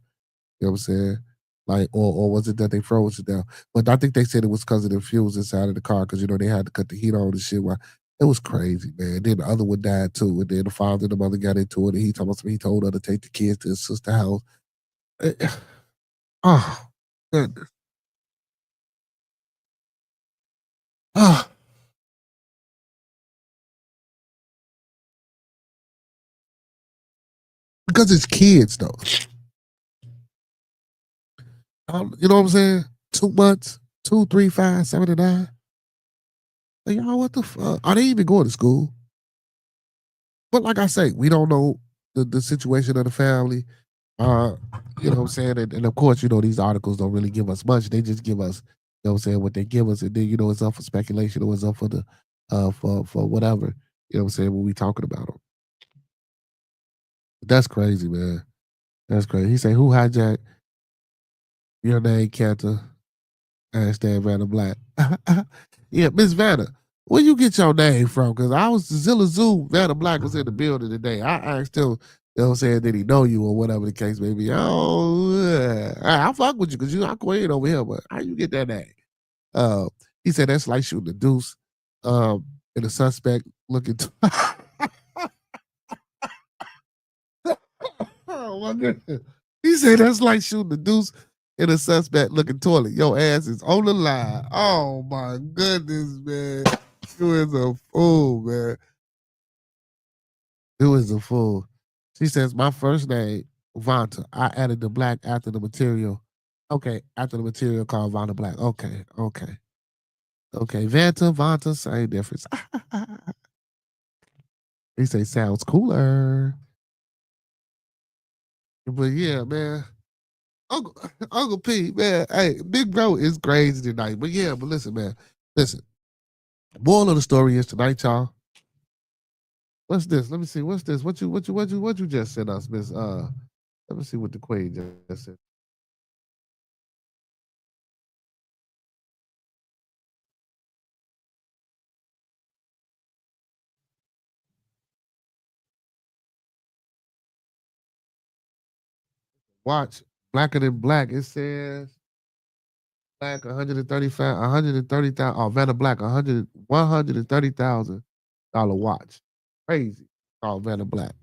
You know what I'm saying? Like, or was it that they froze it down? But I think they said it was because of the fuels inside of the car because, you know, they had to cut the heat on and shit. Well, it was crazy, man. Then the other one died too. And then the father and the mother got into it and he told her to take the kids to his sister's house. Oh, goodness. Oh. Because it's kids, though. You know what I'm saying? 2 months, 2, 3, 5, 7, and 9. Like, y'all, what the fuck? Are they even going to school? But like I say, we don't know the situation of the family. You know what I'm saying? And of course, you know, these articles don't really give us much. They just give us, you know what I'm saying, what they give us. And then, you know, it's up for speculation or it's up for the for whatever. You know what I'm saying, when we talking about them. That's crazy, man. That's crazy. He said, who hijacked your name, Cantor? Hashtag Vanna Black. Yeah, Miss Vanna, where you get your name from? Because I was Zilla Zoo. Vanna Black was in the building today. I asked him, you know what I'm saying, did he know you or whatever the case may be? Oh, I fuck with you because you are queen over here, but how you get that name? He said that's like shooting the deuce. And the suspect looking. Oh my goodness. He said that's like shooting the deuce in a suspect looking toilet. Your ass is on the line. Oh my goodness, man. You is a fool, man. You is a fool. She says, my first name, Vonta. I added the black after the material. Okay, after the material called Vonta Black. Okay. Okay, Vonta, same difference. He say sounds cooler. But yeah, man. Uncle P, man, hey, Big Bro is crazy tonight. But yeah, but listen, man. Listen. Moral of the story is tonight, y'all. What's this? Let me see. What's this? What you just sent us, Miss? Let me see what the Queen just said. Watch Blacker Than Black. It says Black 135, 130,000. Oh, Vanna Black $130,000 watch. Crazy. Oh, Vanna Black.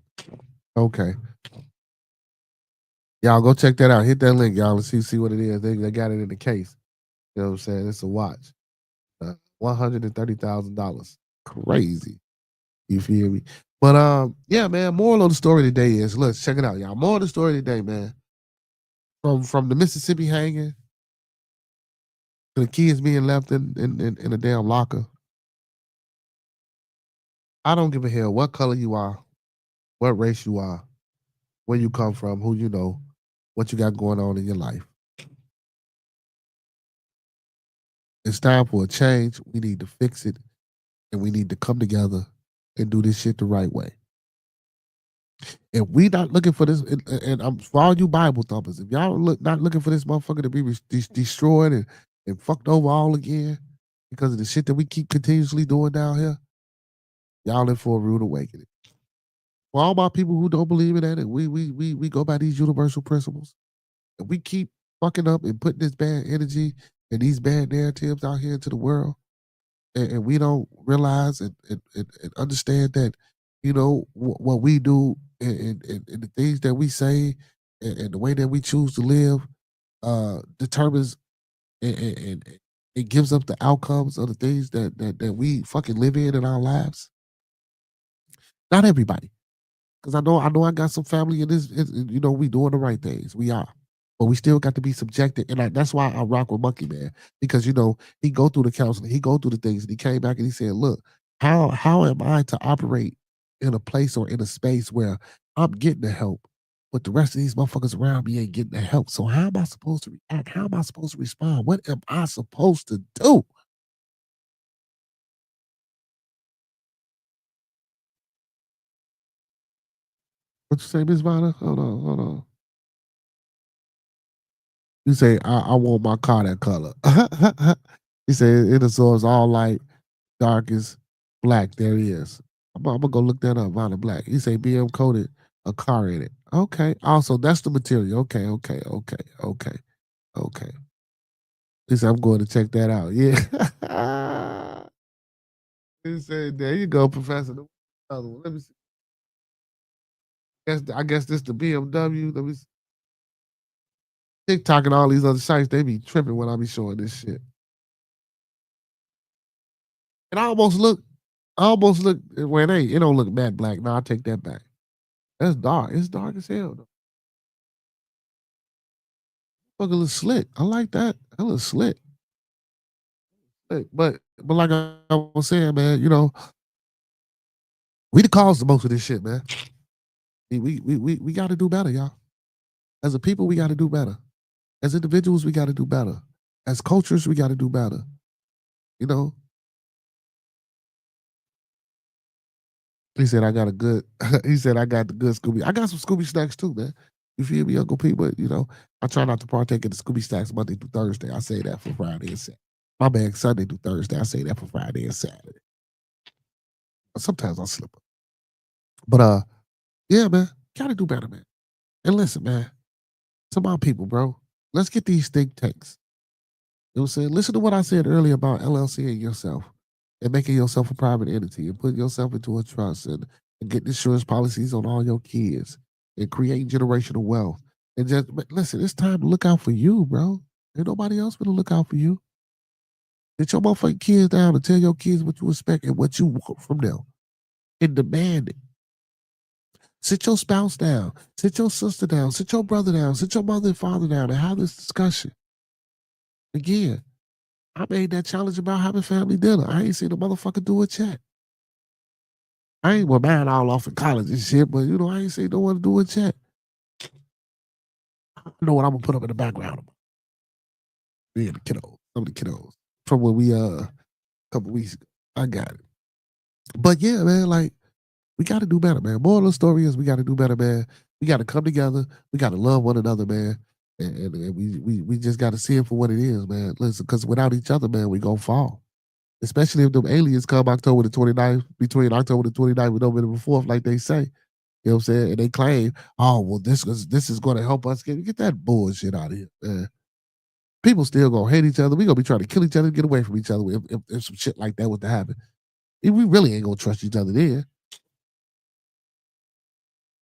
Okay. Y'all go check that out. Hit that link, y'all, and see what it is. They got it in the case. You know what I'm saying? It's a watch. $130,000. Crazy. You feel me? But yeah, man. Moral of the story today is, let's check it out, y'all. Moral of the story today, man. From the Mississippi hanging to the kids being left in a damn locker. I don't give a hell what color you are, what race you are, where you come from, who you know, what you got going on in your life. It's time for a change. We need to fix it, and we need to come together and do this shit the right way. If we not looking for this, and I'm for all you Bible thumpers, if y'all not looking for this motherfucker to be destroyed and fucked over all again because of the shit that we keep continuously doing down here, y'all in for a rude awakening. For all my people who don't believe in that, and we go by these universal principles, and we keep fucking up and putting this bad energy and these bad narratives out here into the world, and we don't realize and understand that, you know, what we do and the things that we say and the way that we choose to live determines and it gives up the outcomes of the things that we fucking live in our lives. Not everybody, because I know I got some family in this. You know, we doing the right things. We are. But we still got to be subjected, and that's why I rock with Monkey Man, because you know he go through the counseling, he go through the things, and he came back and he said, "Look, how am I to operate in a place or in a space where I'm getting the help, but the rest of these motherfuckers around me ain't getting the help? So how am I supposed to react? How am I supposed to respond? What am I supposed to do?" What you say, Miss Vonna? Hold on. You say, I want my car that color. He said it absorbs all light, darkest black. There he is. I'm gonna go look that up. Vonna Black. He say BM coated a car in it. Okay. Also, that's the material. Okay. He said I'm going to check that out. Yeah. He said, there you go, Professor. The other one. Let me see. I guess this the BMW. Let me see. TikTok and all these other sites, they be tripping when I be showing this shit. And I almost look, well, it don't look matte black. No, I take that back. That's dark. It's dark as hell, though. Look a little slick. I like that. That looks slick. But like I was saying, man, you know, we the cause of most of this shit, man. We got to do better, y'all. As a people, we got to do better. As individuals, we got to do better. As cultures, we got to do better. You know. He said I got a good. He said I got the good Scooby. I got some Scooby snacks too, man. You feel me, Uncle P? But you know, I try not to partake in the Scooby snacks Monday through Thursday. I say that for Friday and Saturday. My bad, Sunday through Thursday. I say that for Friday and Saturday. But sometimes I slip up. But yeah, man, gotta do better, man. And listen, man, to my people, bro, let's get these think tanks. You know what I'm saying? Listen to what I said earlier about LLC and yourself and making yourself a private entity and putting yourself into a trust and getting insurance policies on all your kids and creating generational wealth. And just listen, it's time to look out for you, bro. Ain't nobody else gonna look out for you. Get your motherfucking kids down and tell your kids what you expect and what you want from them. And demand it. Sit your spouse down, sit your sister down, sit your brother down, sit your mother and father down and have this discussion. Again, I made that challenge about having family dinner. I ain't seen a motherfucker do a chat. I ain't with mine all off in college and shit, but you know, I ain't seen no one do a chat. I know what I'm gonna put up in the background. Me and the kiddos, some of the kiddos from when we a couple weeks ago. I got it. But yeah, man, like we got to do better, man. Moral of the story is we got to do better, man. We got to come together. We got to love one another, man. And we just got to see it for what it is, man. Listen, because without each other, man, we gonna fall. Especially if them aliens come October the 29th, between October the 29th and November the 4th, like they say. You know what I'm saying? And they claim, oh, well, this is going to help us get that bullshit out of here, man. People still gonna hate each other. We gonna be trying to kill each other, get away from each other if some shit like that was to happen. We really ain't gonna trust each other then.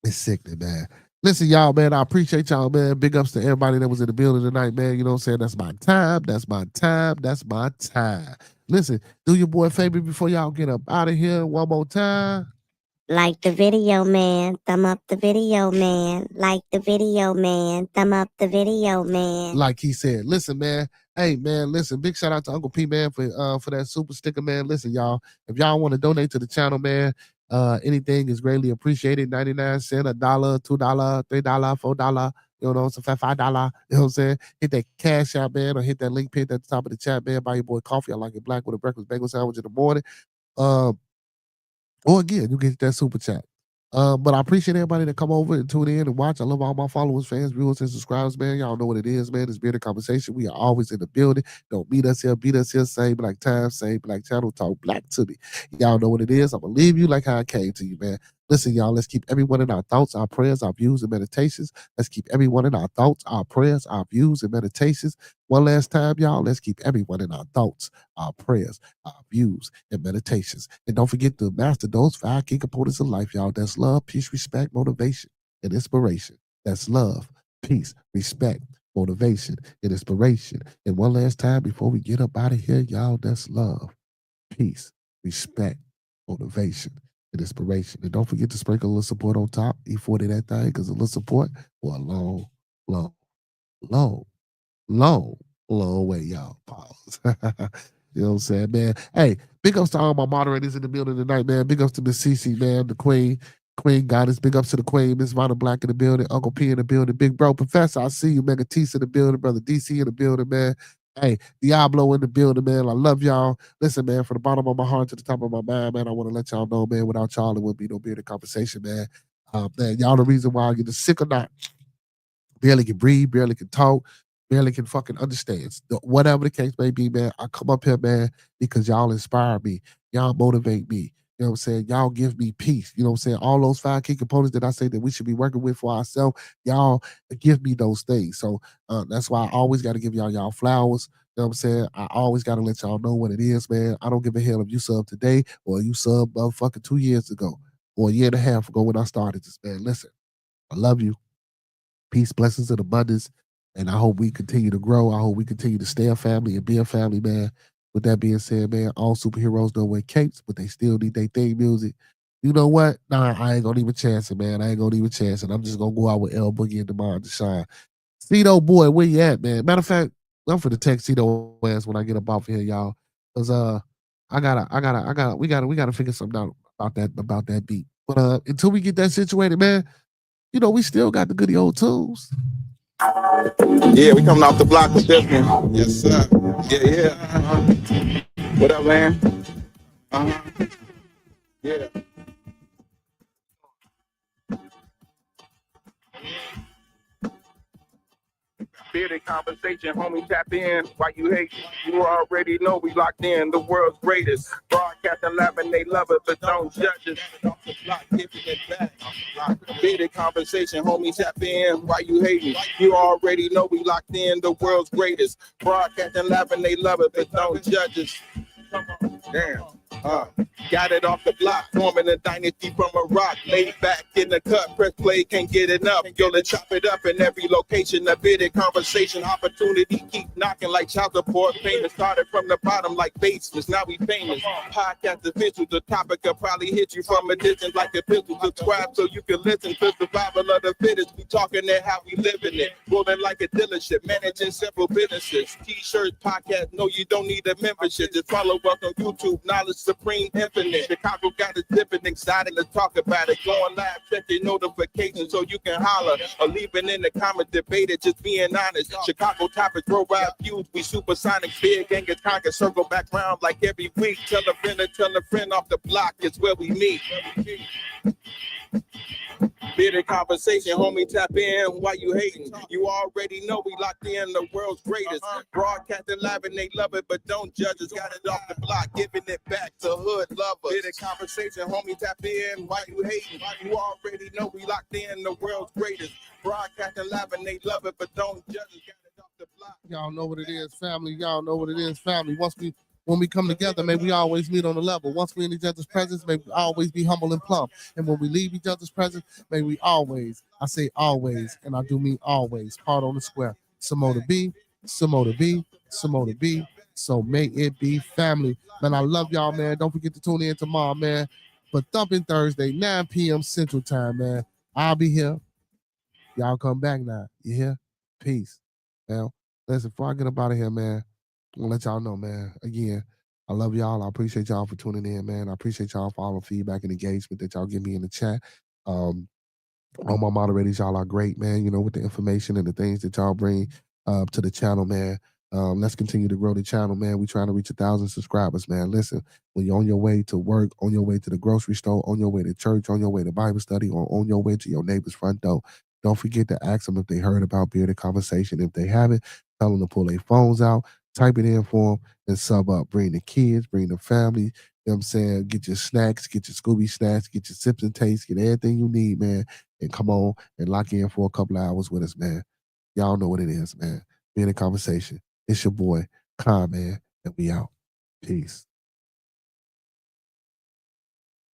It's sickening, man. Listen, y'all, man, I appreciate y'all, man. Big ups to everybody that was in the building tonight, man. You know what I'm saying? That's my time. That's my time. That's my time. Listen, do your boy a favor before y'all get up out of here one more time. Like the video, man. Thumb up the video, man. Like the video, man. Thumb up the video, man. Like he said, listen, man. Hey, man, listen. Big shout out to Uncle P, man, for that super sticker, man. Listen, y'all. If y'all want to donate to the channel, man, anything is greatly appreciated. 99 cents, $1, $2, $3, $4, You know, it's a $5, you know what I'm saying? Hit that Cash App, man, or hit that link pinned at the top of the chat, man. Buy your boy coffee. I like it black with a breakfast bagel sandwich in the morning. Or again, you get that super chat. But I appreciate everybody that come over and tune in and watch. I love all my followers, fans, viewers, and subscribers, man. Y'all know what it is, man. It's Bearded Conversation. We are always in the building. Don't beat us here, same black time, same black channel, talk black to me. Y'all know what it is. I'm going to leave you like how I came to you, man. Listen, y'all, let's keep everyone in our thoughts, our prayers, our views, and meditations. Let's keep everyone in our thoughts, our prayers, our views, and meditations. One last time, y'all, let's keep everyone in our thoughts, our prayers, our views, and meditations. And don't forget to master those 5 key components of life, y'all. That's love, peace, respect, motivation, and inspiration. That's love, peace, respect, motivation, and inspiration. And one last time before we get up out of here, y'all, that's love, peace, respect, motivation, and inspiration. And don't forget to sprinkle a little support on top. E40 that thing, because a little support for a long, long, long, long way, y'all. Pause. You know what I'm saying, man? Hey, big ups to all my moderators in the building tonight, man. Big ups to Miss Cece, man, the Queen Goddess. Big ups to the Queen, Miss Vonna Black in the building, Uncle P in the building, Big Bro Professor. I see you, Mega T's in the building, Brother DC in the building, man. Hey, Diablo in the building, man. I love y'all. Listen, man, from the bottom of my heart to the top of my mind, man, I want to let y'all know, man, without y'all, there would be no Bearded Conversation, man. Man, y'all the reason why I get sick or not. Barely can breathe, barely can talk, barely can fucking understand. Whatever the case may be, man, I come up here, man, because y'all inspire me. Y'all motivate me. You know what I'm saying? Y'all give me peace. You know what I'm saying? All those 5 key components that I say that we should be working with for ourselves, y'all give me those things. So that's why I always got to give y'all flowers. You know what I'm saying? I always got to let y'all know what it is, man. I don't give a hell if you sub today or you sub motherfucking 2 years ago or a year and a half ago when I started this, man. Listen, I love you. Peace, blessings, and abundance. And I hope we continue to grow. I hope we continue to stay a family and be a family, man. With that being said, man, all superheroes don't wear capes, but they still need their theme music. You know what? Nah, I ain't gonna even chance it, man. I ain't gonna even chance it. I'm just gonna go out with L Boogie and Demond to shine. Cito boy, where you at, man? Matter of fact, I'm for the text Cito ass when I get up off here, y'all. Cause we gotta figure something out about that beat. But until we get that situated, man, you know, we still got the goody old tools. Yeah, we coming off the block with this one. Yes, sir. Yeah. What up, man? Yeah. Bearded Conversation, homie, tap in. Why you hate? You already know we locked in. The world's greatest. Broadcasting live and they love it, but don't judge us. Bearded Conversation, homie, tap in. Why you hating? You already know we locked in. The world's greatest. Broadcasting live and they love it, but don't judge us. Damn. Got it off the block, forming a dynasty from a rock. Laid back in the cut, press play, can't get enough. Yo, let's chop it up in every location. A Bearded Conversation, opportunity keep knocking like child support. Famous started from the bottom like basements. Now we famous. Podcast official, the topic will probably hit you from a distance like a pistol. Subscribe so you can listen to survival of the fittest. We talking it how we living it. Rolling like a dealership, managing several businesses. T-shirts, podcast, no, you don't need a membership. Just follow us on YouTube, Knowledge Supreme Infinite. Chicago got us dipping, excited to talk about it. Going live, check your notifications so you can holler. Or leave it in the comments, debate it, just being honest. Chicago topics, worldwide views, we supersonic, big and get conquered. Circle back round like every week. Tell a friend off the block, it's where we meet. Bearded Conversation, homie, tap in. Why you hating? You already know we locked in the world's greatest. Broadcasting live and they love it, but don't judge us. Got it off the block, giving it back to hood lovers. Bearded Conversation, homie, tap in. Why you hating? You already know we locked in the world's greatest. Broadcasting live and they love it, but don't judge us. Got it off the block. Y'all know what it is, family. Y'all know what it is, family. When we come together, may we always meet on the level. Once we in each other's presence, may we always be humble and plumb. And when we leave each other's presence, may we always, I say always, and I do mean always, part on the square. Some more to be, some more to be, some more to be. So may it be family. Man, I love y'all, man. Don't forget to tune in tomorrow, man. But Thumping Thursday, 9 p.m. Central Time, man. I'll be here. Y'all come back now. You hear? Peace. Now, listen, before I get up out of here, man, I'm gonna let y'all know, man. Again, I love y'all. I appreciate y'all for tuning in, man. I appreciate y'all for all the feedback and engagement that y'all give me in the chat. All my moderators, y'all are great, man. You know, with the information and the things that y'all bring to the channel, man. Let's continue to grow the channel, man. We're trying to reach 1,000 subscribers, man. Listen, when you're on your way to work, on your way to the grocery store, on your way to church, on your way to Bible study, or on your way to your neighbor's front door, don't forget to ask them if they heard about Bearded Conversation. If they haven't, tell them to pull their phones out, type it in for them, and sub up. Bring the kids, bring the family. You know what I'm saying? Get your snacks, get your Scooby snacks, get your sips and tastes, get everything you need, man. And come on and lock in for a couple of hours with us, man. Y'all know what it is, man. Bearded Conversation. It's your boy, Khan, man. And we out. Peace.